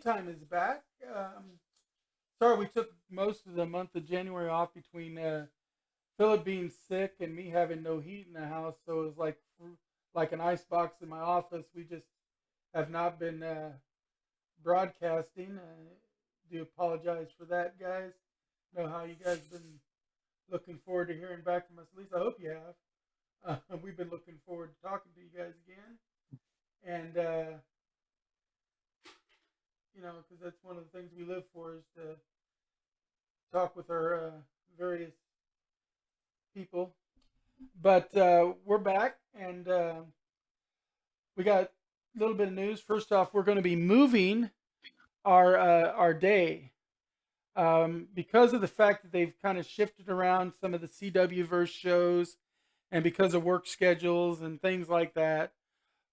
Time is back. Sorry, we took most of the month of January off between Philip being sick and me having no heat in the house, so it was like an ice box in my office. We just have not been broadcasting. Do apologize for that, guys. Know how you guys been looking forward to hearing back from us. At least I hope you have. We've been looking forward to talking to you guys again, and because that's one of the things we live for is to talk with our various people. But we're back, and we got a little bit of news. First off, we're going to be moving our day because of the fact that they've kind of shifted around some of the CW verse shows, and because of work schedules and things like that.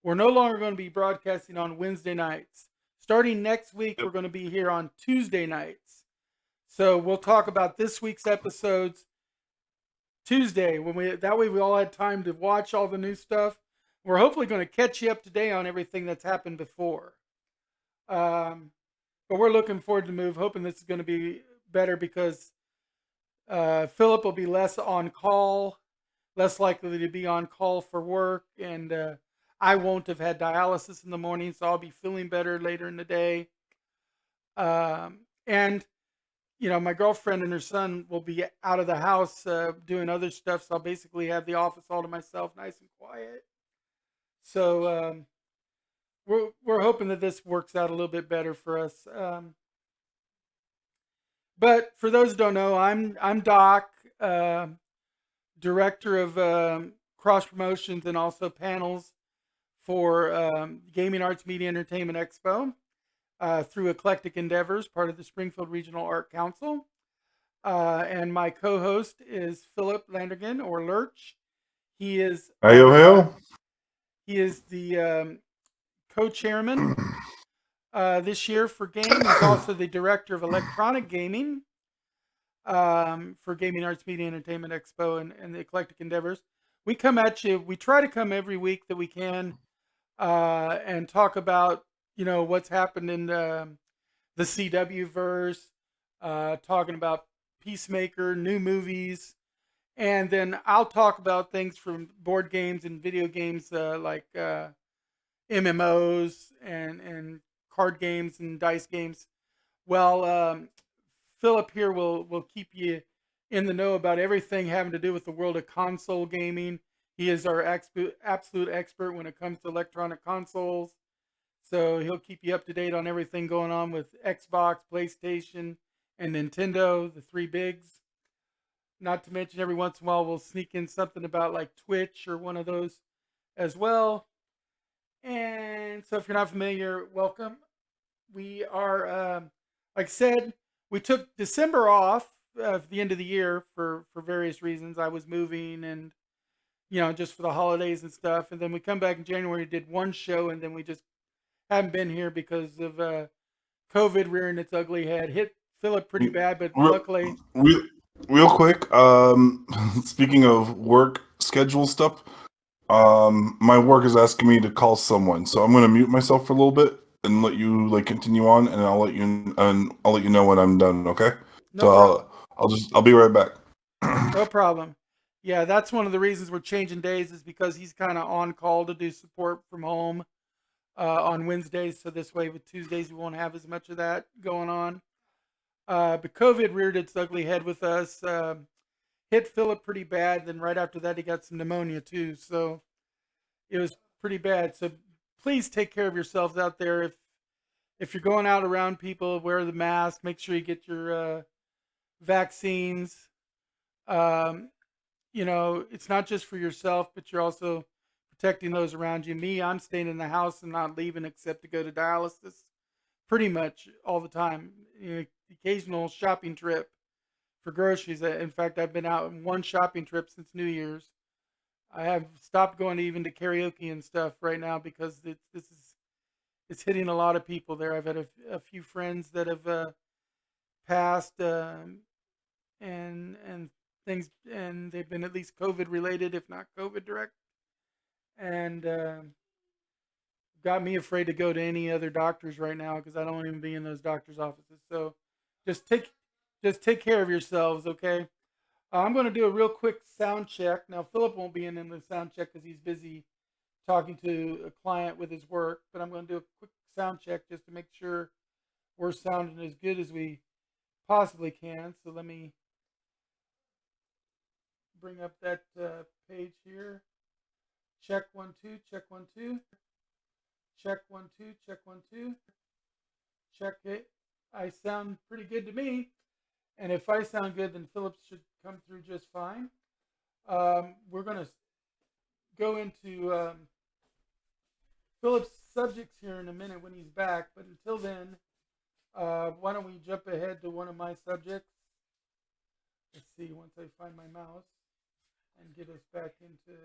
We're no longer going to be broadcasting on Wednesday nights. Starting next week, we're going to be here on Tuesday nights. So we'll talk about this week's episodes Tuesday. That way we all had time to watch all the new stuff. We're hopefully going to catch you up today on everything that's happened before. But we're looking forward to the move, hoping this is going to be better because Philip will be less on call, less likely to be on call for work, and I won't have had dialysis in the morning, so I'll be feeling better later in the day. And my girlfriend and her son will be out of the house doing other stuff, so I'll basically have the office all to myself, nice and quiet. So we're hoping that this works out a little bit better for us. But for those who don't know, I'm Doc, director of cross promotions and also panels for Gaming Arts Media Entertainment Expo through Eclectic Endeavors, part of the Springfield Regional Art Council. And my co-host is Philip Landergan, or Lurch. He is he is the co-chairman this year for GAME. He's also the director of electronic gaming for Gaming Arts Media Entertainment Expo and the Eclectic Endeavors. We come at you. We try to come every week that we can and talk about what's happened in the CW verse, talking about Peacemaker, new movies, and then I'll talk about things from board games and video games like MMOs and card games and dice games. Well, Philip here will keep you in the know about everything having to do with the world of console gaming. He is our absolute expert when it comes to electronic consoles. So he'll keep you up to date on everything going on with Xbox, PlayStation, and Nintendo, the three bigs. Not to mention every once in a while we'll sneak in something about like Twitch or one of those as well. And so if you're not familiar, welcome. We are, like I said, we took December off at the end of the year for various reasons. I was moving and, just for the holidays and stuff. And then we come back in January, did one show, and then we just haven't been here because of COVID rearing its ugly head. Hit Philip pretty bad, but luckily. Real quick, speaking of work schedule stuff, my work is asking me to call someone, so I'm going to mute myself for a little bit and let you continue on, and I'll let you know when I'm done. Okay? No problem. I'll be right back. No problem. Yeah, that's one of the reasons we're changing days is because he's kind of on call to do support from home on Wednesdays. So this way with Tuesdays, we won't have as much of that going on. But COVID reared its ugly head with us. Hit Philip pretty bad. Then right after that, he got some pneumonia too. So it was pretty bad. So please take care of yourselves out there. If you're going out around people, wear the mask. Make sure you get your vaccines. It's not just for yourself, but you're also protecting those around you. Me, I'm staying in the house and not leaving except to go to dialysis pretty much all the time. Occasional shopping trip for groceries. In fact, I've been out on one shopping trip since New Year's. I have stopped going even to karaoke and stuff right now because it's hitting a lot of people there. I've had a few friends that have passed and things, and they've been at least COVID related, if not COVID direct. And got me afraid to go to any other doctors right now because I don't want to even be in those doctors' offices. So just take care of yourselves, okay? I'm going to do a real quick sound check. Now Philip won't be in the sound check because he's busy talking to a client with his work, but I'm going to do a quick sound check just to make sure we're sounding as good as we possibly can. So let me bring up that page here. Check 1 2, check 1 2, check 1 2, check 1 2, check it. I sound pretty good to me, and if I sound good, then Phillips should come through just fine. We're gonna go into Phillips' subjects here in a minute when he's back, but until then, why don't we jump ahead to one of my subjects? Let's see, once I find my mouse and get us back into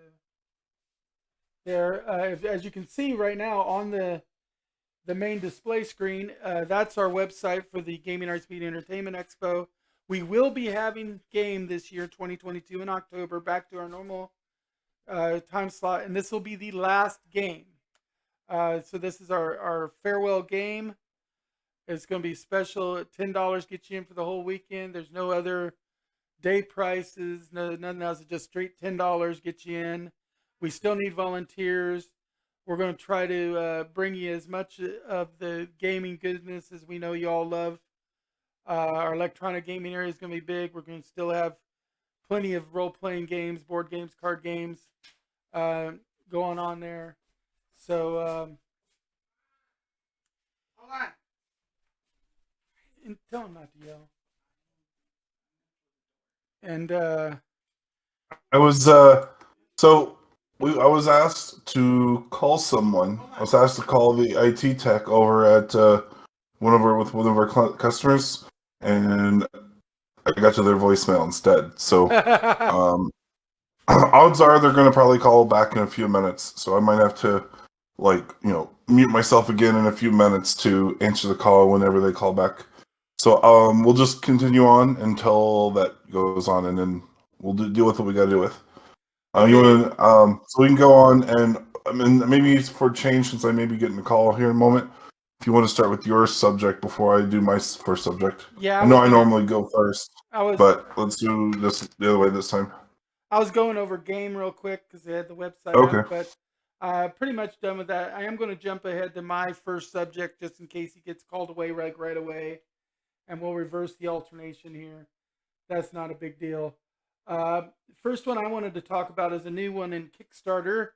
there. As you can see right now on the main display screen, that's our website for the Gaming Arts Media Entertainment Expo. We will be having game this year, 2022, in October, back to our normal time slot, and this will be the last game. So this is our farewell game. It's going to be special. $10 gets you in for the whole weekend. There's no other day prices, nothing else. It's just straight $10 gets you in. We still need volunteers. We're going to try to bring you as much of the gaming goodness as we know you all love. Our electronic gaming area is going to be big. We're going to still have plenty of role-playing games, board games, card games going on there. So, hold on. And tell him not to yell. And I was I was asked to call someone. I was asked to call the IT tech over at one of our customers, and I got to their voicemail instead. So odds are they're going to probably call back in a few minutes. So I might have to mute myself again in a few minutes to answer the call whenever they call back. So we'll just continue on until that goes on, and then we'll deal with what we got to deal with. Okay. So we can go on, and I mean, maybe for change, since I may be getting a call here in a moment, if you want to start with your subject before I do my first subject. Yeah, I know I normally go first, but let's do this the other way this time. I was going over game real quick because they had the website up, but pretty much done with that. I am going to jump ahead to my first subject just in case he gets called away right away, and we'll reverse the alternation here. That's not a big deal. First one I wanted to talk about is a new one in Kickstarter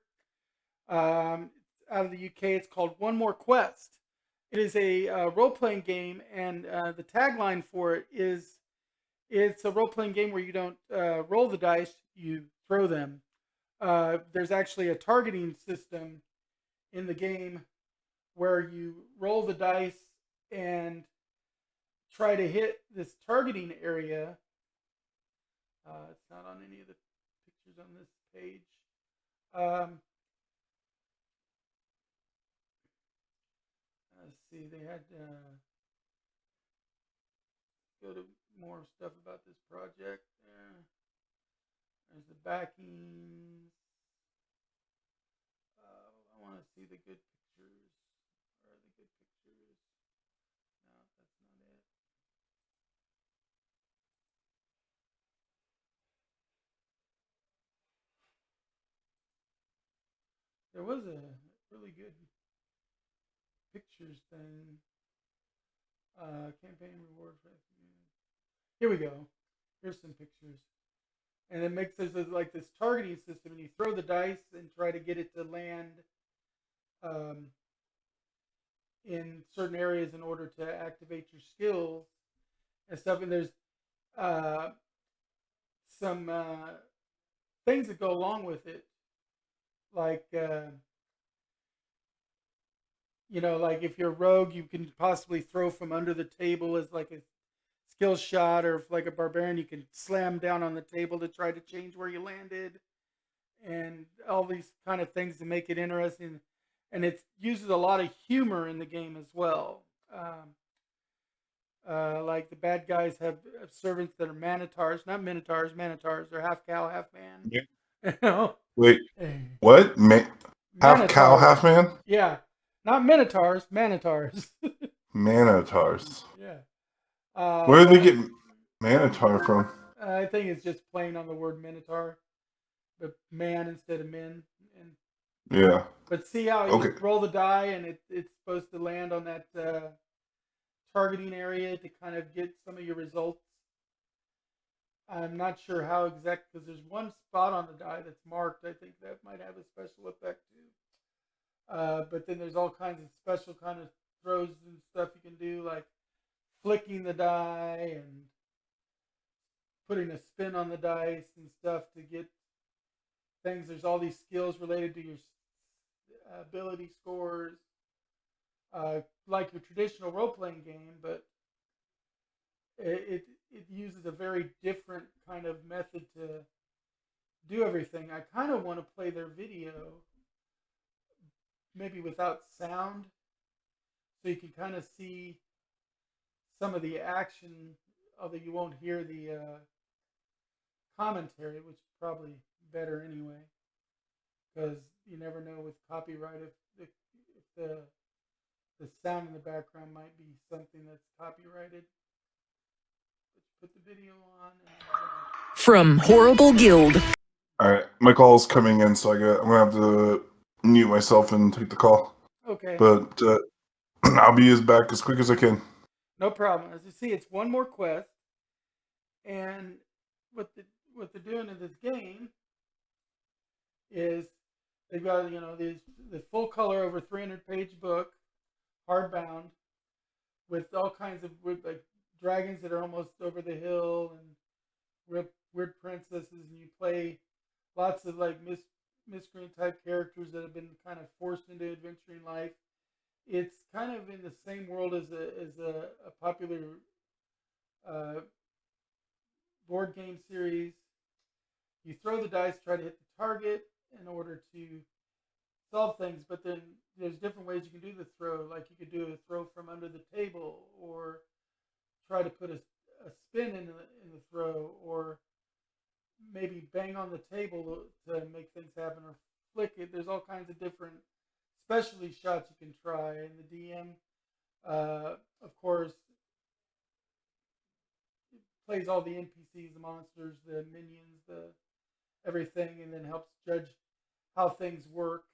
out of the UK. It's called One More Quest. It is a role-playing game, and the tagline for it is, it's a role-playing game where you don't roll the dice, you throw them. There's actually a targeting system in the game where you roll the dice and try to hit this targeting area. It's not on any of the pictures on this page. Let's see, they had go to more stuff about this project. There's the backing. I want to see the good pictures. Where are the good pictures? No, that's not it. There was a really good pictures thing. Campaign rewards. Here we go. Here's some pictures. And it makes this like this targeting system, and you throw the dice and try to get it to land in certain areas in order to activate your skills and stuff. And there's some things that go along with it, like like if you're a rogue, you can possibly throw from under the table as like a skill shot, or if like a barbarian, you can slam down on the table to try to change where you landed, and all these kind of things to make it interesting. And it uses a lot of humor in the game as well. Like the bad guys have servants that are manitars, not minotaurs, manitars. They're half cow, half man. Yeah. Wait, what? Half cow, half man? Yeah. Not minotaurs, manitars. Manitars. Yeah. Where did they But get Manitar from? I think it's just playing on the word minotaur, but man instead of men. And Yeah. but see how you Okay. roll the die and it's supposed to land on that targeting area to kind of get some of your results. I'm not sure how exact because there's one spot on the die that's marked. I think that might have a special effect too. But then there's all kinds of special kind of throws and stuff you can do, like flicking the die and putting a spin on the dice and stuff to get things. There's all these skills related to your ability scores, like your traditional role playing game, but it uses a very different kind of method to do everything. I kind of want to play their video, maybe without sound, so you can kind of see some of the action, although you won't hear the commentary, which is probably better anyway, because you never know with copyright if the sound in the background might be something that's copyrighted. Let's put the video on. From Horrible Guild. All right, my call's coming in, so I'm gonna have to mute myself and take the call. Okay. But I'll be back as quick as I can. No problem. As you see, it's one more quest, and what they're doing in this game is they've got the full color over 300-page book, hardbound, with all kinds of like dragons that are almost over the hill and weird princesses, and you play lots of like miscreant type characters that have been kind of forced into adventuring life. It's kind of in the same world as a popular board game series. You throw the dice, try to hit the target in order to solve things, but then there's different ways you can do the throw. Like you could do a throw from under the table, or try to put a spin in the throw, or maybe bang on the table to make things happen, or flick it. There's all kinds of different specialty shots you can try, and the DM, of course, plays all the NPCs, the monsters, the minions, the everything, and then helps judge how things work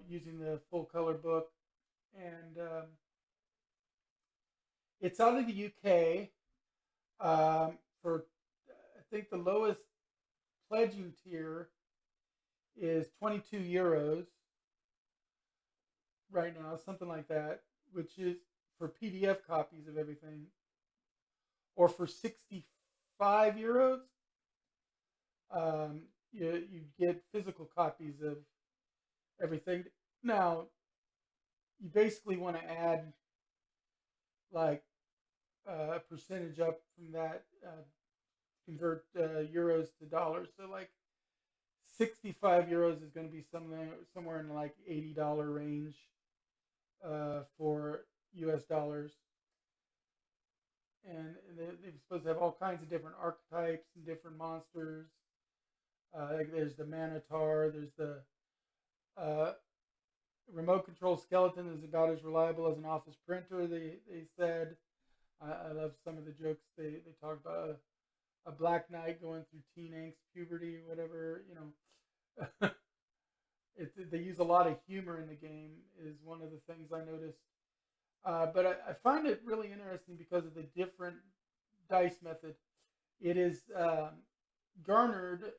using the full color book. And it's out of the UK for, I think the lowest pledging tier is 22 euros right now, something like that, which is for PDF copies of everything. Or for 65 euros, you get physical copies of everything. Now, you basically want to add like a percentage up from that, convert euros to dollars. So like 65 euros is going to be somewhere in like $80 range for US dollars. And they're supposed to have all kinds of different archetypes and different monsters. Like there's the Manitar, there's the remote control skeleton is about as reliable as an office printer, they said. I love some of the jokes they talk about. A black knight going through teen angst, puberty, whatever, they use a lot of humor in the game is one of the things I noticed. But I find it really interesting because of the different dice method. It is garnered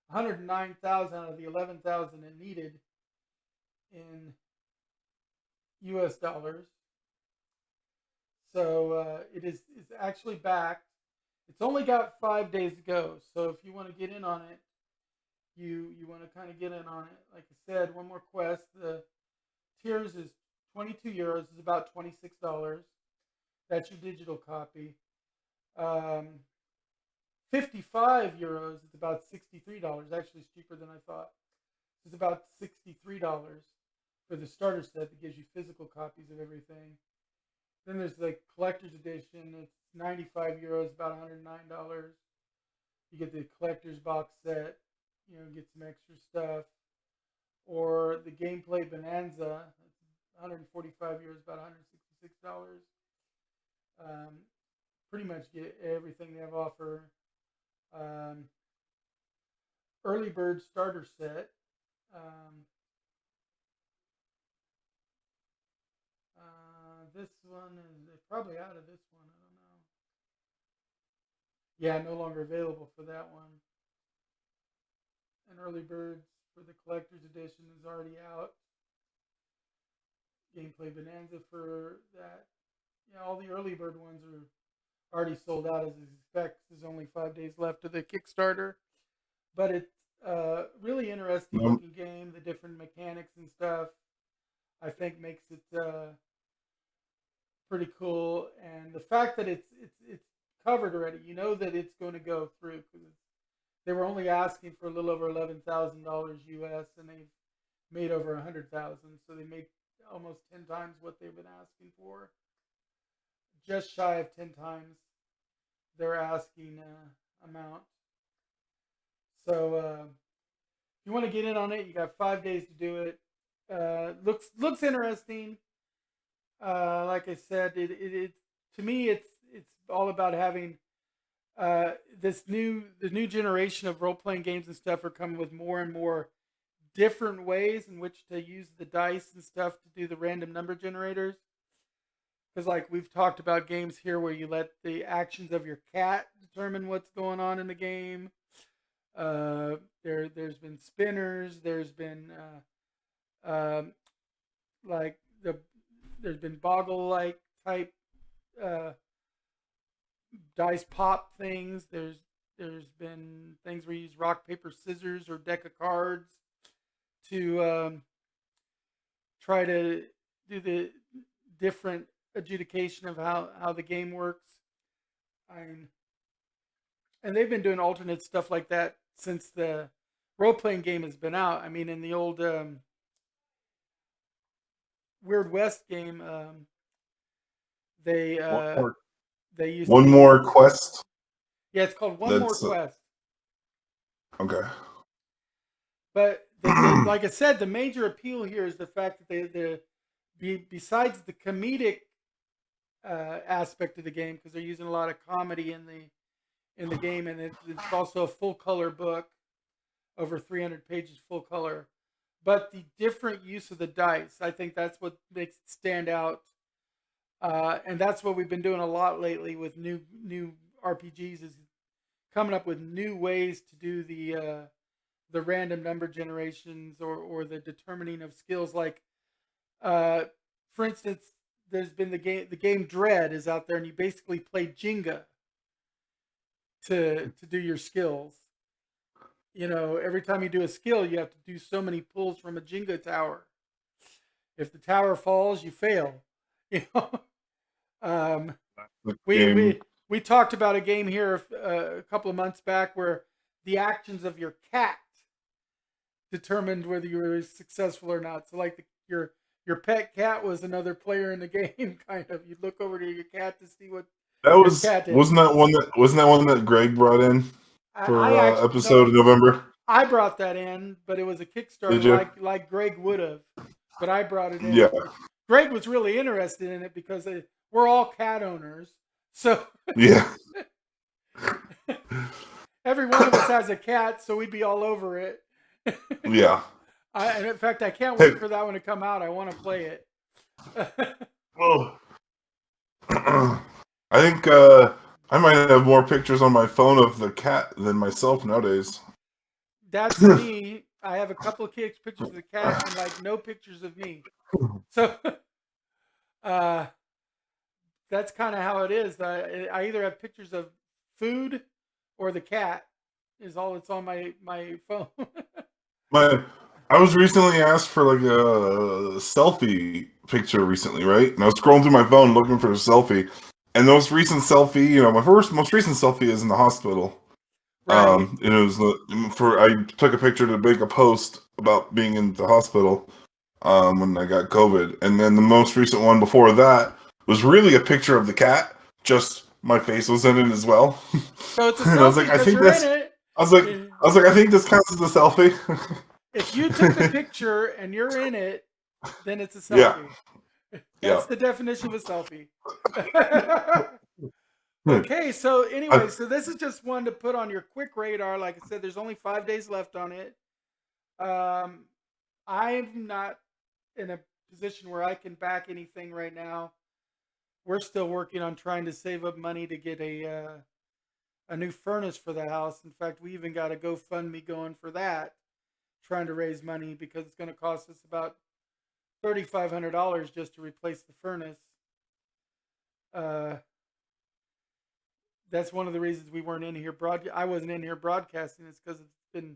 109,000 out of the 11,000 it needed in US dollars. So it's actually backed. It's only got 5 days to go. So if you want to get in on it, you want to kind of get in on it. Like I said, one more quest. The tiers is 22 euros, is about $26. That's your digital copy. 55 euros is about $63. Actually, it's cheaper than I thought. It's about $63 for the starter set that gives you physical copies of everything. Then there's the collector's edition. It's 95 euros, about $109. You get the collector's box set, get some extra stuff. or the Gameplay Bonanza, 145 years, about $166. Pretty much get everything they have to offer. Early Bird Starter Set. This one is probably out of this one. I don't know. Yeah, no longer available for that one. And Early Birds for the collector's edition is already out. Gameplay Bonanza for that. Yeah, all the Early Bird ones are already sold out as expected. There's only 5 days left of the Kickstarter. But it's really interesting looking game. The different mechanics and stuff, I think, makes it pretty cool. And the fact that it's covered already, you know that it's going to go through, because they were only asking for a little over $11,000 US, and they've made over 100,000. So they made almost 10 times what they've been asking for. Just shy of 10 times their asking amount. So if you want to get in on it, you got 5 days to do it. Looks interesting. Like I said, it to me it's all about having the new generation of role playing games and stuff are coming with more and more different ways in which to use the dice and stuff to do the random number generators. Because like we've talked about games here where you let the actions of your cat determine what's going on in the game. There's been spinners. There's been there's been boggle-like type dice pop things. There's been things where you use rock, paper, scissors or deck of cards to try to do the different adjudication of how the game works. And they've been doing alternate stuff like that since the role-playing game has been out. I mean, in the old Weird West game, they used One More Quest. Yeah, it's called One More Quest. Okay. But like I said, the major appeal here is the fact that besides the comedic aspect of the game, because they're using a lot of comedy in the game, and it's also a full color book, over 300 pages full color. But the different use of the dice, I think that's what makes it stand out. And that's what we've been doing a lot lately with new RPGs, is coming up with new ways to do the random number generations or the determining of skills. Like, for instance, there's been the game Dread is out there, and you basically play Jenga to do your skills. You know, every time you do a skill, you have to do so many pulls from a Jenga tower. If the tower falls, you fail. You know, we talked about a game here a couple of months back where the actions of your cat determined whether you were successful or not. So, like your pet cat was another player in the game. Kind of, you'd look over to your cat to see what that was. Wasn't that one that Greg brought in? For episode of November, I brought that in, but it was a Kickstarter, like Greg would have. But I brought it in. Yeah. Greg was really interested in it because we're all cat owners, so yeah. Every one of us has a cat, so we'd be all over it. Yeah. And in fact, I can't wait for that one to come out. I want to play it. Well, I think. I might have more pictures on my phone of the cat than myself nowadays. That's me. I have a couple of pictures of the cat and like no pictures of me. So that's kind of how it is. I either have pictures of food or the cat is all that's on my phone. I was recently asked for like a selfie picture recently, right? And I was scrolling through my phone looking for a selfie. And the most recent selfie, my most recent selfie is in the hospital. Right. And it was I took a picture to make a post about being in the hospital when I got COVID. And then the most recent one before that was really a picture of the cat. Just my face was in it as well. So it's a selfie. I was like, I think this counts as a selfie. If you took the picture and you're in it, then it's a Yeah. selfie. Yeah. That's the definition of a selfie. Okay, so anyway, I, so this is just one to put on your quick radar. Like I said, there's only 5 days left on it. I'm not in a position where I can back anything right now. We're still working on trying to save up money to get a new furnace for the house. In fact, we even got a GoFundMe going for that, trying to raise money because it's going to cost us about $3,500 just to replace the furnace. That's one of the reasons we weren't in here I wasn't in here broadcasting. It's because it's been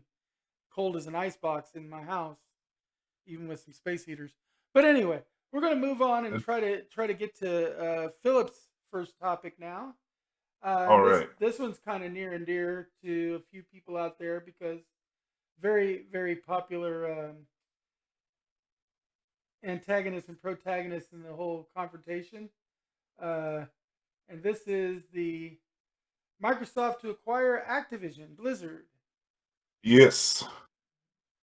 cold as an ice box in my house, even with some space heaters. But anyway, we're going to move on and try to get to Philip's first topic now. all right. This one's kind of near and dear to a few people out there because very, very popular antagonist and protagonist in the whole confrontation. And this is the Microsoft to acquire Activision Blizzard. Yes.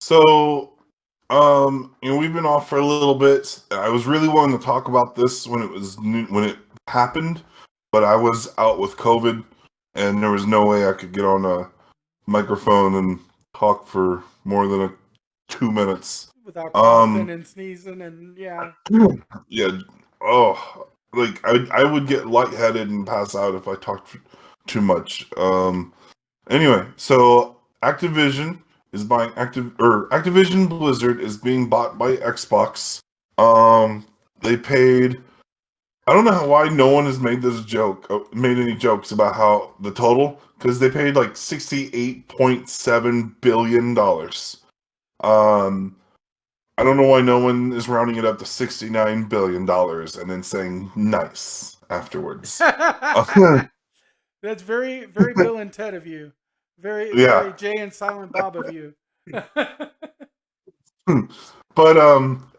So, we've been off for a little bit. I was really wanting to talk about this when it happened, but I was out with COVID, and there was no way I could get on a microphone and talk for more than 2 minutes without coughing and sneezing and yeah. Yeah. Oh, like I would get lightheaded and pass out if I talked too much. Anyway, so Activision is buying Activision Blizzard is being bought by Xbox. They paid. I don't know why no one has made made any jokes about how the total, because they paid like $68.7 billion. I don't know why no one is rounding it up to $69 billion and then saying nice afterwards. That's very, very Bill and Ted of you. Very, Yeah. very Jay and Silent Bob of you. But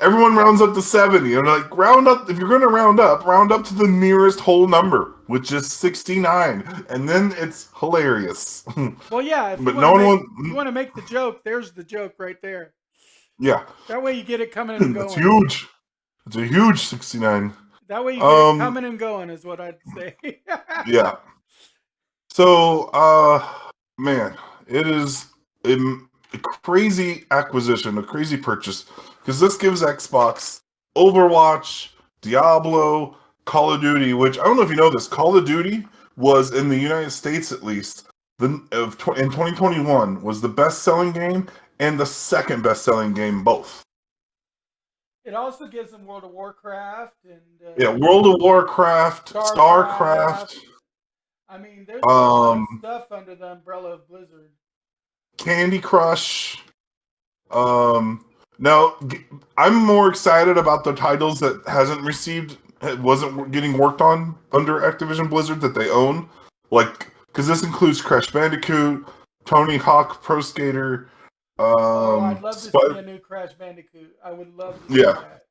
everyone rounds up to 70. And like, round up, if you're going to round up to the nearest whole number, which is 69. And then it's hilarious. Well, yeah, if but you want to make the joke, there's the joke right there. Yeah. That way you get it coming and going. It's huge. It's a huge 69. That way you get it coming and going is what I'd say. Yeah. So, man, it is a crazy acquisition, a crazy purchase, because this gives Xbox Overwatch, Diablo, Call of Duty, which I don't know if you know this, Call of Duty was, in the United States at least, in 2021, was the best-selling game and the second best-selling game both. It also gives them World of Warcraft and World of Warcraft, StarCraft. I mean, there's a lot of stuff under the umbrella of Blizzard. Candy Crush. Now, I'm more excited about the titles that wasn't getting worked on under Activision Blizzard that they own. Like, because this includes Crash Bandicoot, Tony Hawk Pro Skater. I'd love to see a new Crash Bandicoot. I would love to see that.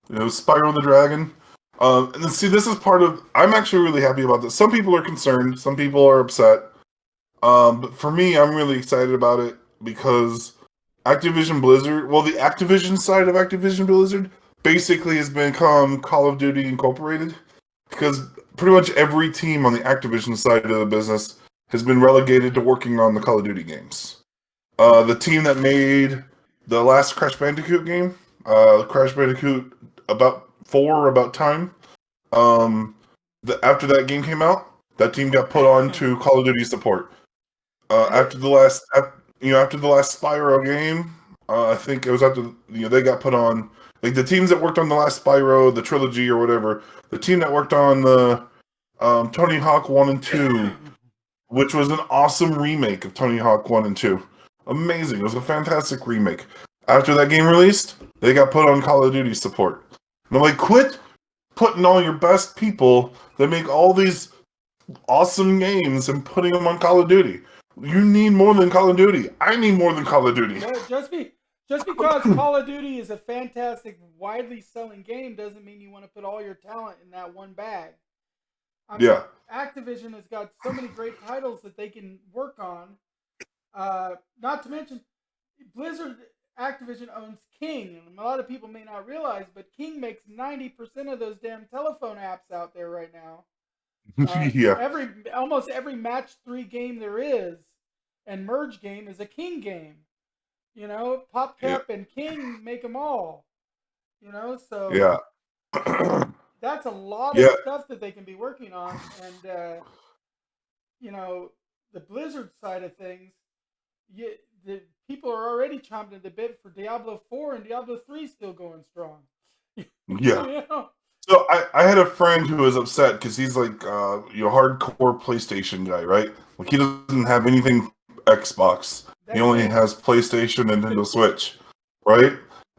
Spyro the Dragon. And then, see, this is part of. I'm actually really happy about this. Some people are concerned. Some people are upset. But for me, I'm really excited about it because Activision Blizzard. Well, the Activision side of Activision Blizzard basically has become Call of Duty Incorporated, because pretty much every team on the Activision side of the business has been relegated to working on the Call of Duty games. The team that made the last Crash Bandicoot game, Crash Bandicoot About Time, after that game came out, that team got put on to Call of Duty support. After the last Spyro game, I think it was after they got put on, like, the teams that worked on the last Spyro, the trilogy or whatever. The team that worked on the Tony Hawk 1 and 2, which was an awesome remake of Tony Hawk 1 and 2. Amazing. It was a fantastic remake. After that game released, they got put on Call of Duty support. And I'm like, quit putting all your best people that make all these awesome games and putting them on Call of Duty. You need more than Call of Duty. I need more than Call of Duty. Just because Call of Duty is a fantastic, widely selling game doesn't mean you want to put all your talent in that one bag. Activision has got so many great titles that they can work on. Not to mention, Blizzard Activision owns King, and a lot of people may not realize, but King makes 90% of those damn telephone apps out there right now. Yeah. Almost every match 3 game there is, and merge game is a King game. You know, Yeah. PopCap and King make them all. You know, so Yeah. that's a lot of Yeah. stuff that they can be working on, and you know, the Blizzard side of things, the people are already chomping at the bit for Diablo 4 and Diablo 3 still going strong. Yeah. You know? So I had a friend who was upset because he's like hardcore PlayStation guy, right? Like he doesn't have anything Xbox. He That's only me. has PlayStation and Nintendo Switch, right?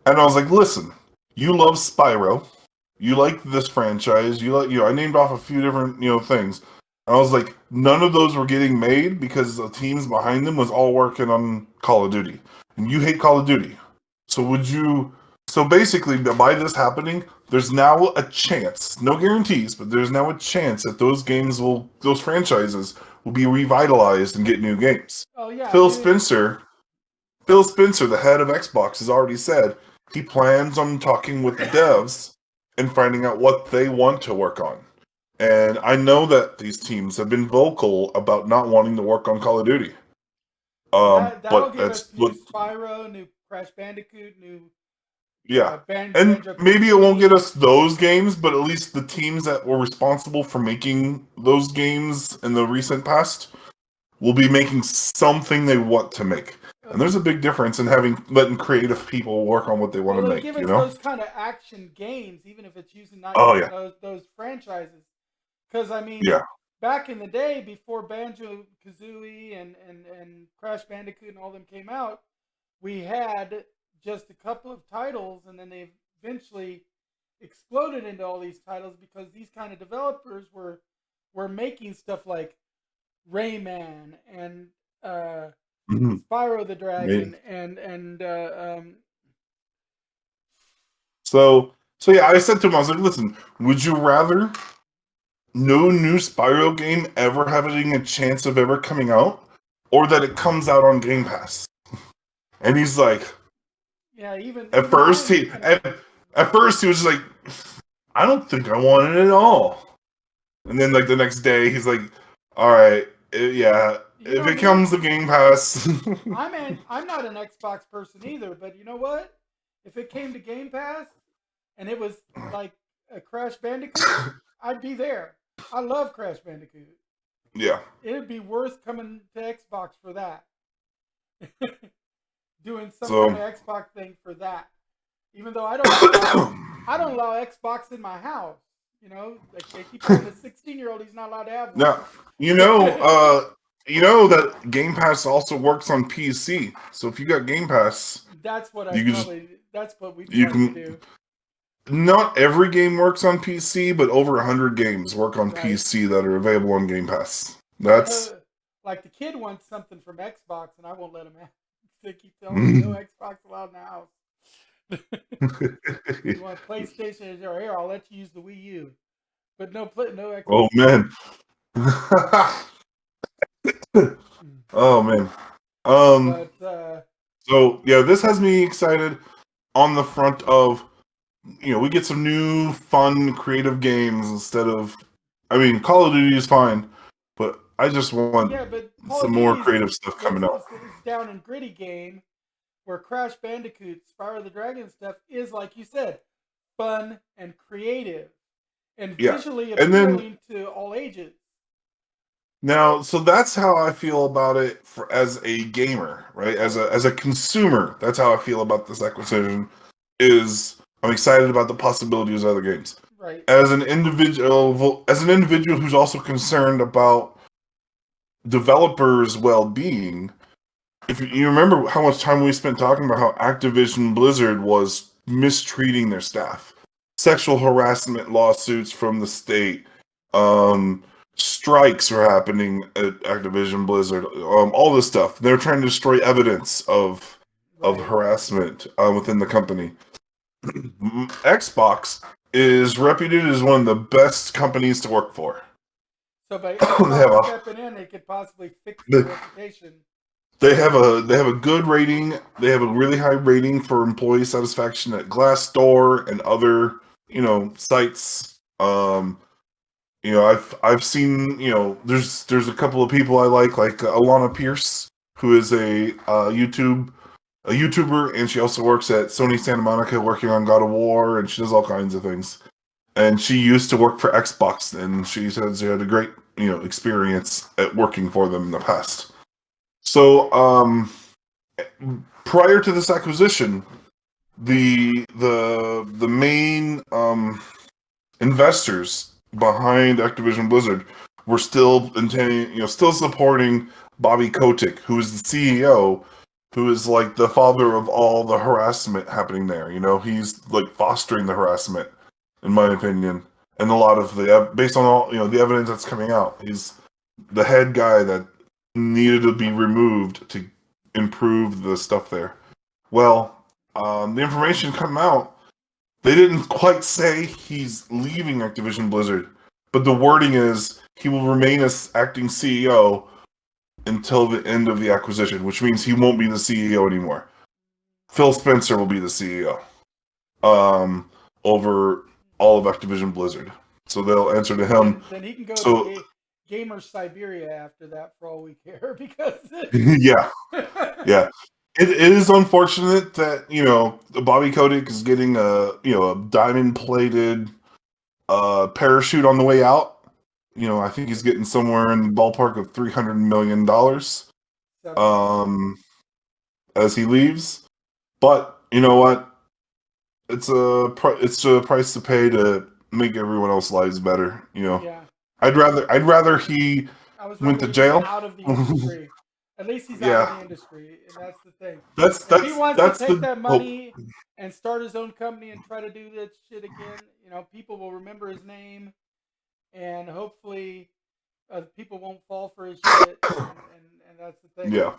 And I was like, listen, you love Spyro, you like this franchise, I named off a few different things. And I was like, none of those were getting made because the teams behind them was all working on Call of Duty, and you hate Call of Duty. So would you? So basically, by this happening, there's now a chance, no guarantees, but there's now a chance that those franchises will be revitalized and get new games. Oh yeah, Phil Spencer, Phil Spencer, the head of Xbox, has already said he plans on talking with the devs and finding out what they want to work on. And I know that these teams have been vocal about not wanting to work on Call of Duty. that'll But give that's us new what, Spyro, new Crash Bandicoot, new yeah. And Banjo maybe it won't Kazooie. get us those games, but at least the teams that were responsible for making those games in the recent past will be making something they want to make. And there's a big difference in letting creative people work on what they want Well, to they'll make, give you us know? those kind of action games, even if it's not Oh using yeah. those franchises. Because I mean, Yeah. back in the day, before Banjo Kazooie and Crash Bandicoot and all them came out, we had just a couple of titles, and then they eventually exploded into all these titles because these kind of developers were making stuff like Rayman and Mhm. Spyro the Maybe. Dragon and So yeah, I said to him, I was like, listen, would you rather no new Spyro game ever having a chance of ever coming out, or that it comes out on Game Pass? And he's like, yeah, at even first mine, he at first he was just like, I don't think I want it at all. And then like the next day he's like, all right, yeah, you if know it me, comes to Game Pass, I'm not an Xbox person either, but you know what? If it came to Game Pass and it was like a Crash Bandicoot, I'd be there. I love Crash Bandicoot. yeah. It'd be worth coming to Xbox for that. Doing some kind So of Xbox thing for that. Even though I don't allow Xbox in my house. You know, like they keep telling the 16-year-old he's not allowed to have one. now you know that Game Pass also works on PC. So if you got Game Pass, That's what you can just that's what we'd you probably can. do. Not every game works on PC, but over 100 games work on Right. PC that are available on Game Pass. Well, That's like the kid wants something from Xbox, and I won't let him have. They keep telling me no Xbox allowed in the house. You want PlayStation? Or here, I'll let you use the Wii U, but no Xbox. oh man. Oh man. Um. But So yeah, this has me excited on the front of we get some new fun creative games instead of. I mean, Call of Duty is fine, but I just want yeah, but Call some of more Duty creative stuff coming out. is down and gritty game, where Crash Bandicoot, Spyro the Dragon stuff is like you said, fun and creative, and Yeah, visually and then appealing to all ages. now, so that's how I feel about it as a gamer, right? As a consumer, that's how I feel about this acquisition. Is I'm excited about the possibilities of other games. Right. As an individual who's also concerned about developers' well-being, if you remember how much time we spent talking about how Activision Blizzard was mistreating their staff, sexual harassment lawsuits from the state, strikes are happening at Activision Blizzard, all this stuff. They're trying to destroy evidence of Right. harassment within the company. Xbox is reputed as one of the best companies to work for. So by They have Xbox a stepping in, they could possibly fix their reputation. They have a good rating. They have a really high rating for employee satisfaction at Glassdoor and other sites. I've seen there's a couple of people I like Alana Pierce, who is a YouTuber, and she also works at Sony Santa Monica working on God of War, and she does all kinds of things. And she used to work for Xbox, and she said she had a great experience at working for them in the past. So prior to this acquisition, the main investors behind Activision Blizzard were still still supporting Bobby Kotick, who is the CEO, who is like the father of all the harassment happening there. He's like fostering the harassment, in my opinion, and a lot of based on all the evidence that's coming out, he's the head guy that needed to be removed to improve the stuff there. Well, the information come out. They didn't quite say he's leaving Activision Blizzard, but the wording is he will remain as acting CEO until the end of the acquisition, which means he won't be the CEO anymore. Phil Spencer will be the CEO over all of Activision Blizzard. So they'll answer to him. Then he can go to Gamer Siberia after that, for all we care, because yeah. It is unfortunate that Bobby Kotick is getting a diamond plated parachute on the way out. I think he's getting somewhere in the ballpark of $300 million as he leaves. But you know what? It's a price to pay to make everyone else's lives better. Yeah. I'd rather he went to jail. Out of the industry. At least he's out of the industry, and that's the thing. If he wants to take that money and start his own company and try to do that shit again, people will remember his name, and hopefully people won't fall for his shit. And that's the thing. Yeah.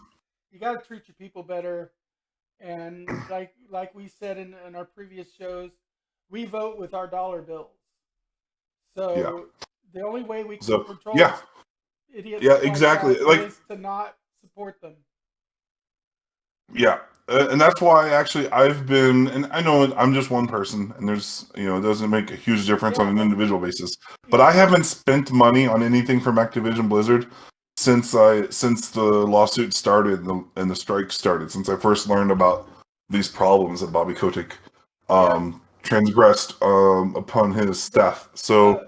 You got to treat your people better. And like we said in our previous shows, we vote with our dollar bills. So the only way we can control idiots exactly. is to not support them. Yeah. And that's why actually I've been, and I know I'm just one person, and there's, it doesn't make a huge difference on an individual basis, but I haven't spent money on anything from Activision Blizzard since the lawsuit started and the strike started, since I first learned about these problems that Bobby Kotick transgressed upon his staff. So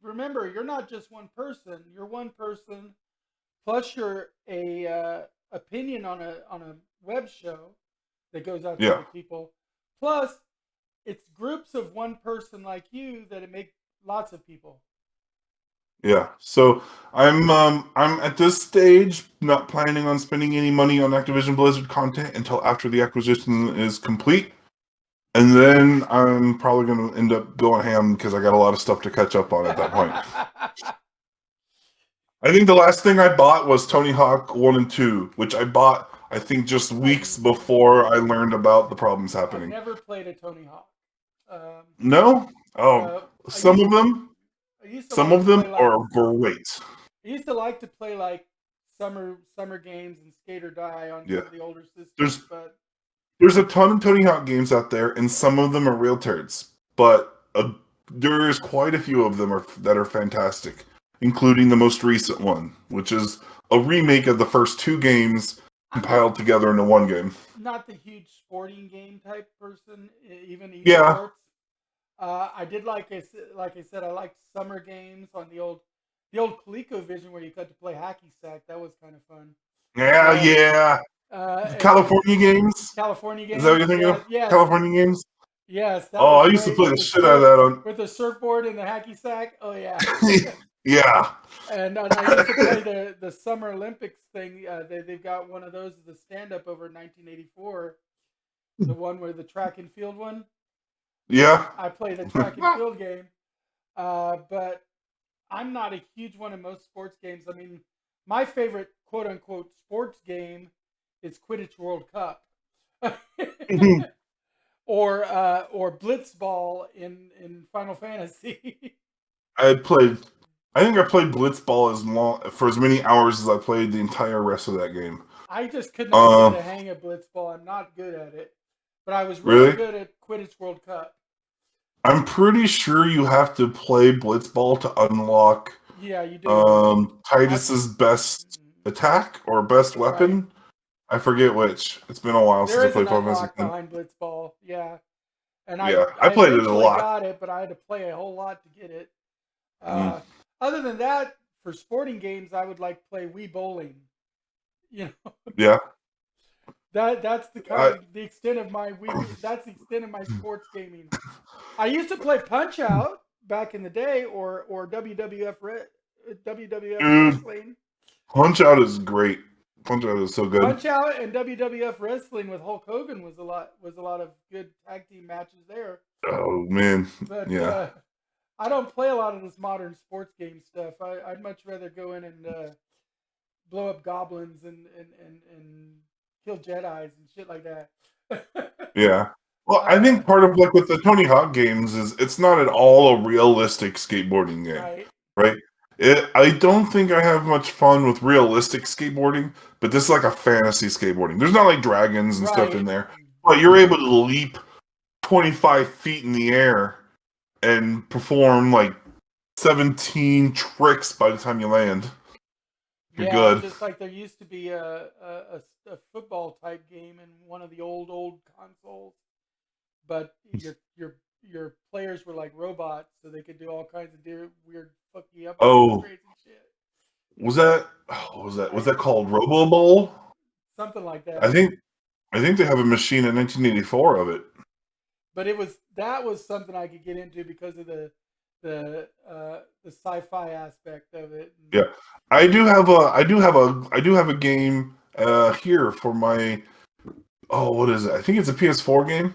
remember, you're not just one person. You're one person, plus you're a opinion on a web show that goes out to people. Plus, it's groups of one person like you that make lots of people. Yeah, so I'm at this stage not planning on spending any money on Activision Blizzard content until after the acquisition is complete, and then I'm probably going to end up going ham because I got a lot of stuff to catch up on at that point. I think the last thing I bought was Tony Hawk 1 and 2, which I bought I think just weeks before I learned about the problems happening. I've never played a Tony Hawk. No? Some of them are great. I used to like to play like summer games and Skate or Die on some of the older systems. There's a ton of Tony Hawk games out there, and some of them are real turds. But there's quite a few of them that are fantastic, including the most recent one, which is a remake of the first two games compiled together into one game. Not the huge sporting game type person, even sports. I did like I said, I liked summer games on the old ColecoVision where you got to play hacky sack. That was kind of fun. California games. Is that what you're thinking of? Yes. California games. Yes. I used to play the shit out of that with the surfboard and the hacky sack. Oh yeah. Yeah. And I used to play the Summer Olympics thing. They've got one of those as a stand-up over 1984. The one where the track and field one. Yeah. I play the track and field game. But I'm not a huge one in most sports games. I mean, my favorite quote-unquote sports game is Quidditch World Cup. or Blitzball in Final Fantasy. I think I played Blitzball for as many hours as I played the entire rest of that game. I just could not get Um, the hang of Blitzball. I'm not good at it, but I was really really? good at Quidditch World Cup. I'm pretty sure you have to play Blitzball to unlock Yeah, you do. I Titus's best attack or best right. weapon. I forget which. It's been a while There since I is an played Final Fantasy unlock X. behind Blitzball. Yeah, and I Yeah, I I played it a eventually lot. got it, but I had to play a whole lot to get it. Mm, Other than that, for sporting games, I would like play Wii Bowling. You know, yeah, that's the I, the extent of my that's the extent of my sports gaming. I used to play Punch Out back in the day, or WWF dude, wrestling. Punch Out is great. Punch Out is so good. Punch Out and WWF wrestling with Hulk Hogan was a lot of good tag team matches there. Oh man, But yeah. I don't play a lot of this modern sports game stuff. I'd much rather go in and blow up goblins and kill Jedi's and shit like that. Yeah. Well, I uh, think part of like with the Tony Hawk games is it's not at all a realistic skateboarding game, right, right? I don't think I have much fun with realistic skateboarding, but this is like a fantasy skateboarding. There's not like dragons and stuff in right. there, but you're able to leap 25 feet in the air and perform like 17 tricks by the time you land. You're Yeah, good. just like there used to be a football type game in one of the old consoles, but your players were like robots, so they could do all kinds of weird fucky up Oh, crazy shit. was that? Oh, what was that? I Was that called Robo Bowl? something like I that. think I think they have a machine in 1984 of it. But that was something I could get into because of the sci-fi aspect of it. Yeah, I do have a game here for my. Oh, what is it? I think it's a PS4 game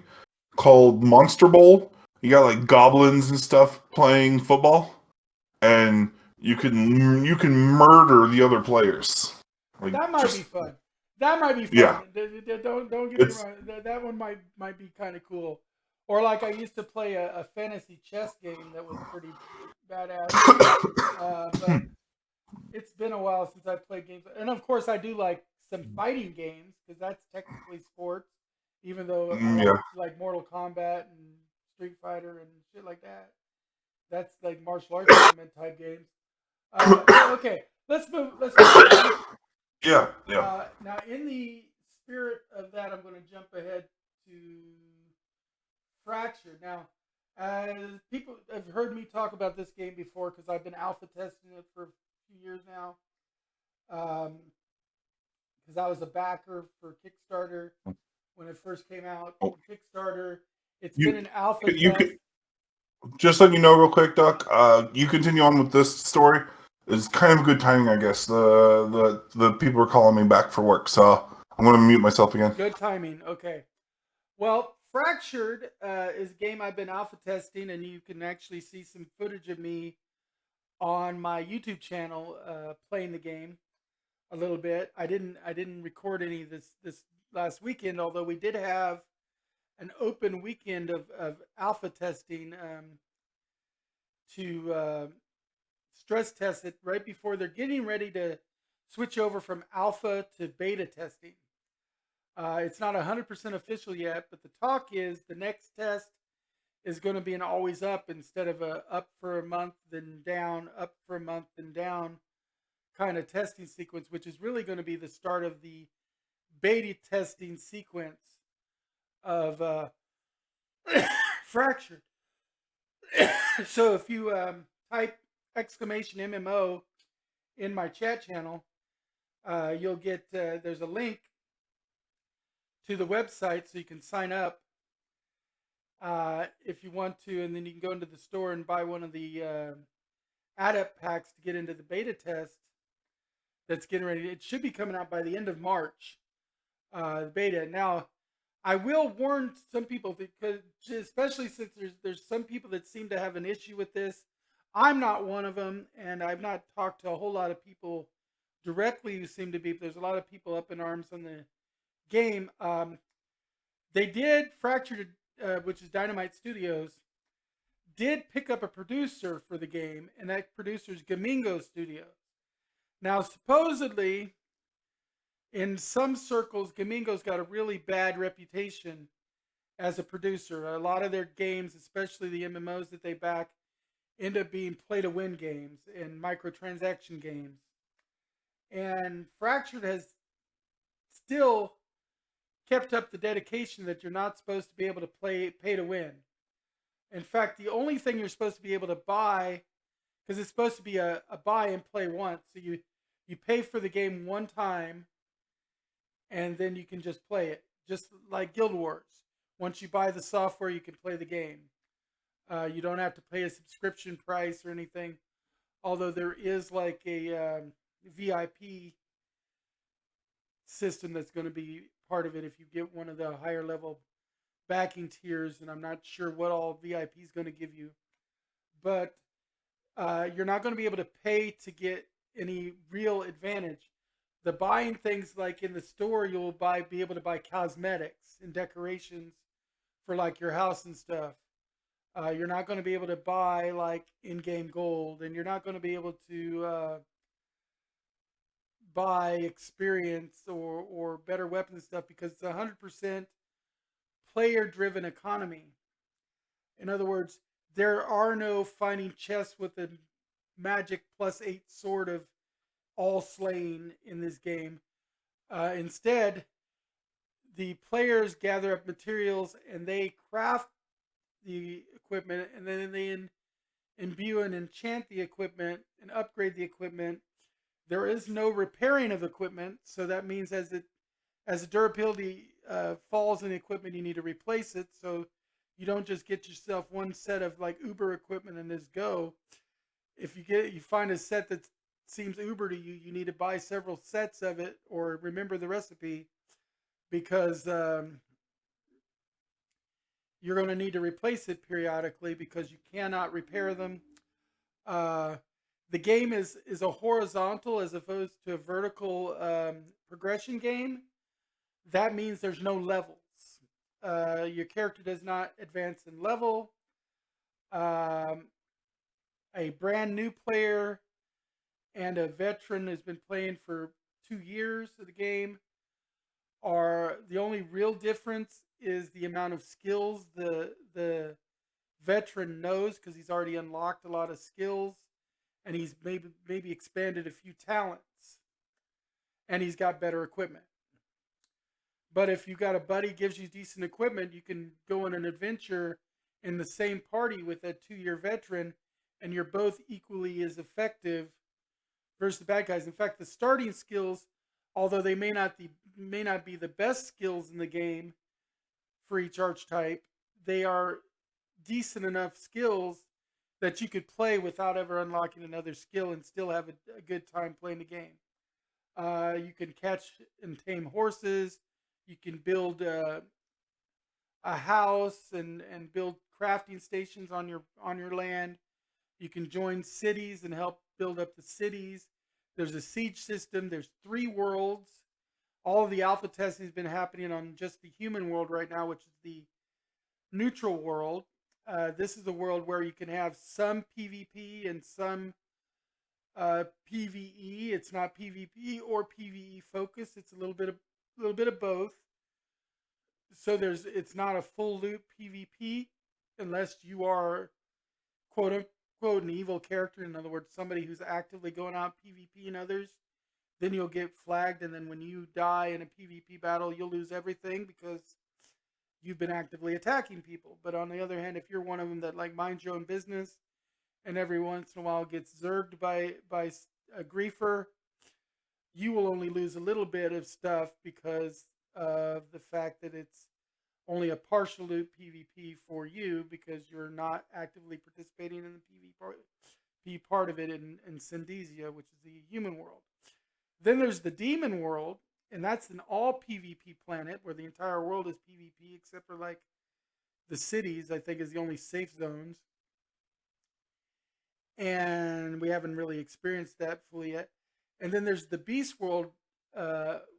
called Monster Bowl. You got like goblins and stuff playing football, and you can murder the other players. Like That might be just fun. That might be yeah, fun. Don't get me it's wrong. That one might be kind of cool. Or like I used to play a fantasy chess game that was pretty badass. But it's been a while since I played games. And of course, I do like some fighting games because that's technically sports. Even though I yeah. like Mortal Kombat and Street Fighter and shit like that. That's like martial arts tournament type games. Okay, let's move on. Yeah, yeah. Now, in the spirit of that, I'm going to jump ahead to Fracture. Now, people have heard me talk about this game before because I've been alpha testing it for a few years now. Because I was a backer for Kickstarter when it first came out. Oh, Kickstarter, it's been you an alpha you test. can just let you know real quick, Doc. You continue on with this story. It's kind of good timing, I guess. The people are calling me back for work, so I'm going to mute myself again. Good timing. Okay. Well, Fractured is a game I've been alpha testing, and you can actually see some footage of me on my YouTube channel playing the game a little bit. I didn't record any of this last weekend, although we did have an open weekend of alpha testing to stress test it right before they're getting ready to switch over from alpha to beta testing. It's not 100% official yet, but the talk is the next test is going to be an always up instead of a up for a month, then down, up for a month, then down kind of testing sequence, which is really going to be the start of the beta testing sequence of Fractured. So if you type exclamation MMO in my chat channel, you'll get there's a link to the website so you can sign up if you want to, and then you can go into the store and buy one of the adept packs to get into the beta test that's getting ready. It should be coming out by the end of March, the beta. Now, I will warn some people because, especially since there's some people that seem to have an issue with this. I'm not one of them, and I've not talked to a whole lot of people directly who seem to be. There's a lot of people up in arms on the game. They did Fractured, which is Dynamite Studios, did pick up a producer for the game, and that producer is Gamingo Studios. Now, supposedly, in some circles, Gamingo's got a really bad reputation as a producer. A lot of their games, especially the MMOs that they back, end up being play-to-win games and microtransaction games. And Fractured has still kept up the dedication that you're not supposed to be able to pay to win. In fact, the only thing you're supposed to be able to buy, because it's supposed to be a buy and play once, so you pay for the game one time, and then you can just play it, just like Guild Wars. Once you buy the software, you can play the game. You don't have to pay a subscription price or anything, although there is like a VIP system that's going to be part of it if you get one of the higher level backing tiers, and I'm not sure what all VIP is going to give you, but you're not going to be able to pay to get any real advantage. The buying things, like in the store, you'll be able to buy cosmetics and decorations for like your house and stuff. You're not going to be able to buy like in-game gold, and you're not going to be able to buy experience or better weapons and stuff, because it's 100% player-driven economy. In other words, there are no finding chests with a magic +8 sword of all slain in this game. Instead, the players gather up materials and they craft the equipment, and then they imbue and enchant the equipment and upgrade the equipment. There is no repairing of equipment, so that means as the durability falls in the equipment, you need to replace it. So you don't just get yourself one set of like Uber equipment and just go. If you find a set that seems Uber to you, you need to buy several sets of it or remember the recipe, because you're going to need to replace it periodically because you cannot repair them. The game is a horizontal as opposed to a vertical progression game. That means there's no levels. Your character does not advance in level. A brand new player and a veteran has been playing for 2 years of the game. The only real difference is the amount of skills the veteran knows, because he's already unlocked a lot of skills, and he's maybe expanded a few talents, and he's got better equipment. But if you got a buddy gives you decent equipment, you can go on an adventure in the same party with a 2-year veteran, and you're both equally as effective versus the bad guys. In fact, the starting skills, although they may not be the best skills in the game for each archetype, they are decent enough skills that you could play without ever unlocking another skill and still have a good time playing the game. You can catch and tame horses. You can build a house and build crafting stations on your land. You can join cities and help build up the cities. There's a siege system. There's 3 worlds. All of the alpha testing has been happening on just the human world right now, which is the neutral world. This is a world where you can have some PvP and some PvE. It's not PvP or PvE focused. It's a little bit of both. So it's not a full loop PvP unless you are quote unquote an evil character. In other words, somebody who's actively going out PvP and others. Then you'll get flagged, and then when you die in a PvP battle, you'll lose everything because you've been actively attacking people. But on the other hand, if you're one of them that like minds your own business and every once in a while gets zerged by a griefer, you will only lose a little bit of stuff because of the fact that it's only a partial loop PvP for you, because you're not actively participating in the PvP part of it in Syndesia, which is the human world. Then there's the demon world, and that's an all PvP planet where the entire world is PvP except for like the cities, I think, is the only safe zones. And we haven't really experienced that fully yet. And then there's the beast world,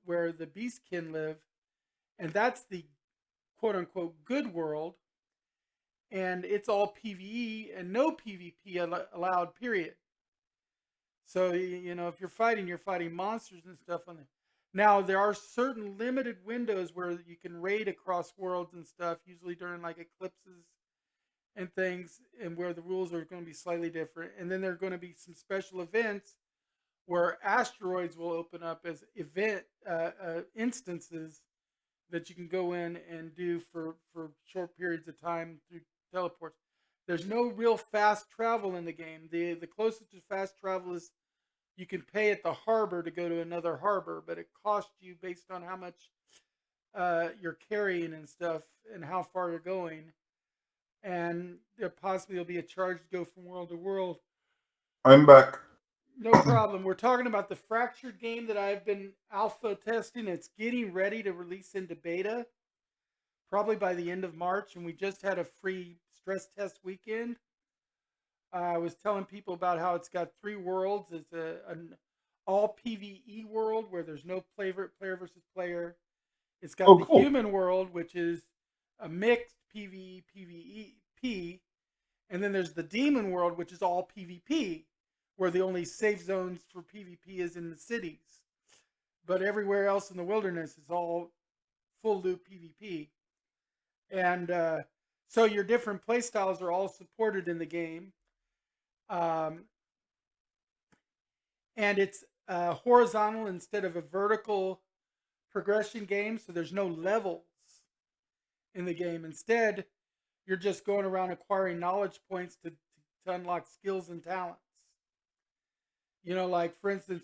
where the beastkin live, and that's the quote unquote good world, and it's all PvE and no PvP allowed, period. So, if you're fighting monsters and stuff on it. Now, there are certain limited windows where you can raid across worlds and stuff, usually during like eclipses and things, and where the rules are going to be slightly different. And then there are going to be some special events where asteroids will open up as event instances that you can go in and do for short periods of time through teleports. There's no real fast travel in the game. The closest to fast travel is you can pay at the harbor to go to another harbor, but it costs you based on how much you're carrying and stuff and how far you're going. And there possibly will be a charge to go from world to world. I'm back. No problem. We're talking about the Fractured game that I've been alpha testing. It's getting ready to release into beta, probably by the end of March. And we just had a free stress test weekend. I was telling people about how it's got 3 worlds. It's an all PvE world where there's no player versus player. It's got the human world, which is a mixed PvE, PvP. And then there's the demon world, which is all PvP, where the only safe zones for PvP is in the cities. But everywhere else in the wilderness is all full loop PvP. And so your different playstyles are all supported in the game. And it's horizontal instead of a vertical progression game, so there's no levels in the game. Instead, you're just going around acquiring knowledge points to unlock skills and talents. You know, like for instance,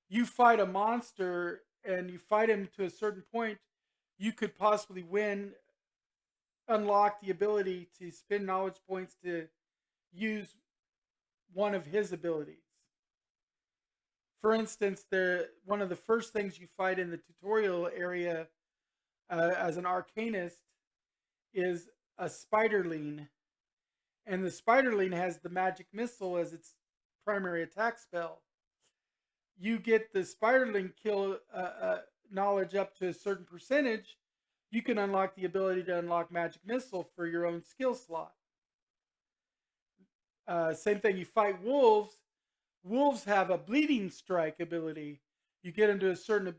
you fight a monster and you fight him to a certain point, you could possibly unlock the ability to spend knowledge points to use one of his abilities. For instance, one of the first things you fight in the tutorial area as an arcanist is a spiderling. And the spiderling has the magic missile as its primary attack spell. You get the spiderling kill knowledge up to a certain percentage, you can unlock the ability to unlock magic missile for your own skill slot. Same thing, you fight wolves. Wolves have a bleeding strike ability. You get into a certain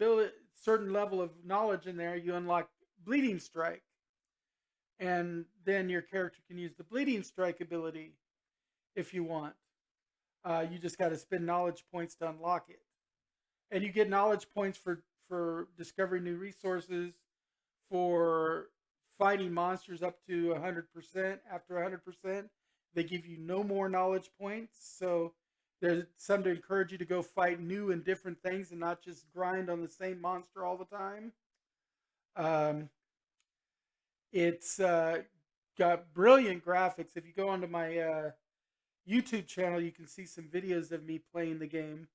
level of knowledge in there, you unlock bleeding strike. And then your character can use the bleeding strike ability if you want. You just got to spend knowledge points to unlock it. And you get knowledge points for discovering new resources, for fighting monsters up to 100%. After 100%, they give you no more knowledge points. So there's some to encourage you to go fight new and different things and not just grind on the same monster all the time. It's got brilliant graphics. If you go onto my YouTube channel, you can see some videos of me playing the game.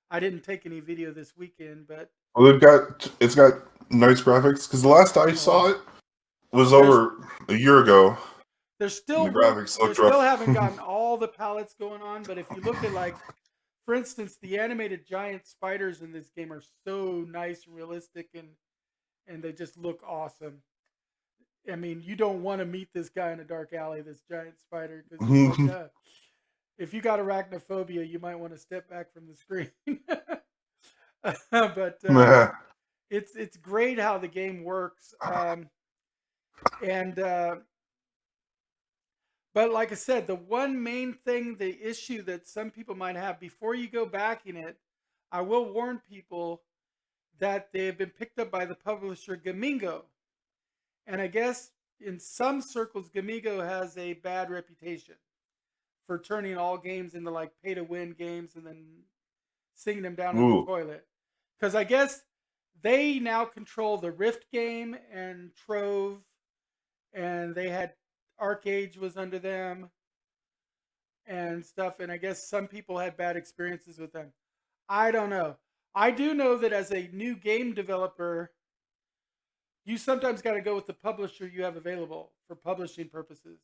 I didn't take any video this weekend, but It's got nice graphics because the last I saw it was over a year ago. There's still the graphics they looked rough. still haven't gotten all the palettes going on, but if you look at, like, for instance, the animated giant spiders in this game are so nice and realistic, and they just look awesome. I mean, you don't want to meet this guy in a dark alley, this giant spider, because if you got arachnophobia, you might want to step back from the screen. But it's great how the game works, but like I said, the one main thing, the issue that some people might have before you go back in it, I will warn people that they have been picked up by the publisher Gamigo. And I guess in some circles, Gamigo has a bad reputation for turning all games into like pay-to-win games and then singing them down in the toilet. Because I guess they now control the Rift game and Trove, and they had Arcade was under them and stuff. And I guess some people had bad experiences with them. I don't know. I do know that as a new game developer, you sometimes got to go with the publisher you have available for publishing purposes.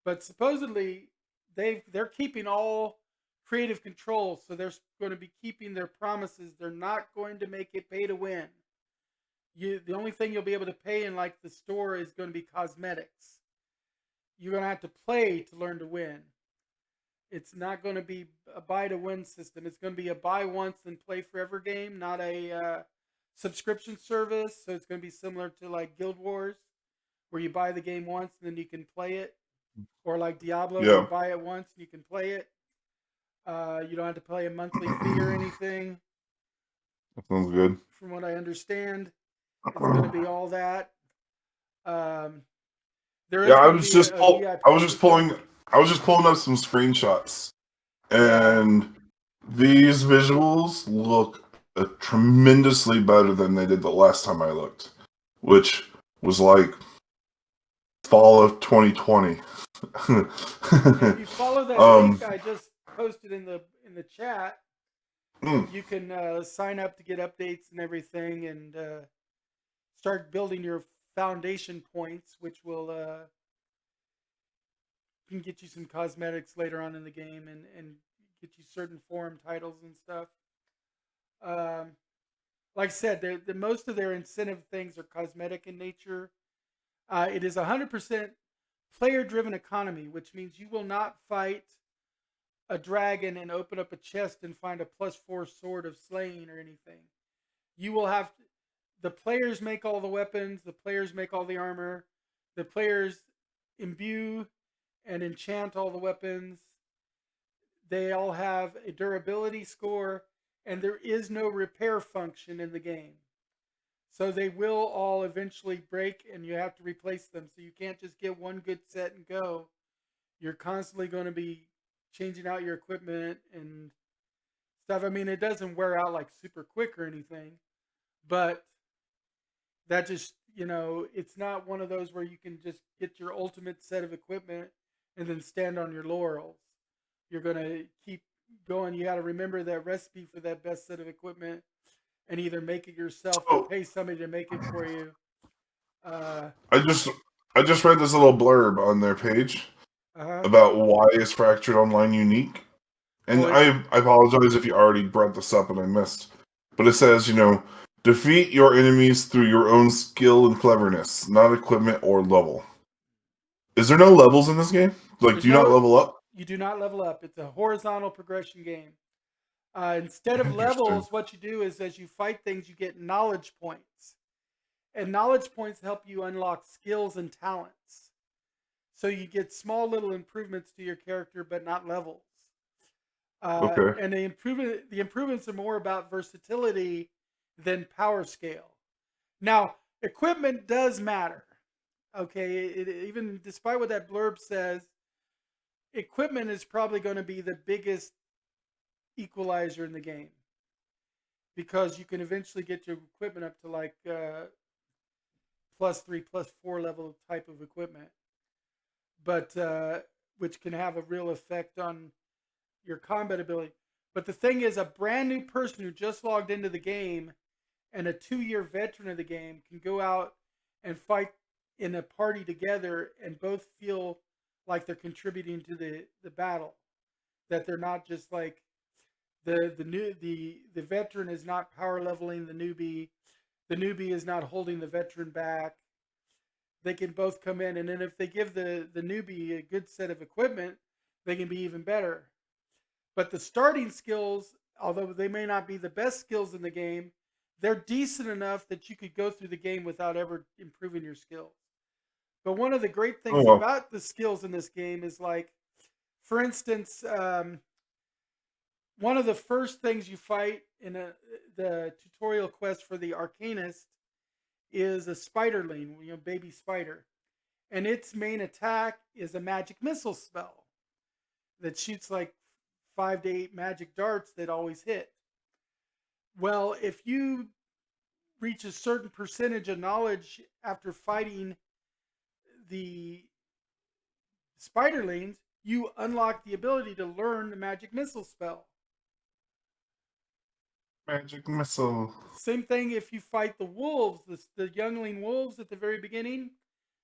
But supposedly they're keeping all creative control, so they're going to be keeping their promises. They're not going to make it pay to win. The only thing you'll be able to pay in like the store is going to be cosmetics. You're going to have to play to learn to win. It's not going to be a buy to win system. It's going to be a buy once and play forever game, not a subscription service, so it's going to be similar to like Guild Wars, where you buy the game once and then you can play it, or like Diablo, where you Yeah. buy it once and you can play it. You don't have to pay a monthly fee or anything. That sounds good. From what I understand, it's going to be all that. Um, there Yeah, is going to be a VIP. I was just pulling up some screenshots, Yeah. and these visuals look tremendously better than they did the last time I looked, which was like fall of 2020. If you follow that link I just posted in the chat, you can sign up to get updates and everything, and start building your foundation points, which will can get you some cosmetics later on in the game, and get you certain forum titles and stuff. Um, like I said, the most of their incentive things are cosmetic in nature. It is 100% player-driven economy, which means you will not fight a dragon and open up a chest and find a +4 sword of slaying or anything. You will have the players make all the weapons, the players make all the armor, the players imbue and enchant all the weapons. They all have a durability score, and there is no repair function in the game. So they will all eventually break, and you have to replace them. So you can't just get one good set and go. You're constantly going to be changing out your equipment and stuff. I mean, it doesn't wear out like super quick or anything, but that just, it's not one of those where you can just get your ultimate set of equipment and then stand on your laurels. You're going to keep going. You got to remember that recipe for that best set of equipment and either make it yourself or pay somebody to make it for you. I just read this little blurb on their page Uh-huh. about why is Fractured Online unique. And I apologize if you already brought this up and I missed. But it says, defeat your enemies through your own skill and cleverness, not equipment or level. Is there no levels in this game? Like, do you not level up? You do not level up. It's a horizontal progression game. Instead of Interesting. levels, what you do is as you fight things, you get knowledge points. And knowledge points help you unlock skills and talents. So you get small little improvements to your character, but not levels. Okay. And the improvements are more about versatility than power scale. Now, equipment does matter. Okay, even despite what that blurb says, equipment is probably going to be the biggest equalizer in the game, because you can eventually get your equipment up to like +3, +4 level type of equipment, but which can have a real effect on your combat ability. But the thing is, a brand new person who just logged into the game and a 2-year veteran of the game can go out and fight in a party together and both feel like they're contributing to the battle. That they're not just like the veteran is not power leveling the newbie. The newbie is not holding the veteran back. They can both come in, and then if they give the newbie a good set of equipment, they can be even better. But the starting skills, although they may not be the best skills in the game, they're decent enough that you could go through the game without ever improving your skills. But one of the great things about the skills in this game is, like, for instance, one of the first things you fight in the tutorial quest for the Arcanist is a spiderling, baby spider. And its main attack is a magic missile spell that shoots like 5 to 8 magic darts that always hit. Well, if you reach a certain percentage of knowledge after fighting the spiderlings, you unlock the ability to learn the magic missile spell. Magic missile. Same thing if you fight the wolves, the youngling wolves at the very beginning.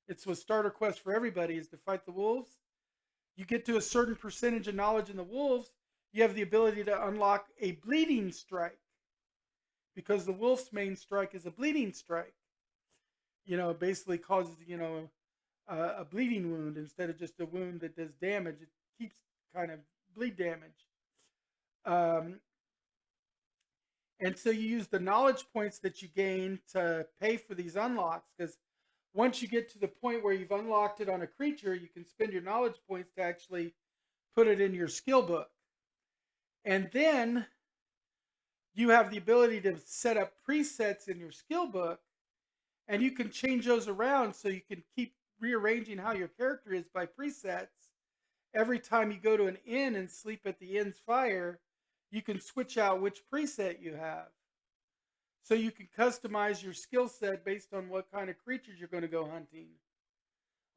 It's a starter quest for everybody, is to fight the wolves. You get to a certain percentage of knowledge in the wolves, you have the ability to unlock a bleeding strike, because the wolf's main strike is a bleeding strike. It basically causes, a bleeding wound instead of just a wound that does damage. It keeps kind of bleed damage. And so you use the knowledge points that you gain to pay for these unlocks, because once you get to the point where you've unlocked it on a creature, you can spend your knowledge points to actually put it in your skill book. And then you have the ability to set up presets in your skill book, and you can change those around so you can keep rearranging how your character is by presets. Every time you go to an inn and sleep at the inn's fire, you can switch out which preset you have. So you can customize your skill set based on what kind of creatures you're going to go hunting.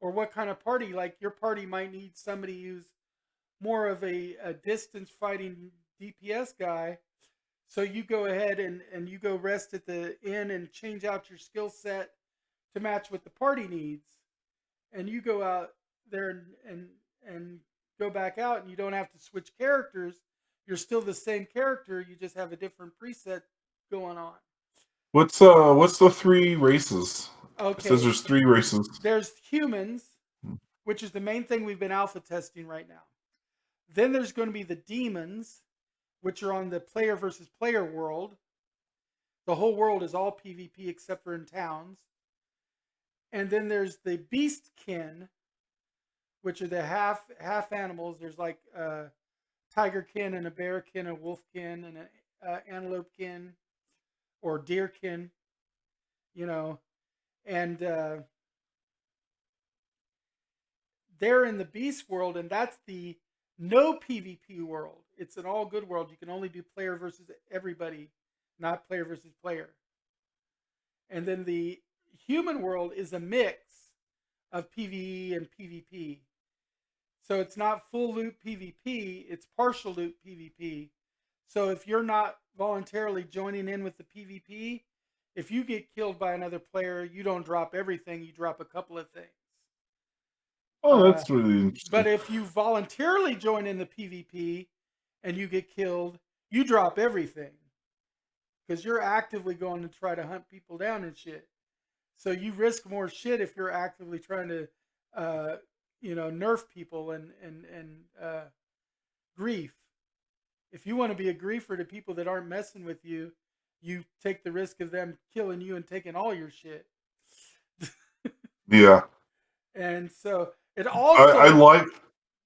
Or what kind of party. Like your party might need somebody who's more of a distance fighting DPS guy. So you go ahead and you go rest at the inn and change out your skill set to match what the party needs. And you go out there and go back out, and you don't have to switch characters. You're still the same character. You just have a different preset going on. What's the 3 races? Okay. It says there's 3 races. There's humans, which is the main thing we've been alpha testing right now. Then there's going to be the demons, which are on the player versus player world. The whole world is all PvP except for in towns. And then there's the beastkin, which are the half animals. There's like a tigerkin and a bearkin, a wolfkin and an antelopekin or deerkin, you know. And they're in the beast world, and that's the no PvP world. It's an all good world. You can only do player versus everybody, not player versus player. And then the human world is a mix of PvE and PvP. So it's not full loot PvP, it's partial loot PvP. So if you're not voluntarily joining in with the PvP, if you get killed by another player, you don't drop everything, you drop a couple of things. Oh, that's really interesting. But if you voluntarily join in the PvP and you get killed, you drop everything. Because you're actively going to try to hunt people down and shit. So you risk more shit if you're actively trying to, nerf people and grief. If you want to be a griefer to people that aren't messing with you, you take the risk of them killing you and taking all your shit. Yeah. And so it also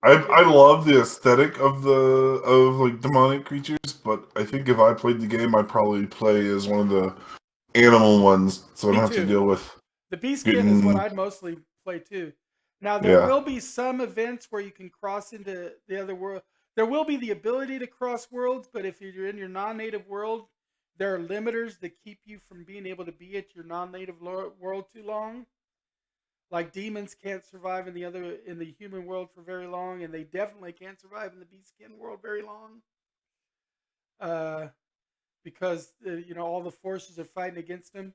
I love the aesthetic of like demonic creatures, but I think if I played the game, I'd probably play as one of the animal ones, so I don't have to deal with the beastkin is what I'd mostly play too. Now there will be some events where you can cross into the other world. There will be the ability to cross worlds, but if you're in your non-native world, there are limiters that keep you from being able to be at your non-native world too long. Like demons can't survive in the human world for very long, and they definitely can't survive in the beastskin world very long. Because all the forces are fighting against them.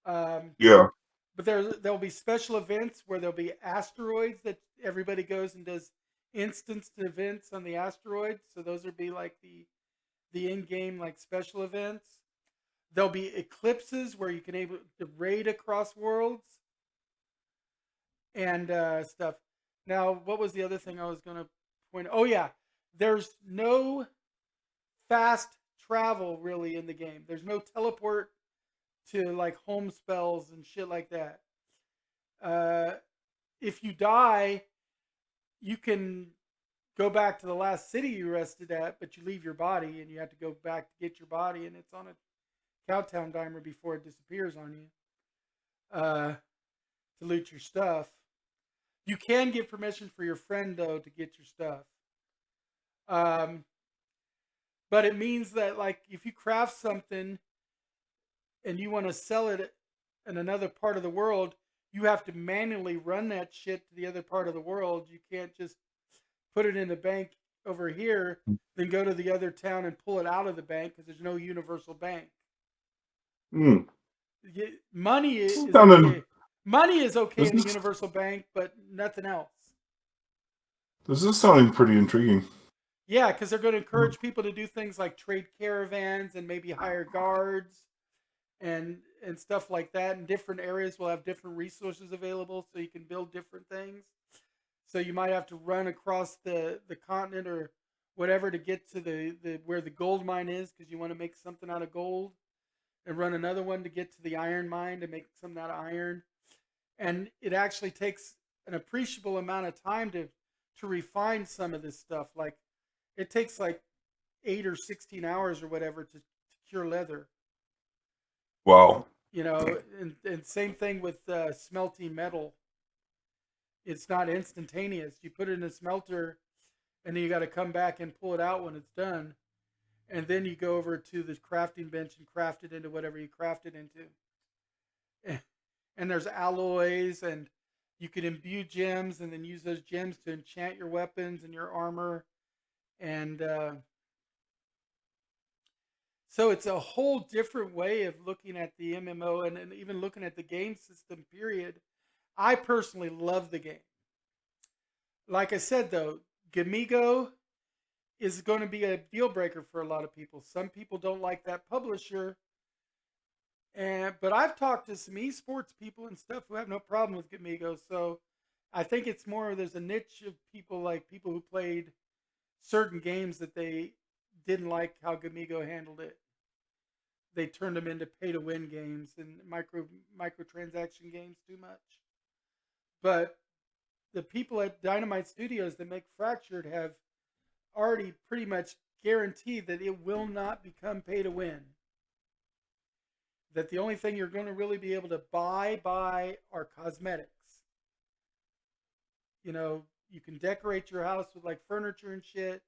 But there'll be special events where there'll be asteroids that everybody goes and does instanced events on the asteroids. So those would be like the in-game like special events. There'll be eclipses where you can able to raid across worlds and stuff. Now, what was the other thing I was going to point? Oh yeah, there's no fast travel really in the game. There's no teleport to like home spells and shit like that. If you die, you can go back to the last city you rested at, but you leave your body and you have to go back to get your body, and it's on a countdown timer before it disappears on you to loot your stuff. You can get permission for your friend though to get your stuff. But it means that like if you craft something and you want to sell it in another part of the world, you have to manually run that shit to the other part of the world. You can't just put it in the bank over here, then go to the other town and pull it out of the bank because there's no universal bank. Money is okay. Money is okay in the universal bank, but nothing else. This is sounding pretty intriguing. Yeah, because they're going to encourage people to do things like trade caravans and maybe hire guards and stuff like that. And different areas will have different resources available, so you can build different things. So you might have to run across the continent or whatever to get to the where the gold mine is, because you want to make something out of gold, and run another one to get to the iron mine to make something out of iron. And it actually takes an appreciable amount of time to refine some of this stuff. Like it takes like 8 or 16 hours or whatever to cure leather. Wow. You know, and same thing with smelting metal. It's not instantaneous. You put it in a smelter, and then you got to come back and pull it out when it's done. And then you go over to the crafting bench and craft it into whatever you craft it into. And there's alloys, and you can imbue gems and then use those gems to enchant your weapons and your armor. And so it's a whole different way of looking at the MMO and even looking at the game system, period. I personally love the game. Like I said, though, Gamigo is going to be a deal breaker for a lot of people. Some people don't like that publisher. But I've talked to some esports people and stuff who have no problem with Gamigo. So I think it's more there's a niche of people like people who played certain games that they didn't like how Gamigo handled it. They turned them into pay-to-win games and microtransaction games too much. But the people at Dynamite Studios that make Fractured have already pretty much guaranteed that it will not become pay-to-win. That the only thing you're going to really be able to buy are cosmetics. You know, you can decorate your house with like furniture and shit.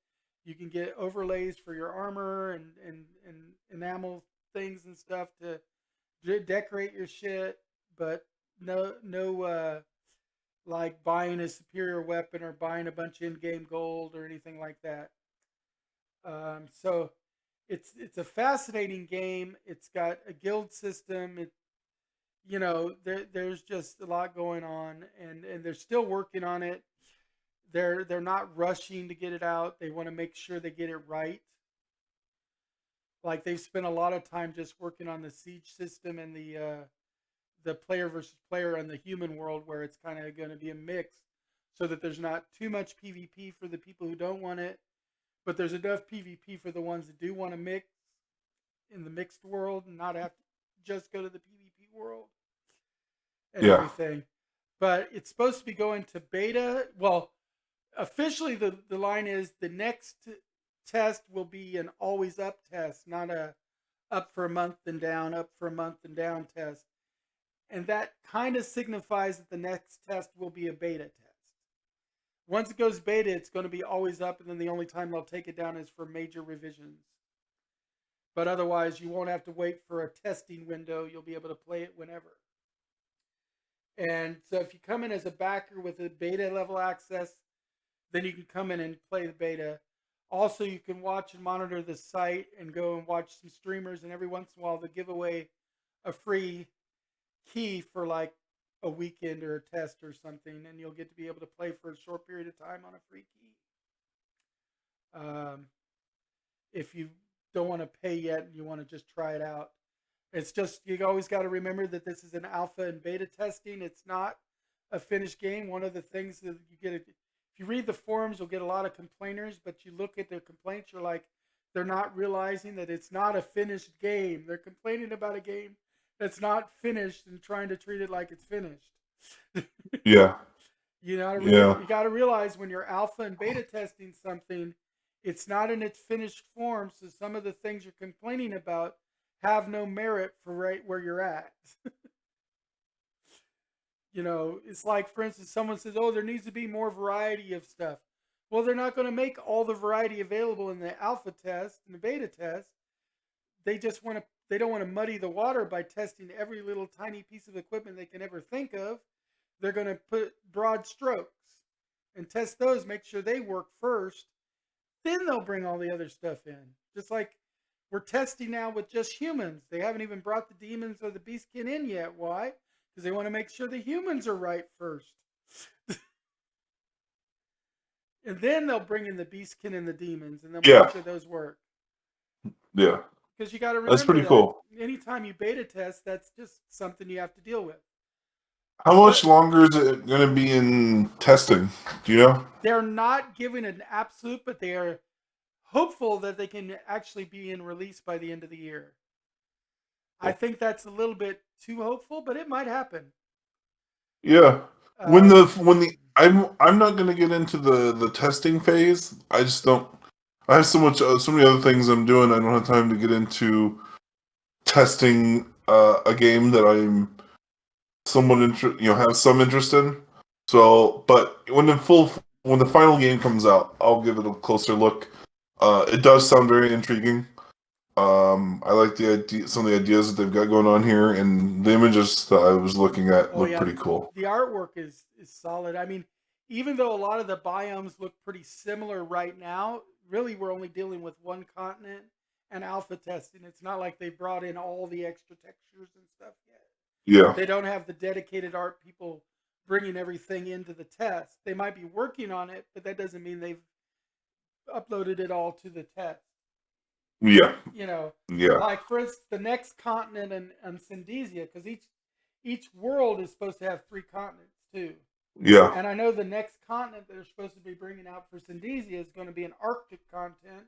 You can get overlays for your armor and enamel things and stuff to decorate your shit, but no like buying a superior weapon or buying a bunch of in-game gold or anything like that. So it's a fascinating game. It's got a guild system. There's just a lot going on, and they're still working on it. They're not rushing to get it out. They want to make sure they get it right. Like they've spent a lot of time just working on the siege system and the player versus player on the human world, where it's kind of going to be a mix, so that there's not too much PvP for the people who don't want it, but there's enough PvP for the ones that do want to mix in the mixed world and not have to just go to the PvP world and everything. But it's supposed to be going to beta. Well, officially the line is the next test will be an always up test, not a up for a month and down, up for a month and down test. And that kind of signifies that the next test will be a beta test. Once it goes beta, it's going to be always up, and then the only time they'll take it down is for major revisions. But otherwise, you won't have to wait for a testing window. You'll be able to play it whenever. And so if you come in as a backer with a beta level access, then you can come in and play the beta. Also, you can watch and monitor the site and go and watch some streamers, and every once in a while they'll give away a free key for like a weekend or a test or something, and you'll get to be able to play for a short period of time on a free key. If you don't want to pay yet and you want to just try it out, it's just, you always got to remember that this is an alpha and beta testing. It's not a finished game. One of the things that you get, if you read the forums, you'll get a lot of complainers, but you look at their complaints, you're like, they're not realizing that it's not a finished game. They're complaining about a game that's not finished and trying to treat it like it's finished. Yeah. You got to realize when you're alpha and beta testing something, it's not in its finished form. So some of the things you're complaining about have no merit for right where you're at. It's like, for instance, someone says, oh, there needs to be more variety of stuff. Well, they're not going to make all the variety available in the alpha test and the beta test. They don't want to muddy the water by testing every little tiny piece of equipment they can ever think of. They're going to put broad strokes and test those, make sure they work first. Then they'll bring all the other stuff in. Just like we're testing now with just humans. They haven't even brought the demons or the beastkin in yet. Why? Because they want to make sure the humans are right first. And then they'll bring in the beastkin and the demons, and then make sure those work. Yeah. Because you got to remember that's pretty cool. Anytime you beta test, that's just something you have to deal with. How much longer is it going to be in testing? Do you know? They're not giving an absolute, but they are hopeful that they can actually be in release by the end of the year. I think that's a little bit too hopeful, but it might happen. Yeah. I'm not gonna get into the testing phase. I just don't. I have so many other things I'm doing. I don't have time to get into testing a game that I'm somewhat have some interest in. So, but when the final game comes out, I'll give it a closer look. It does sound very intriguing. I like some of the ideas that they've got going on here, and the images that I was looking at look pretty cool. The artwork is solid. I mean, even though a lot of the biomes look pretty similar right now, really we're only dealing with one continent and alpha testing. It's not like they brought in all the extra textures and stuff yet. Yeah. They don't have the dedicated art people bringing everything into the test. They might be working on it, but that doesn't mean they've uploaded it all to the test. Yeah. Yeah. Like for instance, the next continent and Syndesia, because each world is supposed to have 3 continents too. Yeah. And I know the next continent they're supposed to be bringing out for Syndesia is going to be an Arctic continent,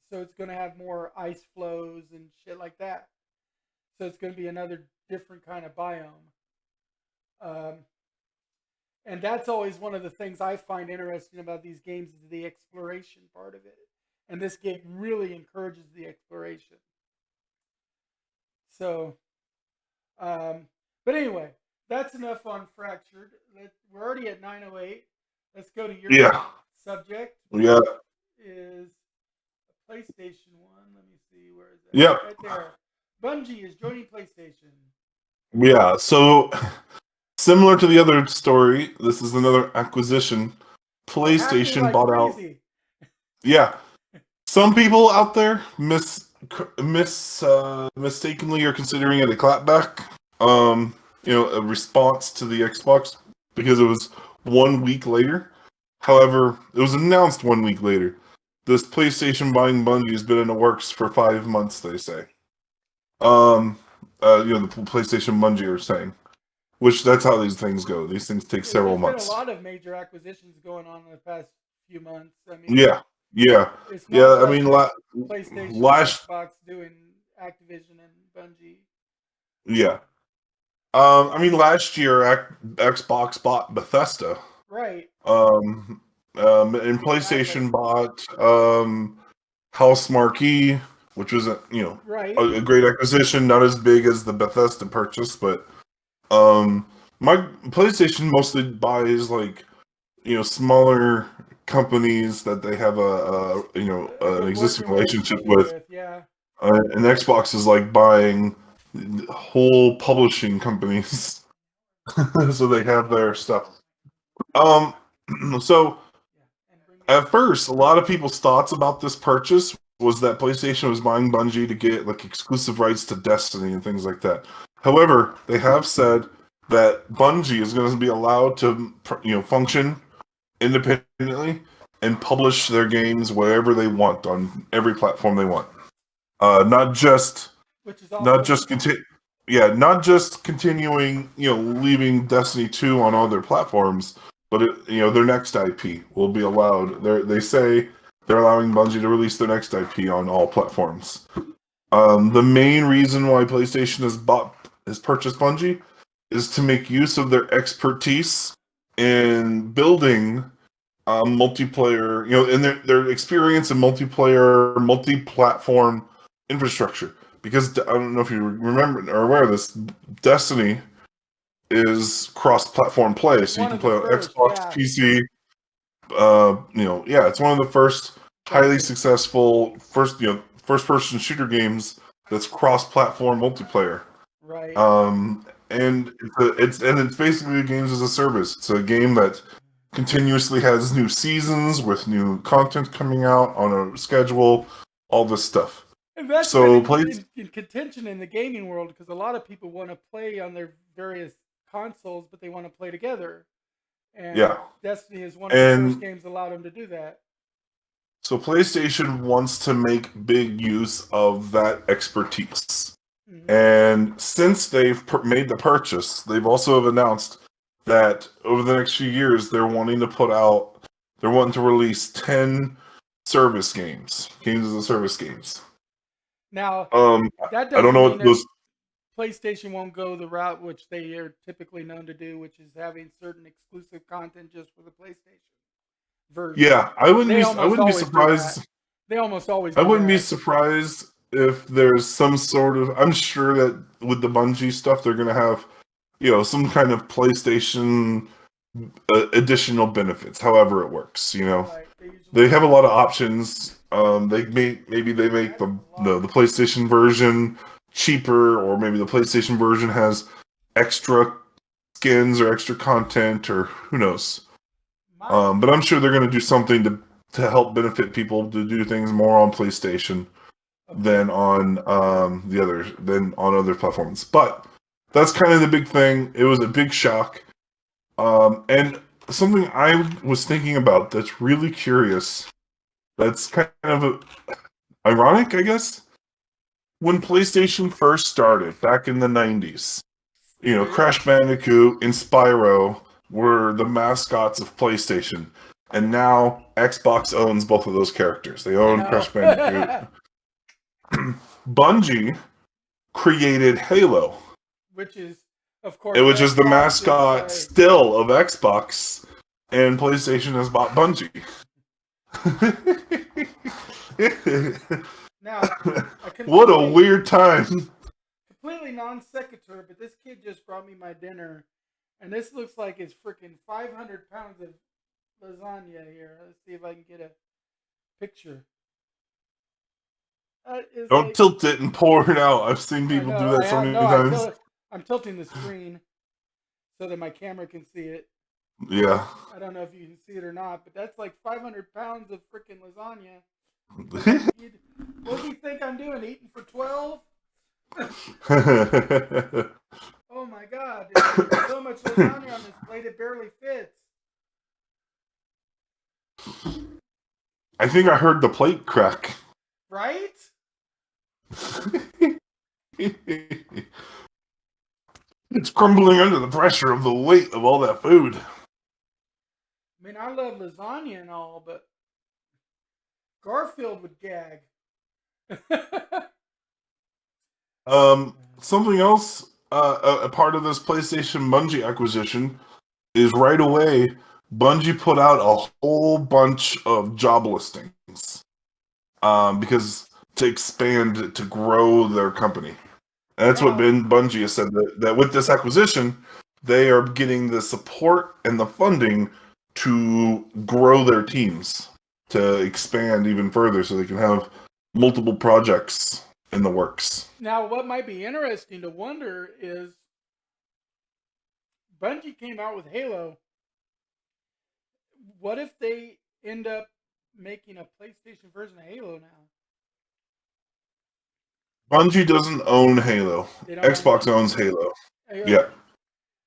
so it's going to have more ice flows and shit like that. So it's going to be another different kind of biome. And that's always one of the things I find interesting about these games is the exploration part of it. And this game really encourages the exploration. So, but anyway, that's enough on Fractured. We're already at 9:08. Let's go to your subject. Yeah. Is a PlayStation 1. Let me see. Where is it? Yeah. Right there. Bungie is joining PlayStation. Yeah, so similar to the other story, this is another acquisition. PlayStation bought out. Yeah. Some people out there mistakenly are considering it a clapback. A response to the Xbox because it was 1 week later. However, it was announced 1 week later. This PlayStation buying Bungie has been in the works for 5 months, they say. The PlayStation Bungie are saying. Which, that's how these things go. These things take several months. There's been a lot of major acquisitions going on in the past few months. I mean, it's not I mean, PlayStation, Xbox doing Activision and Bungie. Yeah. Last year, Xbox bought Bethesda. Right. And PlayStation bought House Marquee, which was a great acquisition, not as big as the Bethesda purchase, but my PlayStation mostly buys smaller companies that they have an existing relationship with. Yeah. And Xbox is like buying whole publishing companies, so they have their stuff. So at first, a lot of people's thoughts about this purchase was that PlayStation was buying Bungie to get exclusive rights to Destiny and things like that. However, they have said that Bungie is going to be allowed to function independently and publish their games wherever they want on every platform they want. Not just continuing, leaving Destiny 2 on all their platforms, but their next IP will be allowed. They say they're allowing Bungie to release their next IP on all platforms. The main reason why PlayStation has purchased Bungie is to make use of their expertise in building multiplayer, and their experience in multiplayer, multi-platform infrastructure. Because I don't know if you remember or aware of this, Destiny is cross-platform play, so you can play on Xbox, PC. It's one of the first highly successful first-person shooter games that's cross-platform multiplayer. Right. And it's basically games as a service. It's a game that continuously has new seasons with new content coming out on a schedule, all this stuff. And that's in contention in the gaming world because a lot of people want to play on their various consoles, but they want to play together. And Destiny is one of the first games that allowed them to do that. So PlayStation wants to make big use of that expertise. Mm-hmm. And since they've made the purchase, they've also announced that over the next few years, they're wanting to release 10 service games, games as a service games. Now, that I don't doesn't know mean what that those. PlayStation won't go the route which they are typically known to do, which is having certain exclusive content just for the PlayStation version. Yeah, I wouldn't be always do that. surprised. They almost always I do wouldn't be that. surprised if there's some sort of. I'm sure that with the Bungie stuff, they're gonna have, some kind of PlayStation additional benefits. However, it works. Right. They have a lot of options. Maybe they make the PlayStation version cheaper, or maybe the PlayStation version has extra skins or extra content, or who knows. But I'm sure they're going to do something to help benefit people to do things more on PlayStation than on than on other platforms. But that's kind of the big thing. It was a big shock. And something I was thinking about that's really curious, that's kind of ironic, I guess. When PlayStation first started back in the 90s, Crash Bandicoot and Spyro were the mascots of PlayStation. And now Xbox owns both of those characters. They own Crash Bandicoot. Bungie created Halo, which is, of course, which is the mascot is still of Xbox, and PlayStation has bought Bungie. Now, what a weird time. Completely non sequitur, but this kid just brought me my dinner, and this looks like it's freaking 500 pounds of lasagna here. Let's see if I can get a picture. Don't tilt it and pour it out. I've seen people do that so many times. I'm tilting the screen so that my camera can see it. Yeah. I don't know if you can see it or not, but that's like 500 pounds of freaking lasagna. What do you think I'm doing? Eating for 12? Oh my god. There's so much lasagna on this plate, it barely fits. I think I heard the plate crack. Right? It's crumbling under the pressure of the weight of all that food. I mean, I love lasagna and all, but Garfield would gag. Something else, a part of this PlayStation Bungie acquisition is right away, Bungie put out a whole bunch of job listings. Because to expand, to grow their company. And that's what Bungie has said, that with this acquisition, they are getting the support and the funding to grow their teams, to expand even further so they can have multiple projects in the works. Now, what might be interesting to wonder is Bungie came out with Halo. What if they end up making a PlayStation version of Halo now? Bungie doesn't own Halo. Xbox owns Halo. Yeah.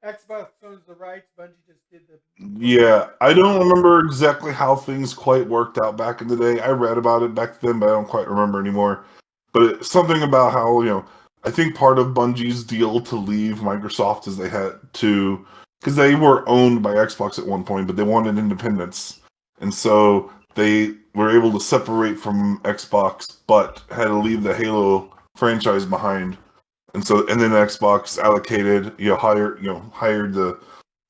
Xbox owns the rights. Bungie just did the... Yeah, I don't remember exactly how things quite worked out back in the day. I read about it back then, but I don't quite remember anymore. But it's something about how, I think part of Bungie's deal to leave Microsoft is they had to... Because they were owned by Xbox at one point, but they wanted independence. And so they were able to separate from Xbox, but had to leave the Halo franchise behind. And then Xbox allocated, hired the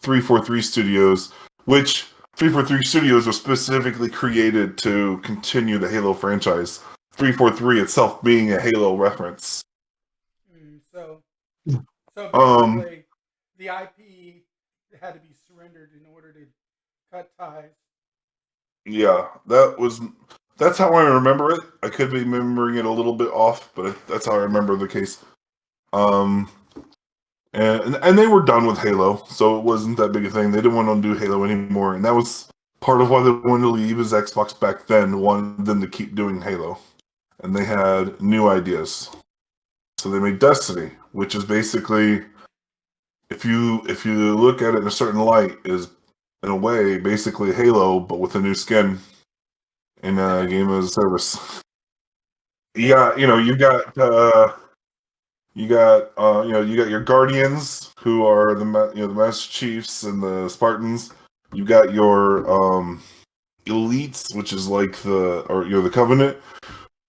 343 Studios, which 343 Studios was specifically created to continue the Halo franchise. 343 itself being a Halo reference. So basically, the IP had to be surrendered in order to cut ties. Yeah, that's how I remember it. I could be remembering it a little bit off, but that's how I remember the case. And they were done with Halo, so it wasn't that big a thing. They didn't want to do Halo anymore, and that was part of why they wanted to leave. Is Xbox back then wanted them to keep doing Halo, and they had new ideas. So they made Destiny, which is basically, if you look at it in a certain light, is in a way basically Halo, but with a new skin in a game as a service. You got your Guardians, who are the Master Chiefs and the Spartans. You got your elites, which is like the Covenant,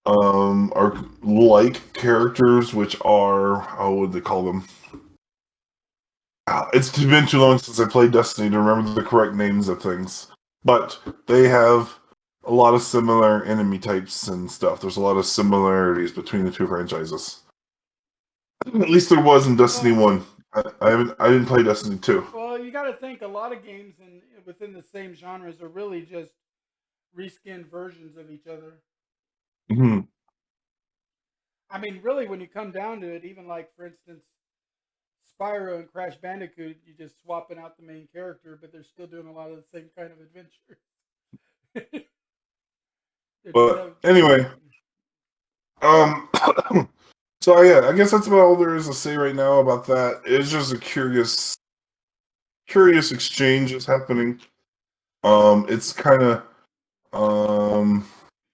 are like characters, which are, how would they call them? It's been too long since I played Destiny to remember the correct names of things. But they have a lot of similar enemy types and stuff. There's a lot of similarities between the two franchises. At least there was in Destiny One. I didn't play Destiny Two. Well, you got to think a lot of games within the same genres are really just reskinned versions of each other. Mm-hmm. I mean, really, when you come down to it, even like for instance, Spyro and Crash Bandicoot, you're just swapping out the main character, but they're still doing a lot of the same kind of adventure. They're just But anyway, um, so yeah, I guess that's about all there is to say right now about that. It's just a curious exchange is happening. It's kind of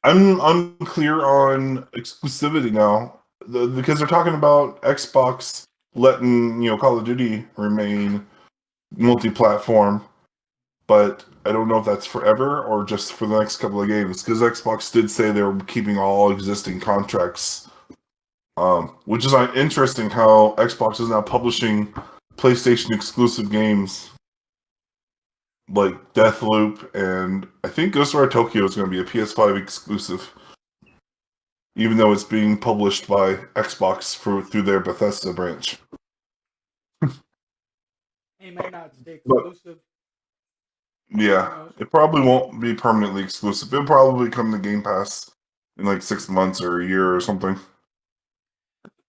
I'm unclear on exclusivity now because they're talking about Xbox letting Call of Duty remain multi-platform, but I don't know if that's forever or just for the next couple of games because Xbox did say they were keeping all existing contracts, which is interesting how Xbox is now publishing PlayStation exclusive games like Deathloop, and I think Ghostwire Tokyo is going to be a PS5 exclusive, even though it's being published by Xbox through their Bethesda branch. It may not stay But exclusive. yeah, it probably won't be permanently exclusive. It'll probably come to Game Pass in like 6 months or a year or something.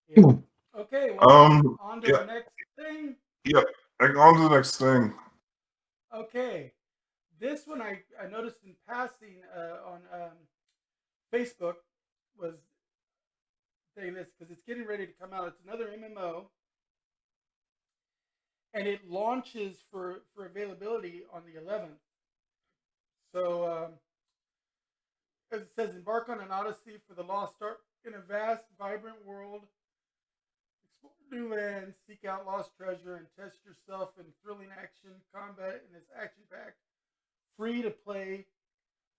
Yeah. Okay, well, on to Yeah, our next thing. yep. On to the next thing. Okay, this one I noticed in passing on Facebook was saying this because it's getting ready to come out. It's another MMO, and it launches for availability on the 11th. So, as it says, embark on an odyssey for the lost ark in a vast, vibrant world. Explore new lands, seek out lost treasure, and test yourself in thrilling action combat in this action-packed, free-to-play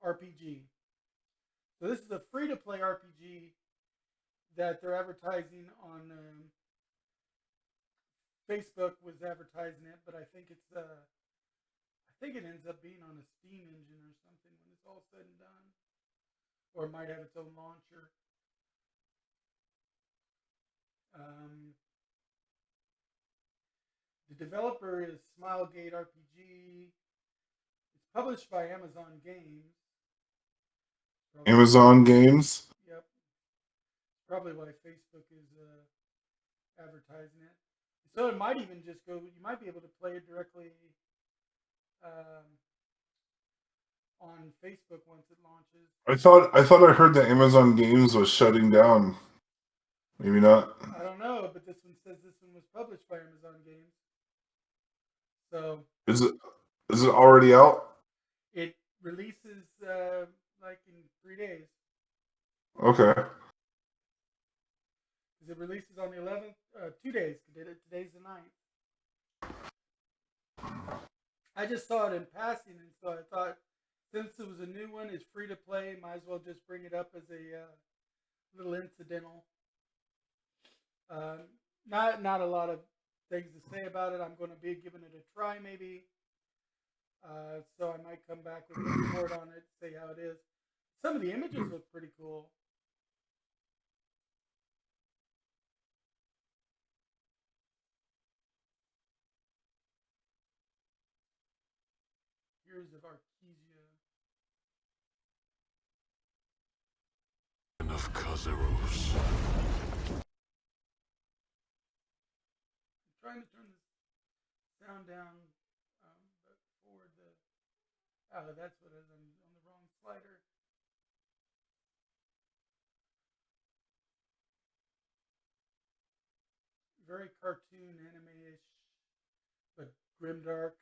RPG. So this is a free-to-play RPG that they're advertising on Facebook was advertising it, but I think it ends up being on a Steam engine or something when it's all said and done, or it might have its own launcher. Um, the developer is Smilegate RPG. It's published by Amazon Games. Amazon Games. Yep. It's probably why Facebook is advertising it. So it might even just go. You might be able to play it directly on Facebook once it launches. I thought I heard that Amazon Games was shutting down. Maybe not. I don't know, but this one says this one was published by Amazon Games. So is it already out? it releases like in 3 days. Okay. Because it releases on the 11th, 2 days. Today's the 9th. I just saw it in passing, and so I thought since it was a new one, it's free to play. Might as well just bring it up as a little incidental. Not a lot of things to say about it. I'm going to be giving it a try, maybe. So I might come back with a report on it, say how it is. Some of the images look pretty cool. Here's of Artesia. Of Kazeros. I'm trying to turn this sound down, but for the that's what it is. I'm on the wrong slider. Very cartoon anime-ish, but grimdark.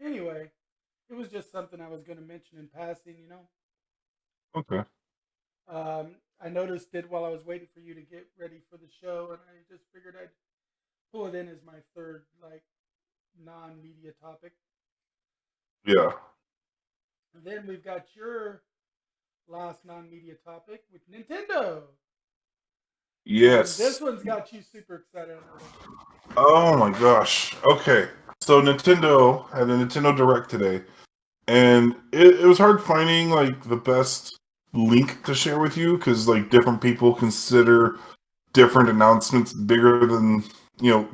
Anyway, it was just something I was going to mention in passing, Okay. I noticed it while I was waiting for you to get ready for the show, and I just figured I'd pull it in as my third non-media topic. Yeah. And then we've got your last non-media topic with Nintendo. Yes. And this one's got you super excited. Oh my gosh. Okay. So Nintendo had a Nintendo Direct today, and it was hard finding like the best link to share with you because like different people consider different announcements bigger than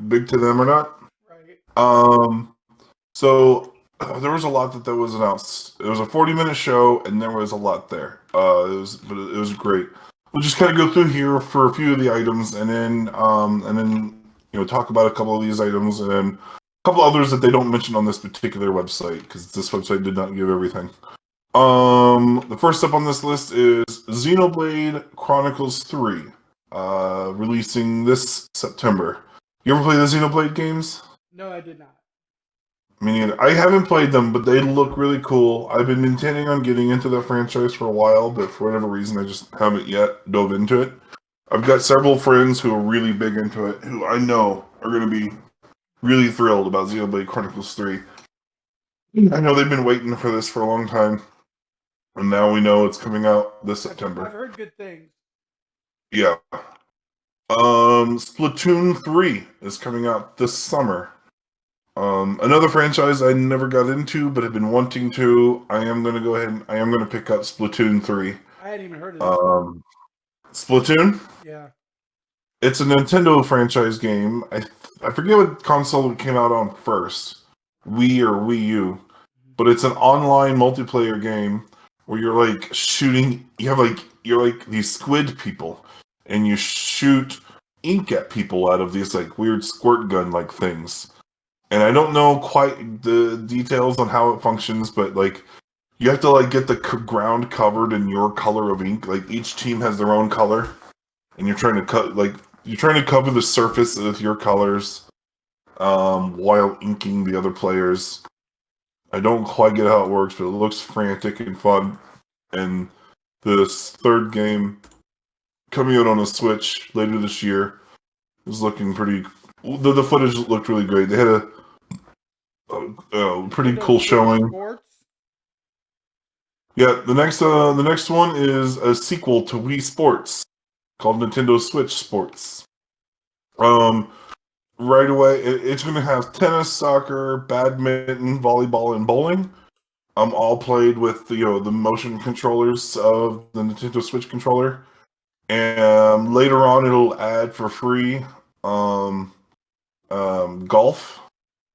big to them or not. Right. So there was a lot that was announced. It was a 40-minute show, and there was a lot there. It was great. We'll just kind of go through here for a few of the items, and then talk about a couple of these items, and then a couple others that they don't mention on this particular website because this website did not give everything. The first up on this list is Xenoblade Chronicles 3, releasing this September. You ever play the Xenoblade games? No, I did not. I haven't played them, but they look really cool. I've been intending on getting into the franchise for a while, but for whatever reason, I just haven't yet dove into it. I've got several friends who are really big into it, who I know are going to be really thrilled about Xenoblade Chronicles 3. I know they've been waiting for this for a long time, and now we know it's coming out this September. I've heard good things. Yeah. Splatoon 3 is coming out this summer. Another franchise I never got into, but have been wanting to. I am going to go ahead and I am going to pick up Splatoon 3. I hadn't even heard of this. Splatoon? Yeah. It's a Nintendo franchise game. I forget what console it came out on first. Wii or Wii U. But it's an online multiplayer game where you're like shooting. You're like these squid people, and you shoot ink at people out of these like weird squirt gun like things. And I don't know quite the details on how it functions, but like you have to like get the ground covered in your color of ink. Like each team has their own color, and you're trying to cover the surface with your colors, while inking the other players. I don't quite get how it works, but it looks frantic and fun. And this third game coming out on a Switch later this year is looking pretty. The footage looked really great. They had a pretty cool showing. Sports? Yeah, the next one is a sequel to Wii Sports called Nintendo Switch Sports. Right away, it's going to have tennis, soccer, badminton, volleyball, and bowling. All played with the motion controllers of the Nintendo Switch controller. And later on, it'll add for free golf.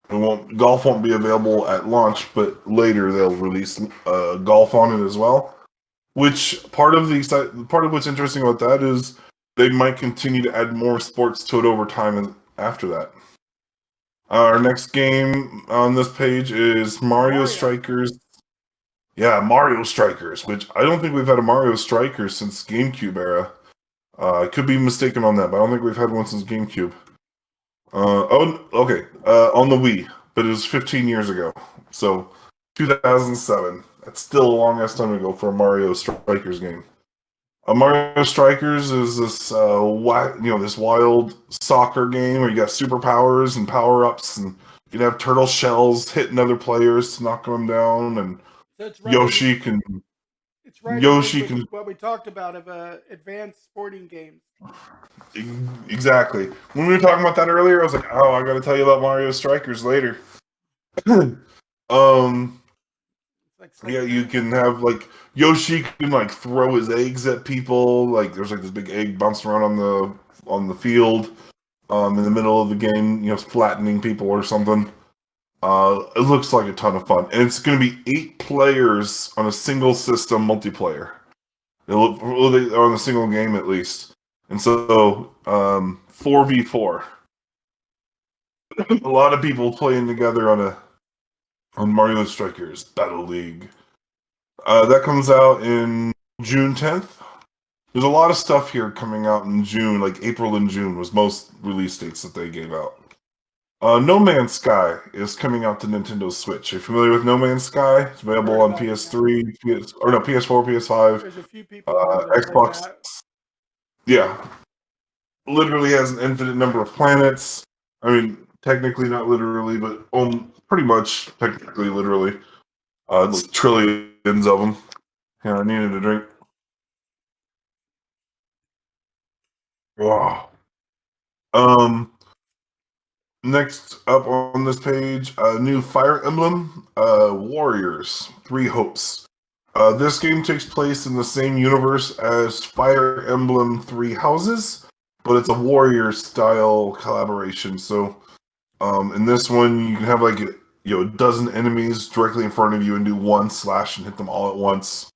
Golf won't be available at launch, but later they'll release golf on it as well. Which part of what's interesting about that is they might continue to add more sports to it over time after that. Our next game on this page is Mario Strikers. Yeah, Mario Strikers, which I don't think we've had a Mario Strikers since GameCube era. I could be mistaken on that, but I don't think we've had one since GameCube. On the Wii, but it was 15 years ago. So, 2007. That's still a long ass time ago for a Mario Strikers game. Mario Strikers is this this wild soccer game where you got superpowers and power-ups, and you can have turtle shells hitting other players to knock them down, and so it's Yoshi can. It's right. Yoshi can. What we talked about of advanced sporting games. Exactly. When we were talking about that earlier, I was like, "Oh, I got to tell you about Mario Strikers later." Yeah, you can have like Yoshi can like throw his eggs at people. Like there's like this big egg bouncing around on the field, in the middle of the game, flattening people or something. It looks like a ton of fun, and it's going to be 8 players on a single system multiplayer. On a single game at least, and so 4v4. A lot of people playing together on Mario Strikers Battle League. That comes out in June 10th. There's a lot of stuff here coming out in June, like April and June was most release dates that they gave out. No Man's Sky is coming out to Nintendo Switch. Are you familiar with No Man's Sky? It's available on PS3, PS4, PS5, There's a few people Xbox. Yeah. Literally has an infinite number of planets. I mean, technically not literally, but pretty much technically literally. There's trillions of them. Yeah, I needed a drink. Wow. Next up on this page, a new Fire Emblem, Warriors, Three Hopes. This game takes place in the same universe as Fire Emblem Three Houses, but it's a Warrior-style collaboration. So, in this one, you can have like a dozen enemies directly in front of you and do one slash and hit them all at once.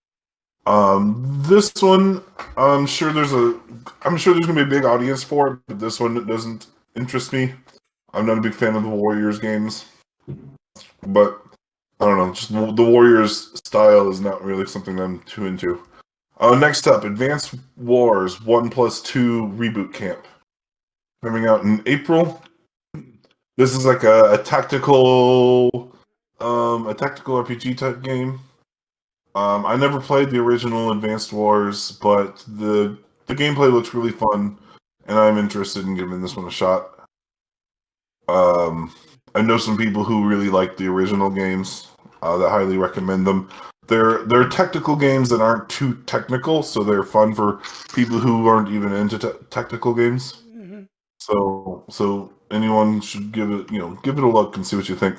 This one, I'm sure there's gonna be a big audience for it, but this one doesn't interest me. I'm not a big fan of the Warriors games, but I don't know. Just the Warriors style is not really something I'm too into. Next up, Advanced Wars 1+2 Reboot Camp, coming out in April. This is like a tactical RPG type game. I never played the original Advanced Wars, but the gameplay looks really fun, and I'm interested in giving this one a shot. I know some people who really like the original games that highly recommend them. They're technical games that aren't too technical, so they're fun for people who aren't even into technical games. Mm-hmm. So anyone should give it a look and see what you think.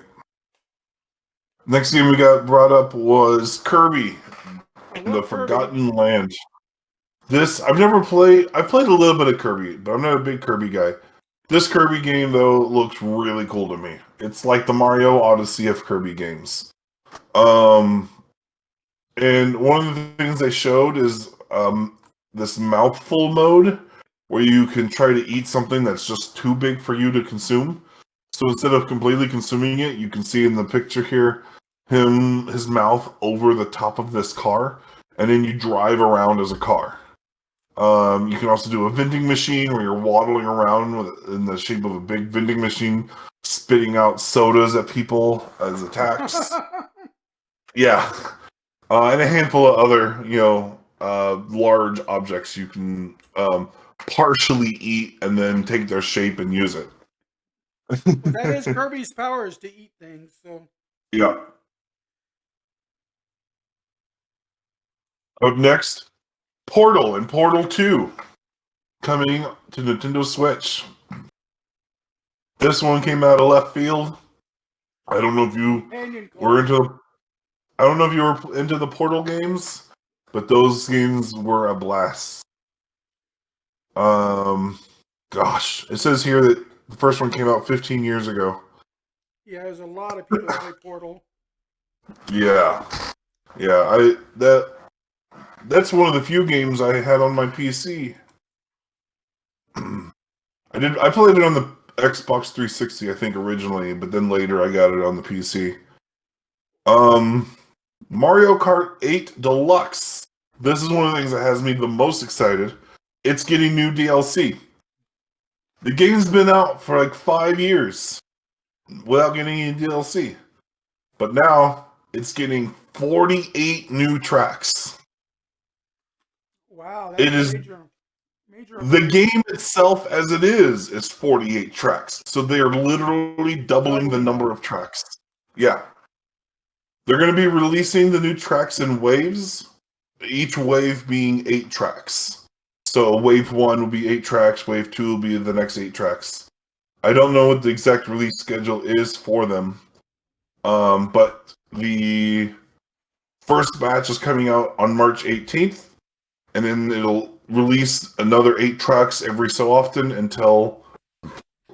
Next game we got brought up was Kirby, the Forgotten Land. This I've never played. I played a little bit of Kirby, but I'm not a big Kirby guy. This Kirby game, though, looks really cool to me. It's like the Mario Odyssey of Kirby games. And one of the things they showed is this Mouthful Mode, where you can try to eat something that's just too big for you to consume. So instead of completely consuming it, you can see in the picture here, his mouth over the top of this car, and then you drive around as a car. You can also do a vending machine where you're waddling around in the shape of a big vending machine, spitting out sodas at people as attacks. Yeah. And a handful of other, large objects you can partially eat and then take their shape and use it. That is Kirby's powers, to eat things. So yeah. Up next, Portal and Portal 2 coming to Nintendo Switch. This one came out of left field. I don't know if you were into the Portal games, but those games were a blast. Gosh, it says here that the first one came out 15 years ago. Yeah, there's a lot of people that play Portal. Yeah. That's one of the few games I had on my PC. I played it on the Xbox 360, I think, originally, but then later I got it on the PC. Mario Kart 8 Deluxe. This is one of the things that has me the most excited. It's getting new DLC. The game's been out for like 5 years without getting any DLC. But now it's getting 48 new tracks. Wow, that's major. The game itself, as it is 48 tracks. So they are literally doubling the number of tracks. Yeah. They're going to be releasing the new tracks in waves, each wave being 8 tracks. So wave 1 will be 8 tracks, wave 2 will be the next 8 tracks. I don't know what the exact release schedule is for them. But the first batch is coming out on March 18th, and then it'll release another 8 tracks every so often until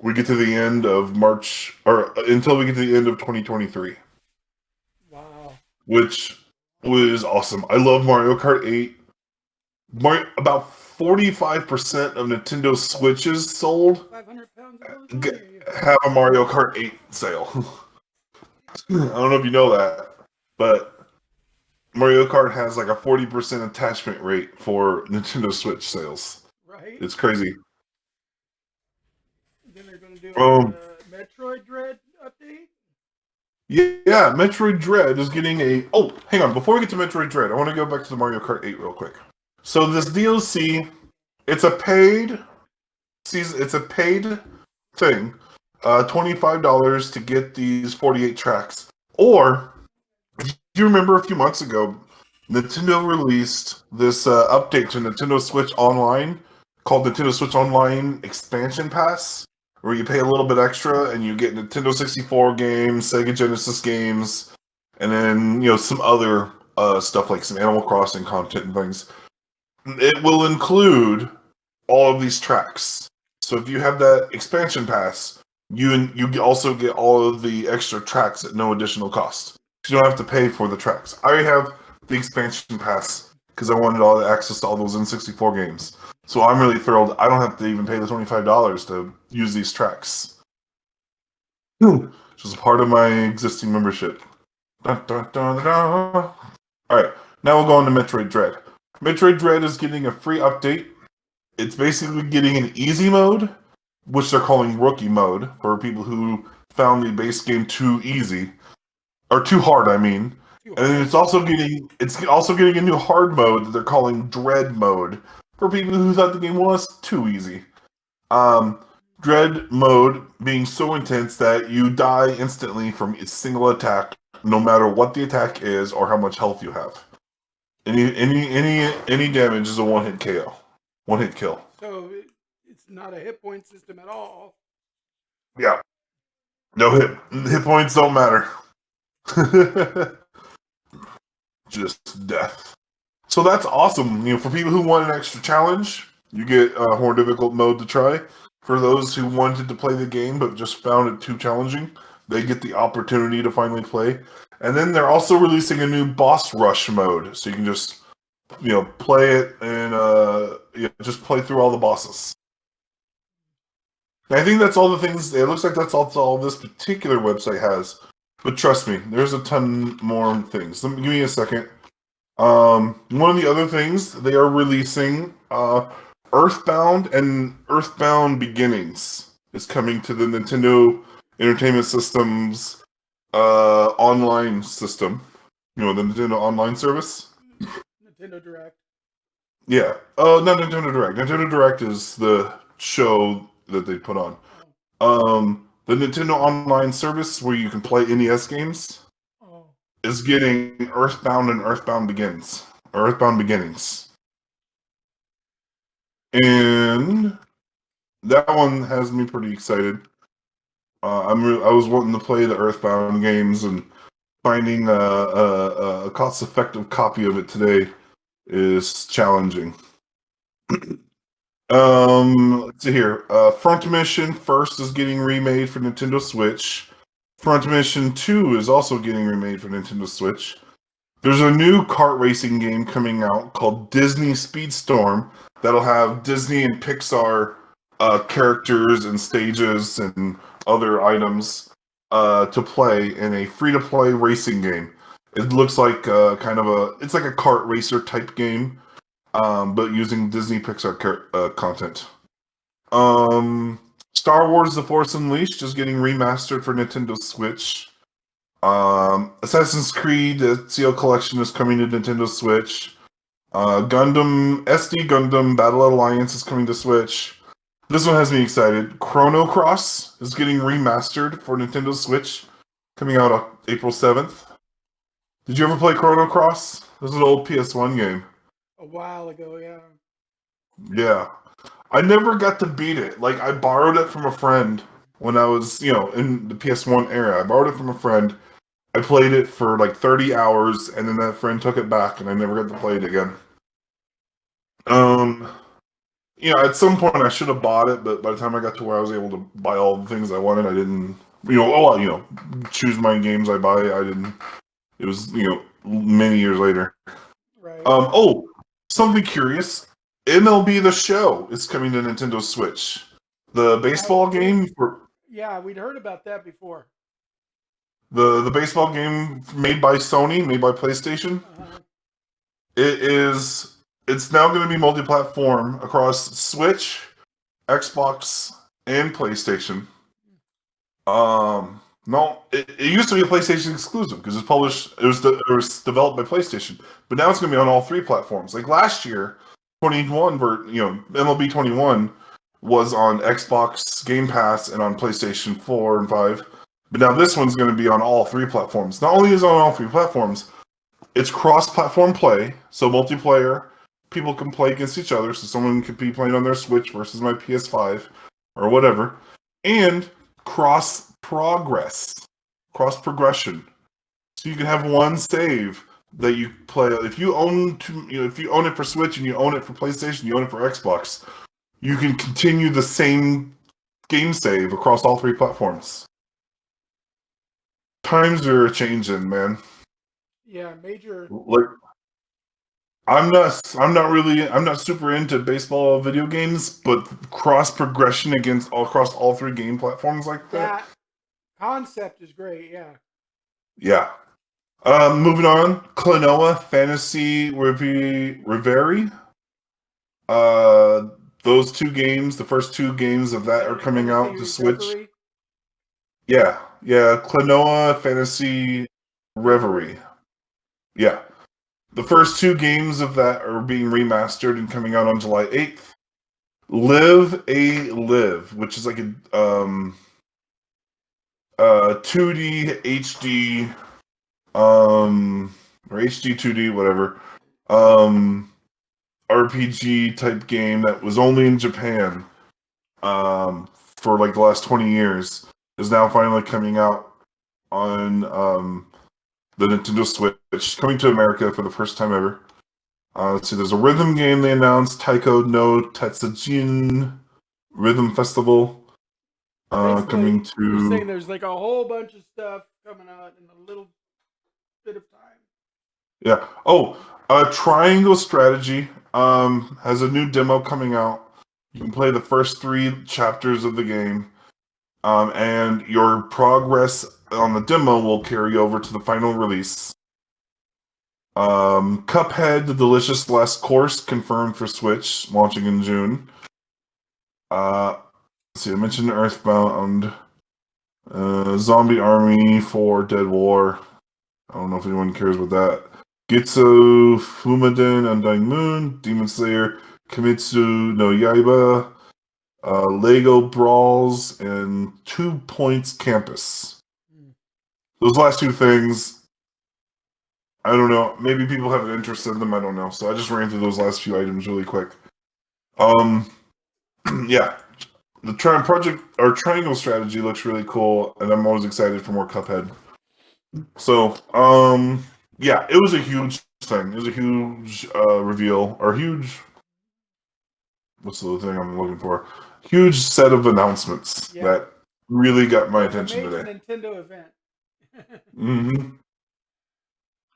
we get to the end of March, or until we get to the end of 2023. Wow. Which was awesome. I love Mario Kart 8. About 45% of Nintendo Switches sold 500 pounds have a Mario Kart 8 sale. I don't know if you know that, but Mario Kart has like a 40% attachment rate for Nintendo Switch sales. Right. It's crazy. Then they're going to do a Metroid Dread update? Yeah, Metroid Dread is getting a... Oh, hang on. Before we get to Metroid Dread, I want to go back to the Mario Kart 8 real quick. So this DLC, it's a paid thing. $25 to get these 48 tracks. Or, if you remember a few months ago, Nintendo released this update to Nintendo Switch Online called Nintendo Switch Online Expansion Pass, where you pay a little bit extra and you get Nintendo 64 games, Sega Genesis games, and then some other stuff like some Animal Crossing content and things. It will include all of these tracks. So if you have that expansion pass, you also get all of the extra tracks at no additional cost. You don't have to pay for the tracks. I have the expansion pass because I wanted all the access to all those N64 games. So I'm really thrilled. I don't have to even pay the $25 to use these tracks. Which is part of my existing membership. Dun, dun, dun, dun, dun. Alright, now we'll go on to Metroid Dread. Metroid Dread is getting a free update. It's basically getting an easy mode, which they're calling rookie mode, for people who found the base game too easy. Or too hard, I mean. And then it's also getting a new hard mode that they're calling Dread mode, for people who thought the game was too easy. Dread mode being so intense that you die instantly from a single attack, no matter what the attack is or how much health you have. Any damage is a one-hit KO. One-hit kill. So it's not a hit point system at all. Yeah. No hit points don't matter. Just death. So that's awesome. For people who want an extra challenge, you get a more difficult mode to try. For those who wanted to play the game but just found it too challenging, they get the opportunity to finally play. And then they're also releasing a new boss rush mode, so you can just play it and just play through all the bosses. And I think that's all the things. It looks like that's all this particular website has. But trust me, there's a ton more things. Give me a second. One of the other things, they are releasing Earthbound and Earthbound Beginnings is coming to the Nintendo Entertainment System's online system. The Nintendo Online service. Nintendo Direct. Yeah. Oh, not Nintendo Direct. Nintendo Direct is the show that they put on. The Nintendo Online service where you can play NES games is getting Earthbound and Earthbound Begins. Or Earthbound Beginnings. And that one has me pretty excited. I was wanting to play the Earthbound games, and finding a cost-effective copy of it today is challenging. Let's see here. Front Mission First is getting remade for Nintendo Switch. Front Mission 2 is also getting remade for Nintendo Switch. There's a new kart racing game coming out called Disney Speedstorm that'll have Disney and Pixar characters and stages and other items to play in a free-to-play racing game. It looks like it's like a kart racer type game, but using Disney Pixar content. Star Wars The Force Unleashed is getting remastered for Nintendo Switch. Assassin's Creed Ezio Collection is coming to Nintendo Switch. SD Gundam Battle Alliance is coming to Switch. This one has me excited. Chrono Cross is getting remastered for Nintendo Switch, coming out April 7th. Did you ever play Chrono Cross? This is an old PS1 game. A while ago, yeah. Yeah. I never got to beat it. Like, I borrowed it from a friend when I was, in the PS1 era. I borrowed it from a friend. I played it for like 30 hours, and then that friend took it back, and I never got to play it again. At some point I should have bought it, but by the time I got to where I was able to buy all the things I wanted, I didn't, choose my games I buy. I didn't. It was, many years later. Right. Something curious. MLB The Show is coming to Nintendo Switch. The baseball game Yeah, we'd heard about that before. The baseball game made by Sony, made by PlayStation. Uh-huh. It's now going to be multi-platform across Switch, Xbox, and PlayStation. No, it used to be a PlayStation exclusive because it was developed by PlayStation, but now it's going to be on all three platforms. Like last year, MLB 21 was on Xbox Game Pass and on PlayStation 4 and 5. But now this one's going to be on all 3 platforms. Not only is it on all 3 platforms, it's cross-platform play, so multiplayer. People can play against each other, so someone could be playing on their Switch versus my PS5 or whatever. And cross-progression. So you can have one save that you play. If you own if you own it for Switch and you own it for PlayStation, you own it for Xbox, you can continue the same game save across all 3 platforms. Times are changing, man. Yeah, major. Like, I'm not super into baseball video games, but cross progression across all 3 game platforms like that. That concept is great. Yeah. Yeah. Moving on, Klonoa Fantasy Reverie. Those 2 games, the first 2 games of that are coming out to Switch. Reverie? Yeah, Klonoa Fantasy Reverie. Yeah. The first 2 games of that are being remastered and coming out on July 8th. Live, which is like a 2D HD or HD 2D whatever RPG type game that was only in Japan for like the last 20 years is now finally coming out on the Nintendo Switch, coming to America for the first time ever. Let's see, there's a rhythm game they announced, Taiko no Tatsujin Rhythm Festival. Coming to... You're saying there's like a whole bunch of stuff coming out in a little bit of time. Yeah. Oh, Triangle Strategy has a new demo coming out. You can play the first 3 chapters of the game, and your progress on the demo will carry over to the final release. Cuphead, The Delicious Last Course, confirmed for Switch, launching in June. Let's see, I mentioned Earthbound. Zombie Army 4 Dead War. I don't know if anyone cares about that. Gitsu Fumaden Undying Moon, Demon Slayer, Kimetsu no Yaiba, Lego Brawls, and 2 Points Campus. Those last 2 things, I don't know. Maybe people have an interest in them. I don't know. So I just ran through those last few items really quick. Yeah, the Triangle Strategy looks really cool, and I'm always excited for more Cuphead. So, yeah, it was a huge thing. It was a huge reveal, or huge. What's the thing I'm looking for? Huge set of announcements that really got my attention today. Nintendo event. Mm-hmm.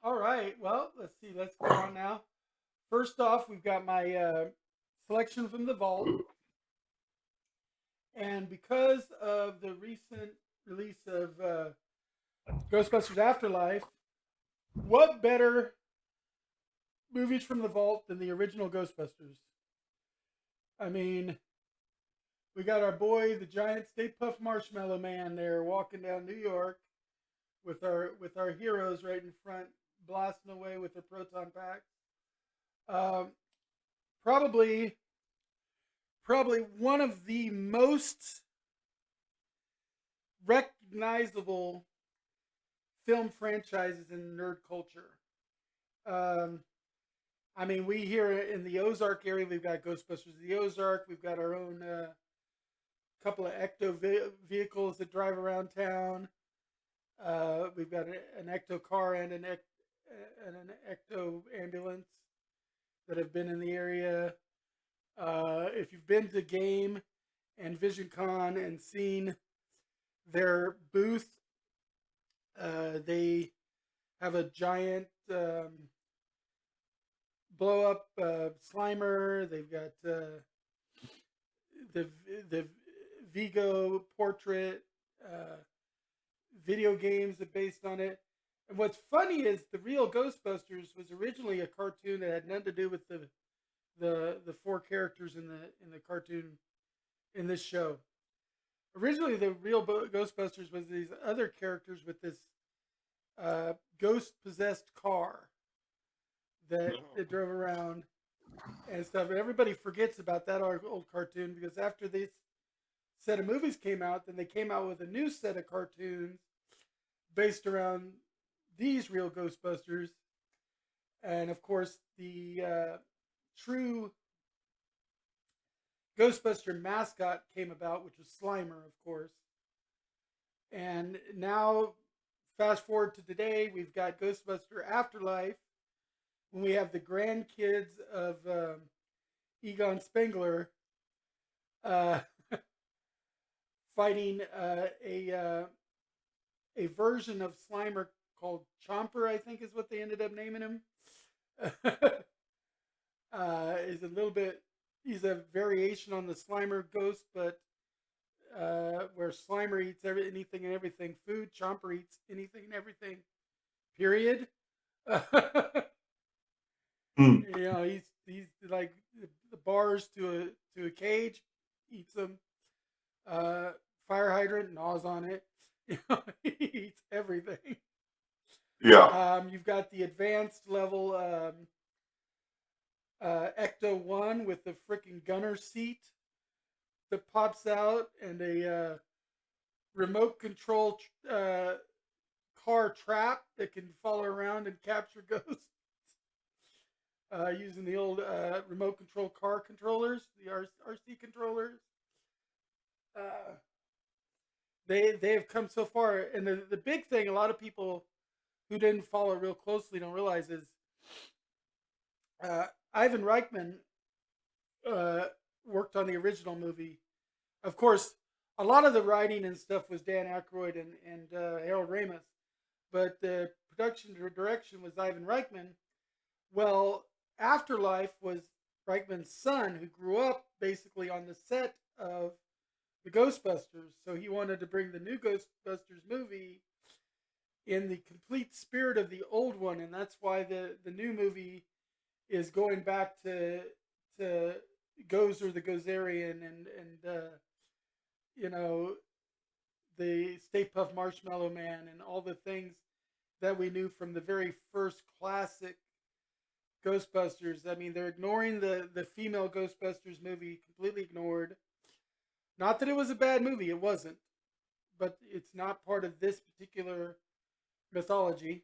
All right. Well, let's see. Let's go on now. First off, we've got my selection from the vault. And because of the recent release of Ghostbusters Afterlife, what better movies from the vault than the original Ghostbusters? I mean, we got our boy, the giant Stay Puft Marshmallow Man, there walking down New York with our heroes right in front, blasting away with their proton packs. Probably one of the most recognizable film franchises in nerd culture. I mean, we here in the Ozark area, we've got Ghostbusters of the Ozark. We've got our own couple of ecto vehicles that drive around town. We've got an ecto car and an ecto ambulance that have been in the area. If you've been to Game and VisionCon and seen their booth, they have a giant blow up Slimer. They've got the Vigo portrait, video games that based on it. And what's funny is the real Ghostbusters was originally a cartoon that had nothing to do with the 4 characters in the cartoon in this show. Originally, the real Ghostbusters was these other characters with this ghost possessed car that drove around. and stuff. And everybody forgets about that old cartoon because after this set of movies came out, then they came out with a new set of cartoons based around these real Ghostbusters. And of course, the true Ghostbuster mascot came about, which was Slimer, of course. And now, fast forward to today, we've got Ghostbuster Afterlife, when we have the grandkids of Egon Spengler uh, fighting a version of Slimer called Chomper, I think is what they ended up naming him. Is a little bit, he's a variation on the Slimer ghost, but where Slimer eats anything and everything food, Chomper eats anything and everything, period. You know, he's like the bars to a cage, eats them. Fire hydrant, gnaws on it. You know, he eats everything. Yeah. You've got the advanced level Ecto 1 with the freaking gunner seat that pops out, and a remote control car trap that can follow around and capture ghosts using the old remote control car controllers, the RC controllers. They have come so far, and the big thing a lot of people who didn't follow real closely don't realize is Ivan Reichman worked on the original movie. Of course, a lot of the writing and stuff was Dan Aykroyd and Harold Ramis, but the production or direction was Ivan Reichman. Well, Afterlife was Reichman's son, who grew up basically on the set of the Ghostbusters. So he wanted to bring the new Ghostbusters movie in the complete spirit of the old one, and that's why the new movie is going back to Gozer the Gozerian and you know, the Stay Puft Marshmallow Man and all the things that we knew from the very first classic Ghostbusters. I mean, they're ignoring the female Ghostbusters movie, completely ignored. Not that it was a bad movie, it wasn't. But it's not part of this particular mythology.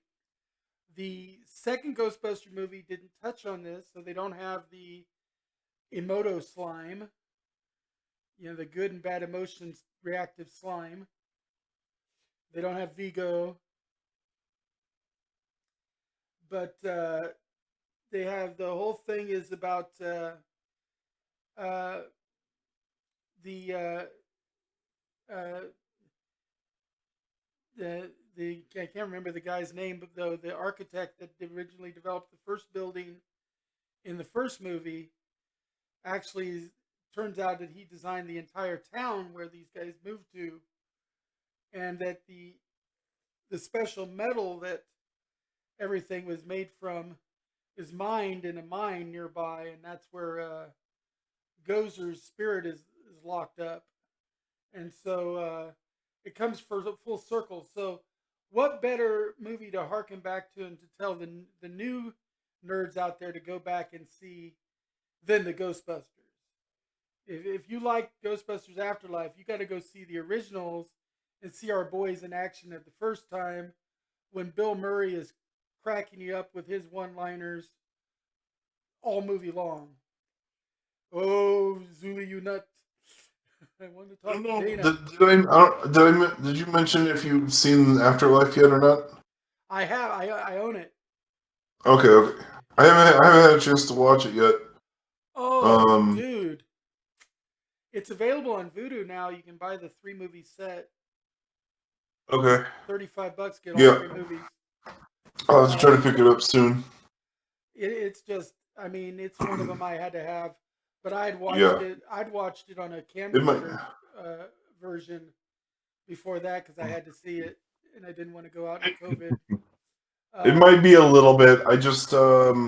The second Ghostbuster movie didn't touch on this, so they don't have the Emoto slime. You know, the good and bad emotions reactive slime. They don't have Vigo. But they have, the whole thing is about the I can't remember the guy's name, but though the architect that originally developed the first building in the first movie actually turns out that he designed the entire town where these guys moved to, and that the special metal that everything was made from is mined in a mine nearby, and that's where Gozer's spirit is locked up. And so it comes full circle. So what better movie to harken back to and to tell the new nerds out there to go back and see than the Ghostbusters? If you like Ghostbusters Afterlife, you got to go see the originals and see our boys in action at the first time when Bill Murray is cracking you up with his one-liners all movie long. Oh, Zuli, you nut. I want to talk to Dana. Did you mention if you've seen Afterlife yet or not? I have. I own it. Okay. I haven't had a chance to watch it yet. Oh, dude. It's available on Vudu now. You can buy the 3-movie set. Okay. $35, get all 3 movies. I was trying to pick it up soon. It's just, I mean, it's one of them I had to have. But I'd watched it on a camcorder version before that because I had to see it and I didn't want to go out in COVID. It might be a little bit. I just I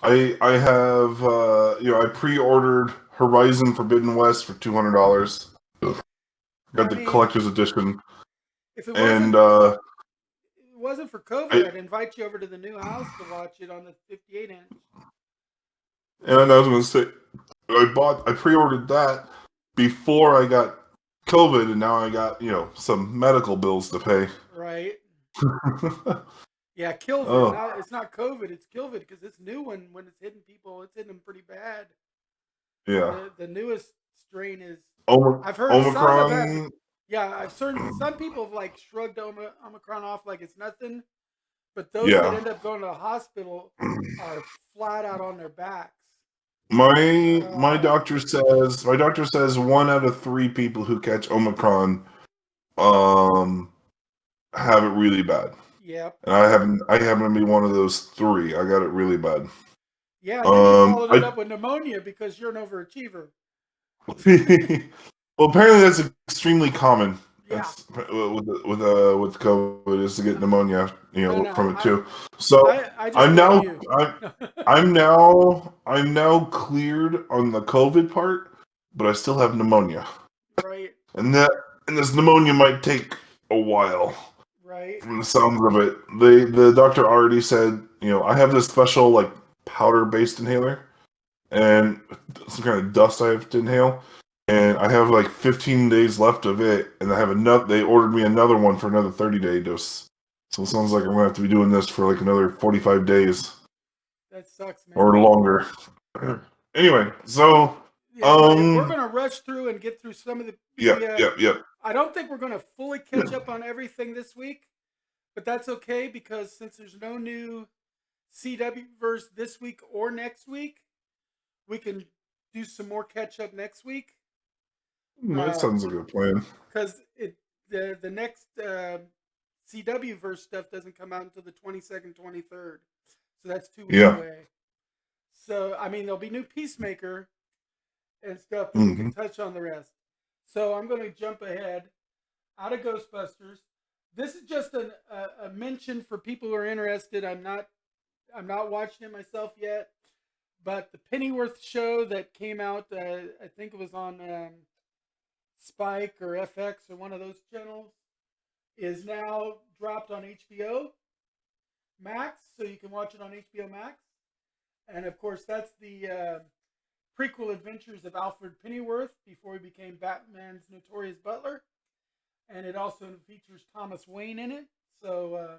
have I pre-ordered Horizon Forbidden West for $200. Got the collector's edition. If it wasn't for COVID, I'd invite you over to the new house to watch it on the 58-inch. And I was going to say, I pre-ordered that before I got COVID, and now I got, some medical bills to pay. Right. Yeah, Kilvid. Oh, It's not COVID. It's Kilvid because this new one, when it's hitting people, it's hitting them pretty bad. yeah. The newest strain is. Omi- I've heard some have. Omicron. Yeah, I've certain some people have like shrugged Omicron off like it's nothing, but those that Yeah. end up going to the hospital are flat out on their backs. My doctor says 1 out of 3 people who catch Omicron have it really bad. Yep. And I happen to be one of those 3. I got it really bad. Yeah, and then you followed it I up with pneumonia because you're an overachiever. well, apparently that's extremely common. Yeah. That's with COVID is to get pneumonia, No, from it too. So I just I'm now you. I'm now cleared on the COVID part, but I still have pneumonia. Right. And this pneumonia might take a while. Right. From the sounds of it, the doctor already said, I have this special like powder-based inhaler, and some kind of dust I have to inhale, and I have like 15 days left of it, and I have another. They ordered me another one for another 30-day dose. So it sounds like I'm gonna have to be doing this for like another 45 days. That sucks, man. Or longer. Anyway, so we're gonna rush through and get through some of the. Yep. I don't think we're gonna fully catch up on everything this week, but that's okay because since there's no new CW verse this week or next week, we can do some more catch up next week. That sounds like a plan. Because the next CW verse stuff doesn't come out until the 22nd, 23rd, so that's 2 weeks away. So I mean, there'll be new Peacemaker and stuff, but we can touch on the rest. So I'm going to jump ahead out of Ghostbusters. This is just a mention for people who are interested. I'm not watching it myself yet, but the Pennyworth show that came out, I think it was on Spike or FX or one of those channels, is now dropped on HBO Max, so you can watch it on HBO Max. And of course, that's the prequel adventures of Alfred Pennyworth before he became Batman's notorious butler. And it also features Thomas Wayne in it. So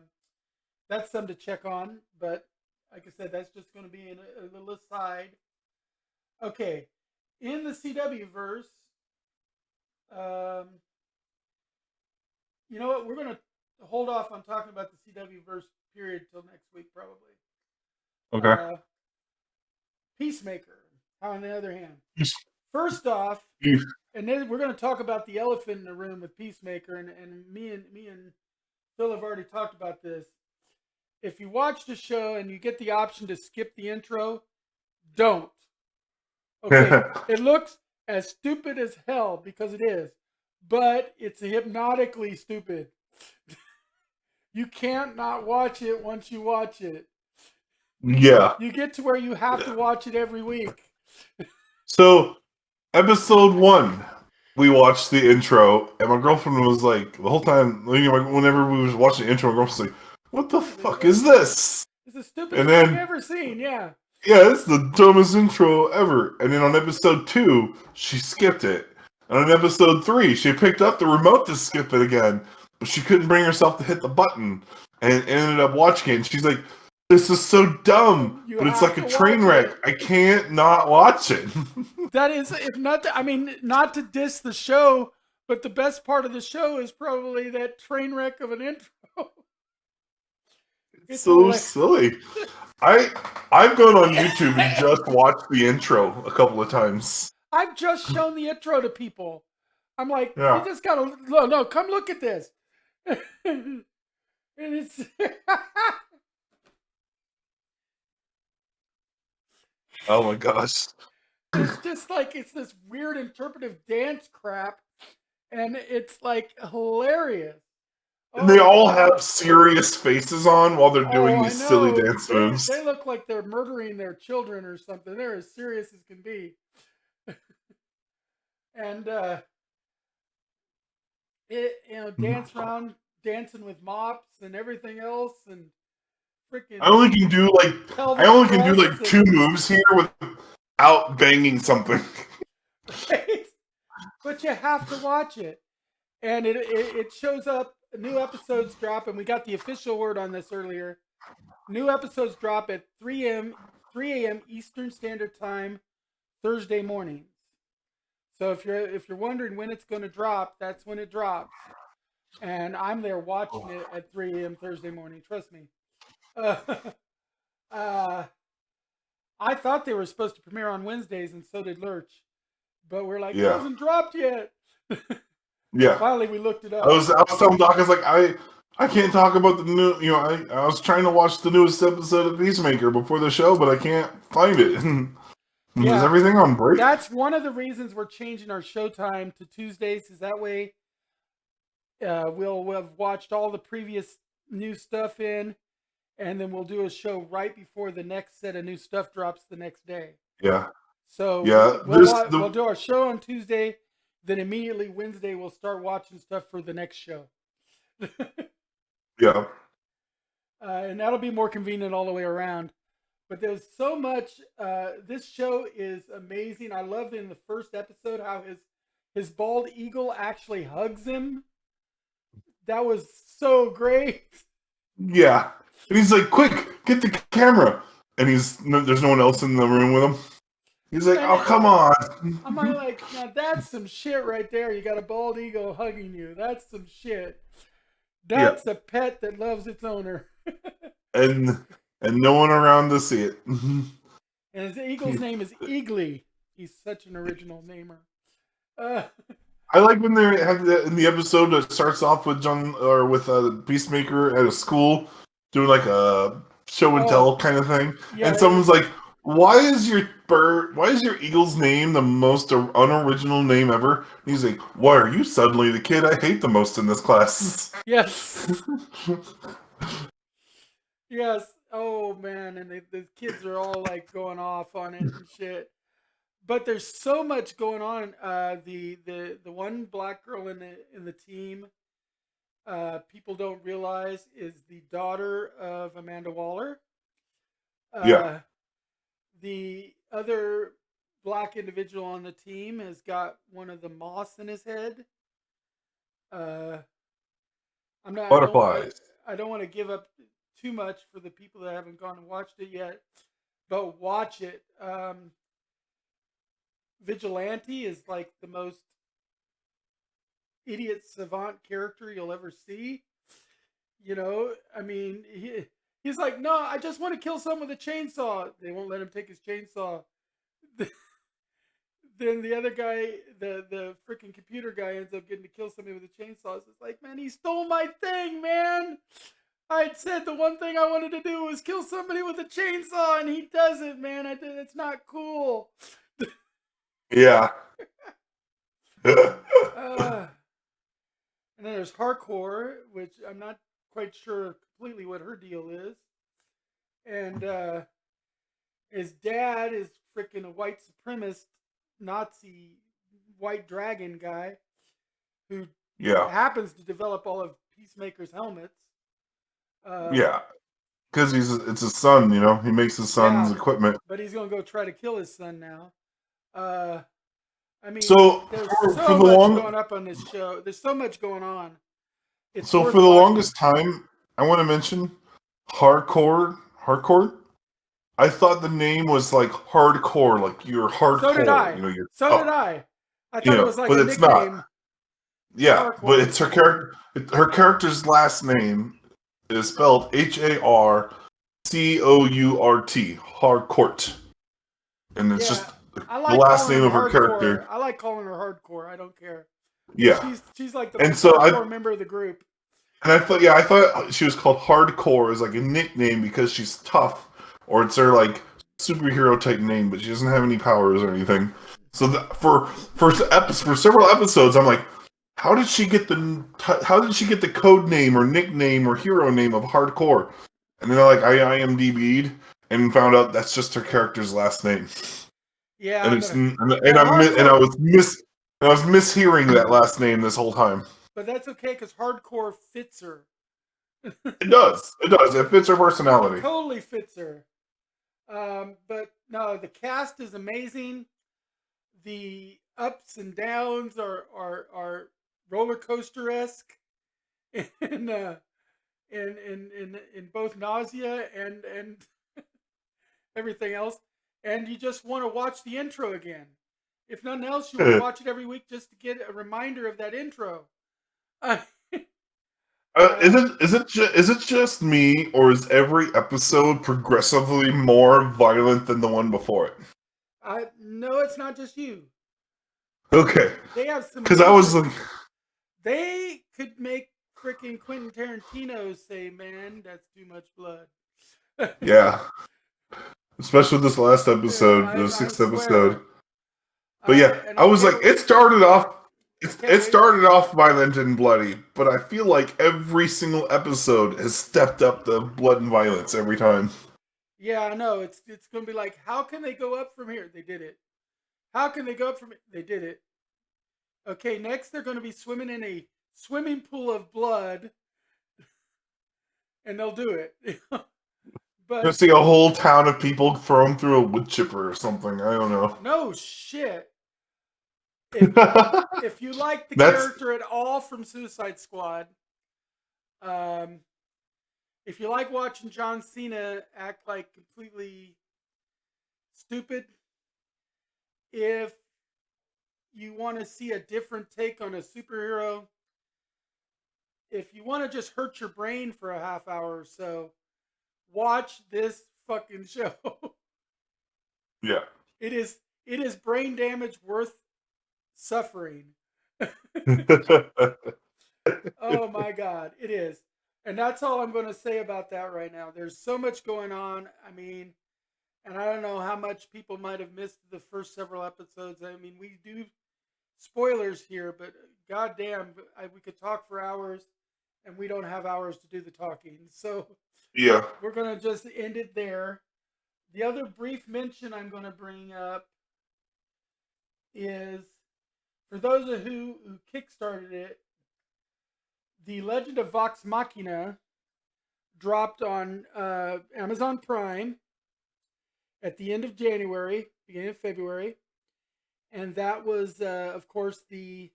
that's something to check on. But like I said, that's just going to be a little aside. Okay. In the CW verse, you know what? We're going to hold off on talking about the CW verse period till next week, probably. Okay. Peacemaker, on the other hand. First off, and then we're going to talk about the elephant in the room with Peacemaker, and me and Phil have already talked about this. If you watch the show and you get the option to skip the intro, don't. Okay, it looks as stupid as hell because it is, but it's hypnotically stupid. You can't not watch it once you watch it. Yeah. You get to where you have to watch it every week. So, episode 1, we watched the intro, and my girlfriend was like, the whole time, whenever we was watching the intro, my girlfriend was like, what the fuck is this? It's the stupidest thing I've ever seen, yeah. Yeah, it's the dumbest intro ever. And then on episode 2, she skipped it. And on episode 3, she picked up the remote to skip it again, but she couldn't bring herself to hit the button, and ended up watching it. And she's like, this is so dumb, but it's like a train wreck. I can't not watch it. That is, if not, not to diss the show, but the best part of the show is probably that train wreck of an intro. It's so silly. I've gone on YouTube and just watched the intro a couple of times. I've just shown the intro to people. I'm like, yeah. You just gotta no, come look at this. And it's oh my gosh. It's just like it's this weird interpretive dance crap, and it's like hilarious. And they all have serious faces on while they're doing these silly dance moves. They look like they're murdering their children or something. They're as serious as can be. And dance around, dancing with mops and everything else, and freaking. I only can do like 2 moves here with out banging something. Right? But you have to watch it. And it shows up, new episodes drop, and we got the official word on this earlier. New episodes drop at 3 a.m. Eastern Standard Time, Thursday mornings. So if you're wondering when it's going to drop, that's when it drops. And I'm there watching it at 3 a.m. Thursday morning. Trust me. I thought they were supposed to premiere on Wednesdays, and so did Lurch. But we're like, it hasn't dropped yet. Yeah. Finally, we looked it up. I was telling Doc, I was like, I can't talk about the new, I was trying to watch the newest episode of Peacemaker before the show, but I can't find it. Is everything on break? That's one of the reasons we're changing our showtime to Tuesdays, is that way we'll have watched all the previous new stuff in, and then we'll do a show right before the next set of new stuff drops the next day. Yeah. So yeah, we'll do our show on Tuesday, then immediately Wednesday we'll start watching stuff for the next show. Yeah. And that'll be more convenient all the way around. But there's so much. This show is amazing. I loved in the first episode how his bald eagle actually hugs him. That was so great. Yeah. And he's like, quick, get the camera. And there's no one else in the room with him. He's like, oh, come on. I'm like, now that's some shit right there. You got a bald eagle hugging you. That's some shit. That's a pet that loves its owner. and no one around to see it. And his eagle's name is Eagly. He's such an original namer. I like when they have in the episode that starts off with the Peacemaker at a school doing like a show and tell kind of thing, and someone's like, why is your eagle's name the most unoriginal name ever? And he's like, why are you suddenly the kid I hate the most in this class? Yes. Yes. Oh man, and the kids are all like going off on it and shit. But there's so much going on. The one black girl in the team, people don't realize, is the daughter of Amanda Waller. The other black individual on the team has got one of the moths in his head. Butterflies. I don't want to give up too much for the people that haven't gone and watched it yet, but watch it. Vigilante is like the most idiot savant character you'll ever see. I mean, he's like, no, I just want to kill someone with a chainsaw. They won't let him take his chainsaw. Then the other guy, the freaking computer guy, ends up getting to kill somebody with a chainsaw. It's like, man, he stole my thing, man. I had said the one thing I wanted to do was kill somebody with a chainsaw, and he does it, man. It's not cool. Yeah. And then there's Hardcore, which I'm not quite sure completely what her deal is. And his dad is freaking a white supremacist Nazi white dragon guy who happens to develop all of Peacemaker's helmets. Because it's his son, he makes his son's equipment. But he's gonna go try to kill his son now. I mean, so there's for so the much going up on this show. There's so much going on. So for the longest time, I want to mention Hardcore. I thought the name was like hardcore, like you're hardcore. So did I. Did I. I thought it was like a it's nickname. Not. Yeah, Hardcore. but it's her character. Her character's last name is spelled HARCOURT, Hardcourt, and it's just the last name of her character. I like calling her Hardcore. I don't care. Yeah, she's like the hardcore member of the group. And I thought she was called Hardcore as like a nickname because she's tough, or it's her like superhero type name, but she doesn't have any powers or anything. So for several episodes, I'm like, how did she get the code name or nickname or hero name of Hardcore? And then I IMDb'd and found out that's just her character's last name. Yeah, and I was mishearing that last name this whole time. But that's okay because Hardcore fits her. It does. It fits her personality. It totally fits her. But no, the cast is amazing. The ups and downs are roller coaster esque, in in both nausea and everything else. And you just want to watch the intro again. If nothing else, you want to watch it every week just to get a reminder of that intro. Is it just me, or is every episode progressively more violent than the one before it? No, it's not just you. Okay, They have some. because I was like, They could make freaking Quentin Tarantino say, "Man, that's too much blood." yeah, especially this last episode, the I sixth swear. episode. But yeah, I was like, it started off. It started off violent and bloody, but I feel like every single episode has stepped up the blood and violence every time. Yeah, I know. It's going to be like, how can they go up from here? They did it. How can they go up from here? They did it. Okay, next they're going to be swimming in a swimming pool of blood, and they'll do it. You're But gonna see a whole town of people thrown through a wood chipper or something. I don't know. no shit. If you like the character at all from Suicide Squad, if you like watching John Cena act like completely stupid, if you want to see a different take on a superhero, if you want to just hurt your brain for a half hour or so, watch this fucking show. Yeah. It is brain damage worth suffering. Oh my god, it is. And that's all I'm going to say about that right now. There's so much going on. I mean, and I don't know how much people might have missed the first several episodes. I mean, we do spoilers here, but goddamn, we could talk for hours, and we don't have hours to do the talking. So yeah, we're going to just end it there. The other brief mention I'm going to bring up is, for those of who kickstarted it, The Legend of Vox Machina dropped on Amazon Prime at the end of January, beginning of February. And that was, of course, the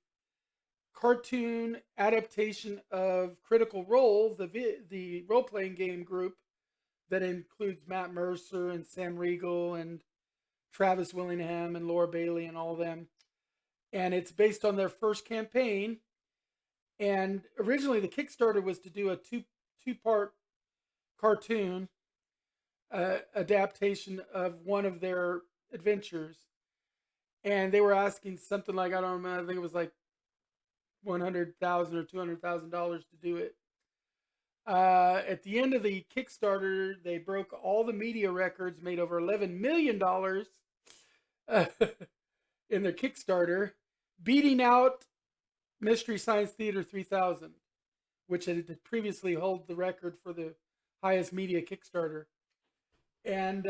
cartoon adaptation of Critical Role, the role-playing game group that includes Matt Mercer and Sam Riegel and Travis Willingham and Laura Bailey and all of them. And it's based on their first campaign. And originally the Kickstarter was to do a two-part cartoon adaptation of one of their adventures. And they were asking something like, I don't remember, I think it was like $100,000 or $200,000 to do it. At the end of the Kickstarter, they broke all the media records, made over $11 million in their Kickstarter, beating out Mystery Science Theater 3000, which had previously held the record for the highest media Kickstarter. And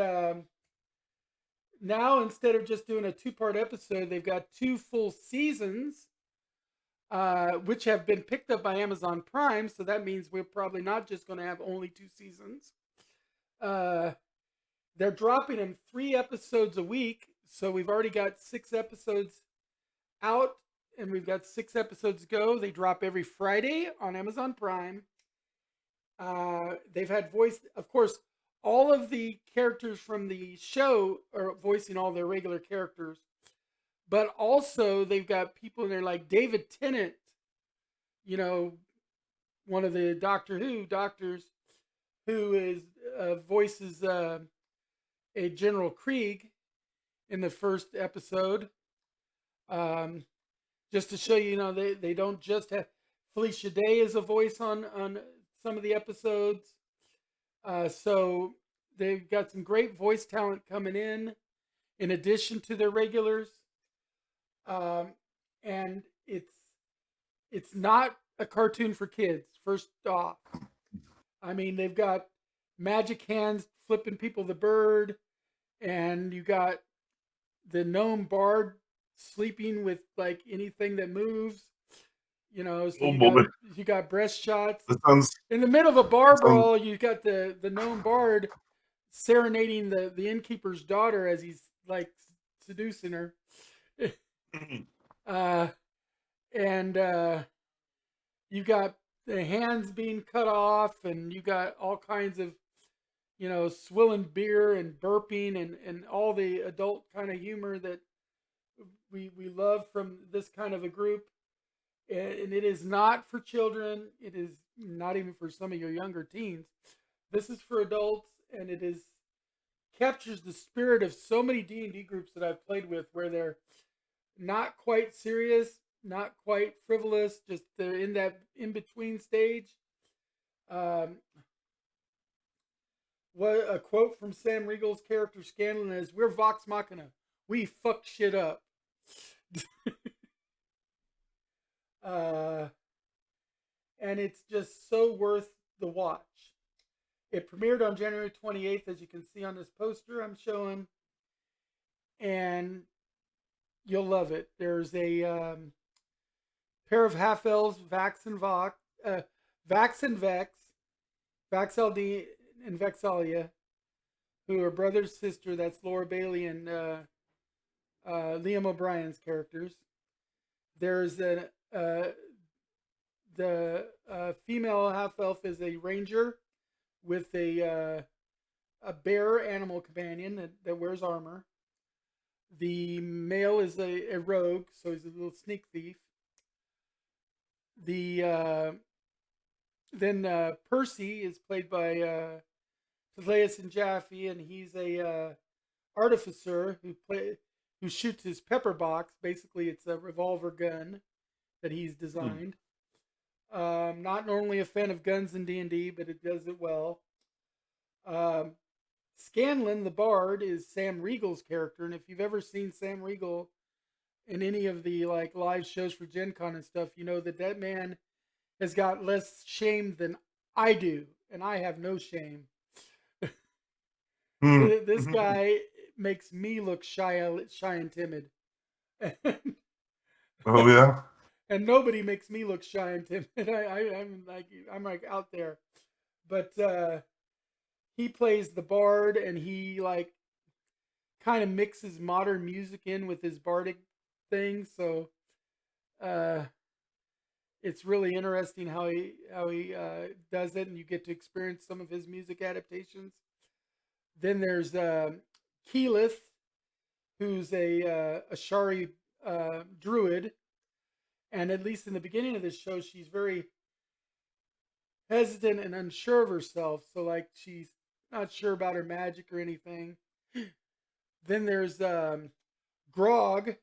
now, instead of just doing a two-part episode, they've got 2 full seasons, which have been picked up by Amazon Prime. So that means we're probably not just going to have only 2 seasons. They're dropping them 3 episodes a week. So we've already got 6 episodes out, and we've got 6 episodes to go. They drop every Friday on Amazon Prime. They've had voice, of course, all of the characters from the show are voicing all their regular characters. But also they've got people in there like David Tennant, you know, one of the Doctor Who doctors, who is voices a General Krieg in the first episode. Just to show you, they don't just have Felicia Day as a voice on some of the episodes. So they've got some great voice talent coming in addition to their regulars. And it's not a cartoon for kids, first off. I mean, they've got magic hands flipping people the bird, and you got the gnome bard sleeping with like anything that moves. So you got breast shots. That sounds In the middle of a bar brawl, you got the gnome bard serenading the innkeeper's daughter as he's like seducing her. uh, and you got the hands being cut off, and you got all kinds of, swilling beer and burping and all the adult kind of humor that we love from this kind of a group. And it is not for children. It is not even for some of your younger teens. This is for adults, and it is captures the spirit of so many D&D groups that I've played with, where they're not quite serious, not quite frivolous, just they're in that in-between stage. What a quote from Sam Riegel's character Scanlin is, "We're Vox Machina. We fuck shit up." And it's just so worth the watch. It premiered on January 28th, as you can see on this poster I'm showing, and you'll love it. There's a pair of half-elves, Vax and Vex, Vaxld and Vexalia, who are brother and sister. That's Laura Bailey and Liam O'Brien's characters. There's the female half-elf is a ranger with a bear animal companion that wears armor. The male is a rogue, so he's a little sneak thief. Then Percy is played by Thaddeus and Jaffe, and he's a artificer who shoots his pepper box. Basically, it's a revolver gun that he's designed. Not normally a fan of guns in D&D, but it does it well. Scanlin the Bard is Sam Riegel's character, and if you've ever seen Sam Riegel in any of the live shows for Gen Con and stuff, you know that man has got less shame than I do, and I have no shame. This guy makes me look shy and timid. Oh yeah. And nobody makes me look shy and timid. I'm like out there, but he plays the bard, and he kind of mixes modern music in with his bardic thing. So it's really interesting how he does it, and you get to experience some of his music adaptations. Then there's Keyleth, who's a Ashari druid. And at least in the beginning of this show, she's very hesitant and unsure of herself. So she's not sure about her magic or anything. Then there's Grog,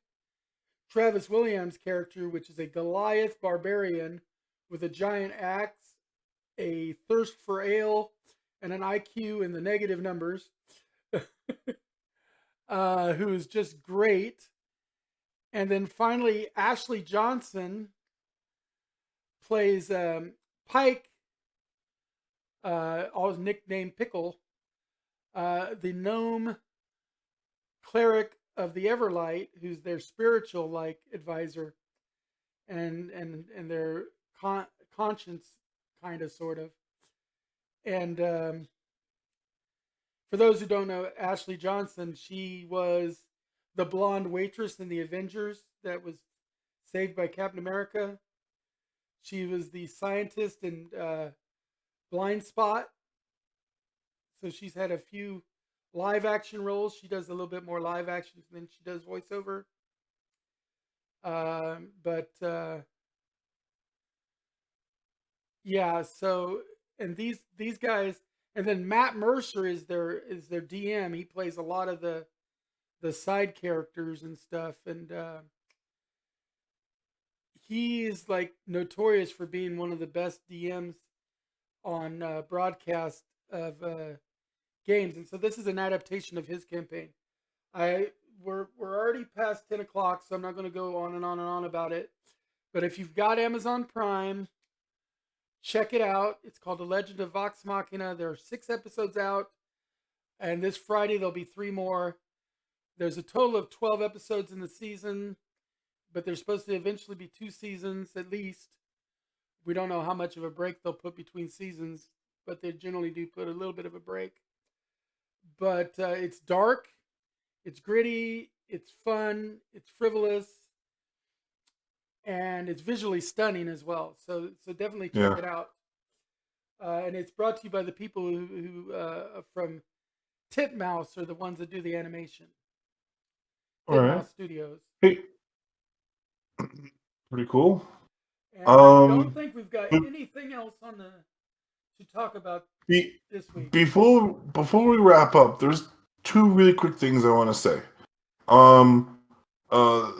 Travis Williams' character, which is a Goliath barbarian with a giant axe, a thirst for ale, and an IQ in the negative numbers, who is just great. And then finally, Ashley Johnson plays Pike, always nicknamed Pickle, the gnome cleric of the Everlight, who's their spiritual advisor, and their conscience, kind of, sort of. And for those who don't know Ashley Johnson, she was the blonde waitress in the Avengers that was saved by Captain America. She was the scientist in Blind Spot. So she's had a few live action roles. She does a little bit more live action than she does voiceover. Yeah, so, and these guys, and then Matt Mercer is their DM. He plays a lot of the side characters and stuff, and he is notorious for being one of the best DMs on broadcast of games. And so this is an adaptation of his campaign. We're already past 10 o'clock, so I'm not going to go on and on and on about it. But if you've got Amazon Prime, check it out. It's called The Legend of Vox Machina. There are 6 episodes out, and this Friday there'll be 3 more. There's a total of 12 episodes in the season, but there's supposed to eventually be 2 seasons at least. We don't know how much of a break they'll put between seasons, but they generally do put a little bit of a break. but it's dark, it's gritty, it's fun, it's frivolous, and it's visually stunning as well. So definitely check Yeah. it out. And it's brought to you by the people who from Titmouse are the ones that do the animation. All right. Titmouse Studios. Hey, pretty cool. And I don't think we've got Be- anything else on the to talk about be- this week. before we wrap up, there's two really quick things I want to say. Um, uh,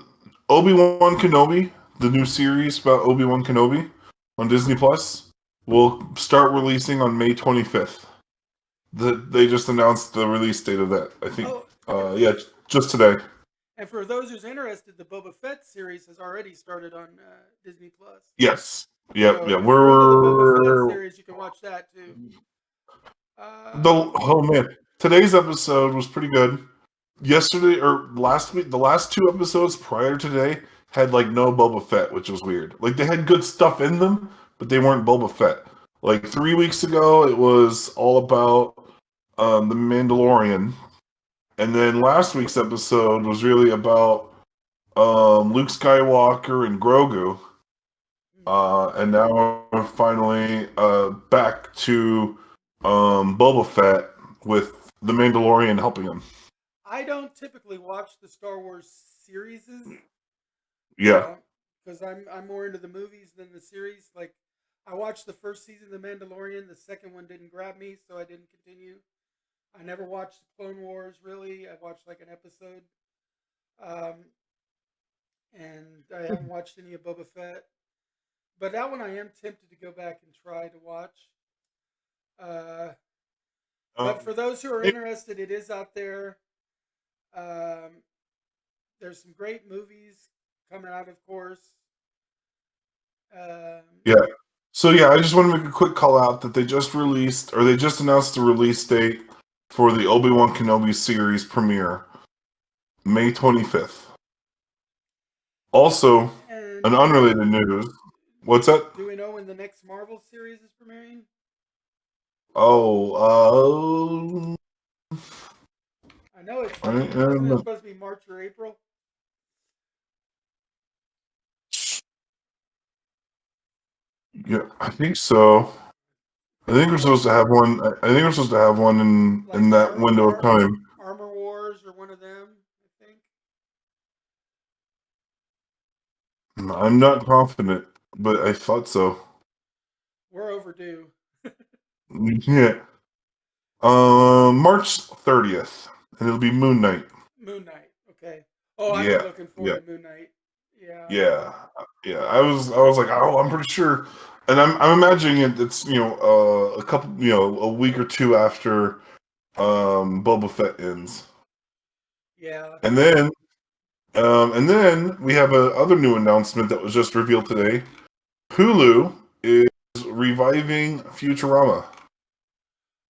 Obi-Wan Kenobi, the new series about Obi-Wan Kenobi on Disney Plus, will start releasing on May 25th. They just announced the release date of that. I think. Oh, Yeah, just today. and for those who's interested, the Boba Fett series has already started on Disney Plus. Yes. Yep. So Yeah. if you're into the Boba Fett We're series, you can watch that too. oh man, today's episode was pretty good. Yesterday or last week, the last two episodes prior to today had like no Boba Fett, which was weird. Like they had good stuff in them, but they weren't Boba Fett. Like 3 weeks ago, it was all about the Mandalorian, and then last week's episode was really about Luke Skywalker and Grogu. And now we're finally back to Boba Fett with the Mandalorian helping him. I don't typically watch the Star Wars series. Yeah. Because I'm more into the movies than the series. Like I watched the first season of The Mandalorian. The second one didn't grab me, so I didn't continue. I never watched Clone Wars really. I watched like an episode. And I haven't watched any of Boba Fett. But that one I am tempted to go back and try to watch. But for those who are interested, it is out there. There's some great movies coming out, of course. Yeah. So yeah, I just want to make a quick call out that they just released, or they just announced the release date for the Obi-Wan Kenobi series premiere, May 25th. Also, and an unrelated news. What's that? Do we know when the next Marvel series is premiering? Oh, I know it's I wasn't it supposed to be March or April? yeah, I think so. I think we're supposed to have one. I think we're supposed to have one in that window of time. Armor Wars or one of them, I think. I'm not confident, but I thought so. We're overdue. Yeah. March 30th, and it'll be Moon Knight. Moon Knight. Okay. Oh, I've Yeah. been looking forward to Moon Knight. Yeah. Yeah. I was like, oh, I'm pretty sure, and I'm imagining it's a couple a week or two after Boba Fett ends. Yeah. And then we have a other new announcement that was just revealed today. Hulu is reviving Futurama.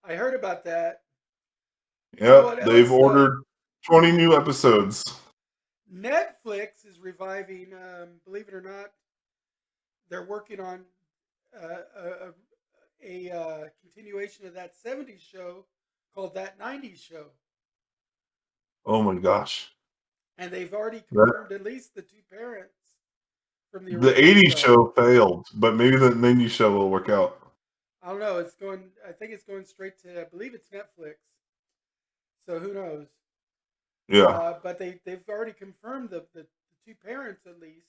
I heard about that. Yeah, they've ordered 20 new episodes. Netflix is reviving, believe it or not, they're working on a continuation of that 70s show called That 90s Show. Oh my gosh. And they've already confirmed at least the two parents from the original 80s show failed, but maybe the 90s show will work out. I don't know. I think it's going straight to, I believe it's Netflix. So who knows? Yeah. But they've already confirmed the two parents at least.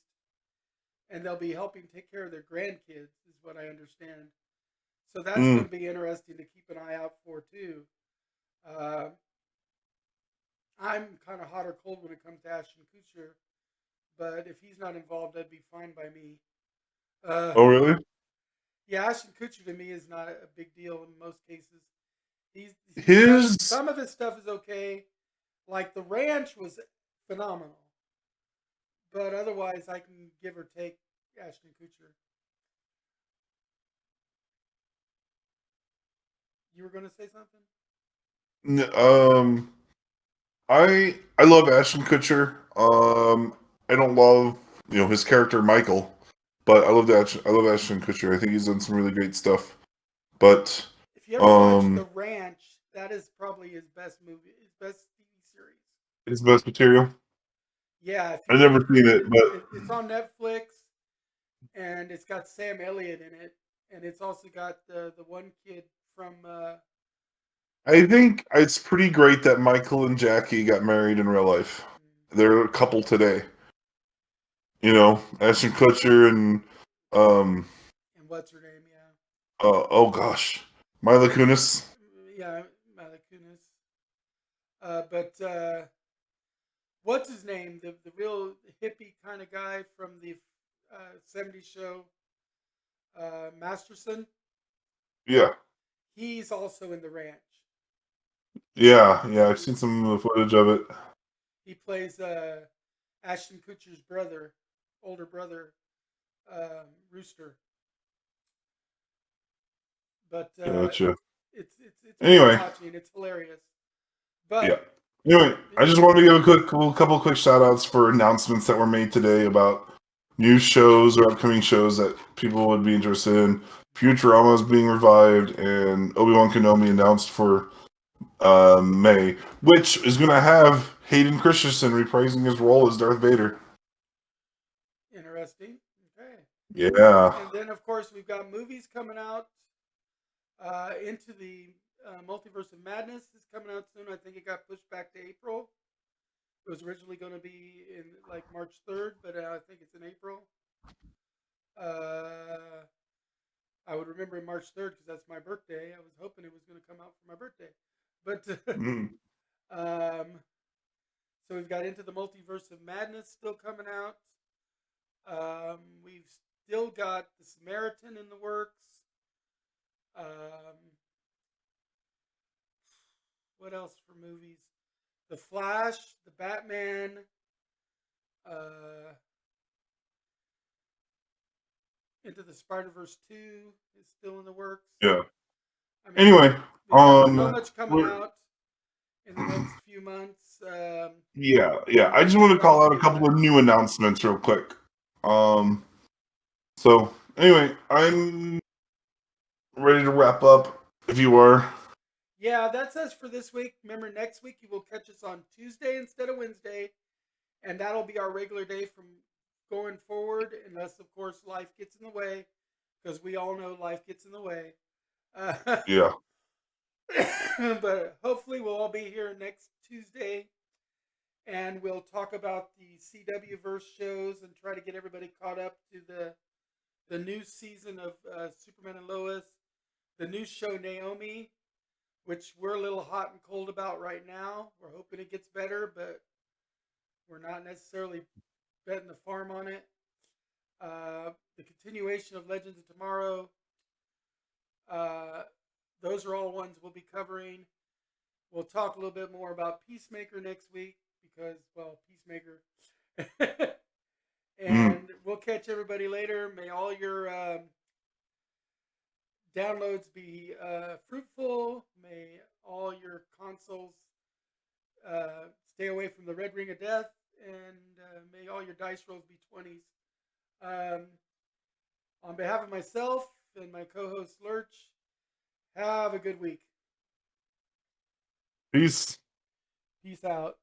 And they'll be helping take care of their grandkids, is what I understand. So that's going to be interesting to keep an eye out for, too. I'm kind of hot or cold when it comes to Ashton Kutcher, but if he's not involved, that'd be fine by me. Oh, really? Yeah, Ashton Kutcher to me is not a big deal in most cases. Some of his stuff is okay. Like The Ranch was phenomenal, but otherwise, I can give or take Ashton Kutcher. You were going to say something? I love Ashton Kutcher. I don't love his character Michael, but I love Ashton Kutcher. I think he's done some really great stuff. But if you ever watch The Ranch, that is probably his best movie, his best TV series. His best material. Yeah, if I've you, never seen it, but it's on Netflix, and it's got Sam Elliott in it, and it's also got the one kid from. I think it's pretty great that Michael and Jackie got married in real life. They're a couple today. You know, Ashton Kutcher and and what's her name? Yeah. oh gosh, Mila Kunis. Yeah, Mila Kunis. But what's his name? The real hippie kind of guy from the '70s show, Masterson. Yeah, He's also in The Ranch. yeah. I've seen some footage of it. He plays Ashton Kutcher's brother, older brother, Rooster. But Gotcha. it's Anyway, worth watching. It's hilarious. But yeah. Anyway, I just wanted to give a couple quick shout outs for announcements that were made today about new shows or upcoming shows that people would be interested in. Futurama is being revived, and Obi-Wan Kenobi announced for May, which is going to have Hayden Christensen reprising his role as Darth Vader. interesting. Okay. Yeah. And then, of course, we've got movies coming out. Into the Multiverse of Madness is coming out soon. I think it got pushed back to April. It was originally going to be in like March 3rd, but I think it's in April. I would remember March 3rd because that's my birthday. I was hoping it was going to come out for my birthday. But so we've got Into the Multiverse of Madness still coming out. We've still got The Samaritan in the works. What else for movies? The Flash, the Batman. Into the Spider-Verse 2 is still in the works. Yeah. I mean, Anyway, we've got so much coming out in the next few months. Yeah. I just We'll want to call out a probably couple of new announcements real quick. So anyway, I'm ready to wrap up. If you are. Yeah, that's us for this week. Remember, next week you will catch us on Tuesday instead of Wednesday, and that'll be our regular day from going forward, unless, of course, life gets in the way, because we all know life gets in the way. Yeah. But hopefully we'll all be here next Tuesday, and we'll talk about the CW verse shows and try to get everybody caught up to the new season of Superman and Lois, the new show Naomi, which we're a little hot and cold about right now. We're hoping it gets better, but we're not necessarily betting the farm on it. The continuation of Legends of Tomorrow. Those are all ones we'll be covering. We'll talk a little bit more about Peacemaker next week because, well, Peacemaker. And we'll catch everybody later. May all your downloads be fruitful. May all your consoles stay away from the red ring of death. And may all your dice rolls be 20s. On behalf of myself and my co-host Lurch, have a good week. Peace. Peace out.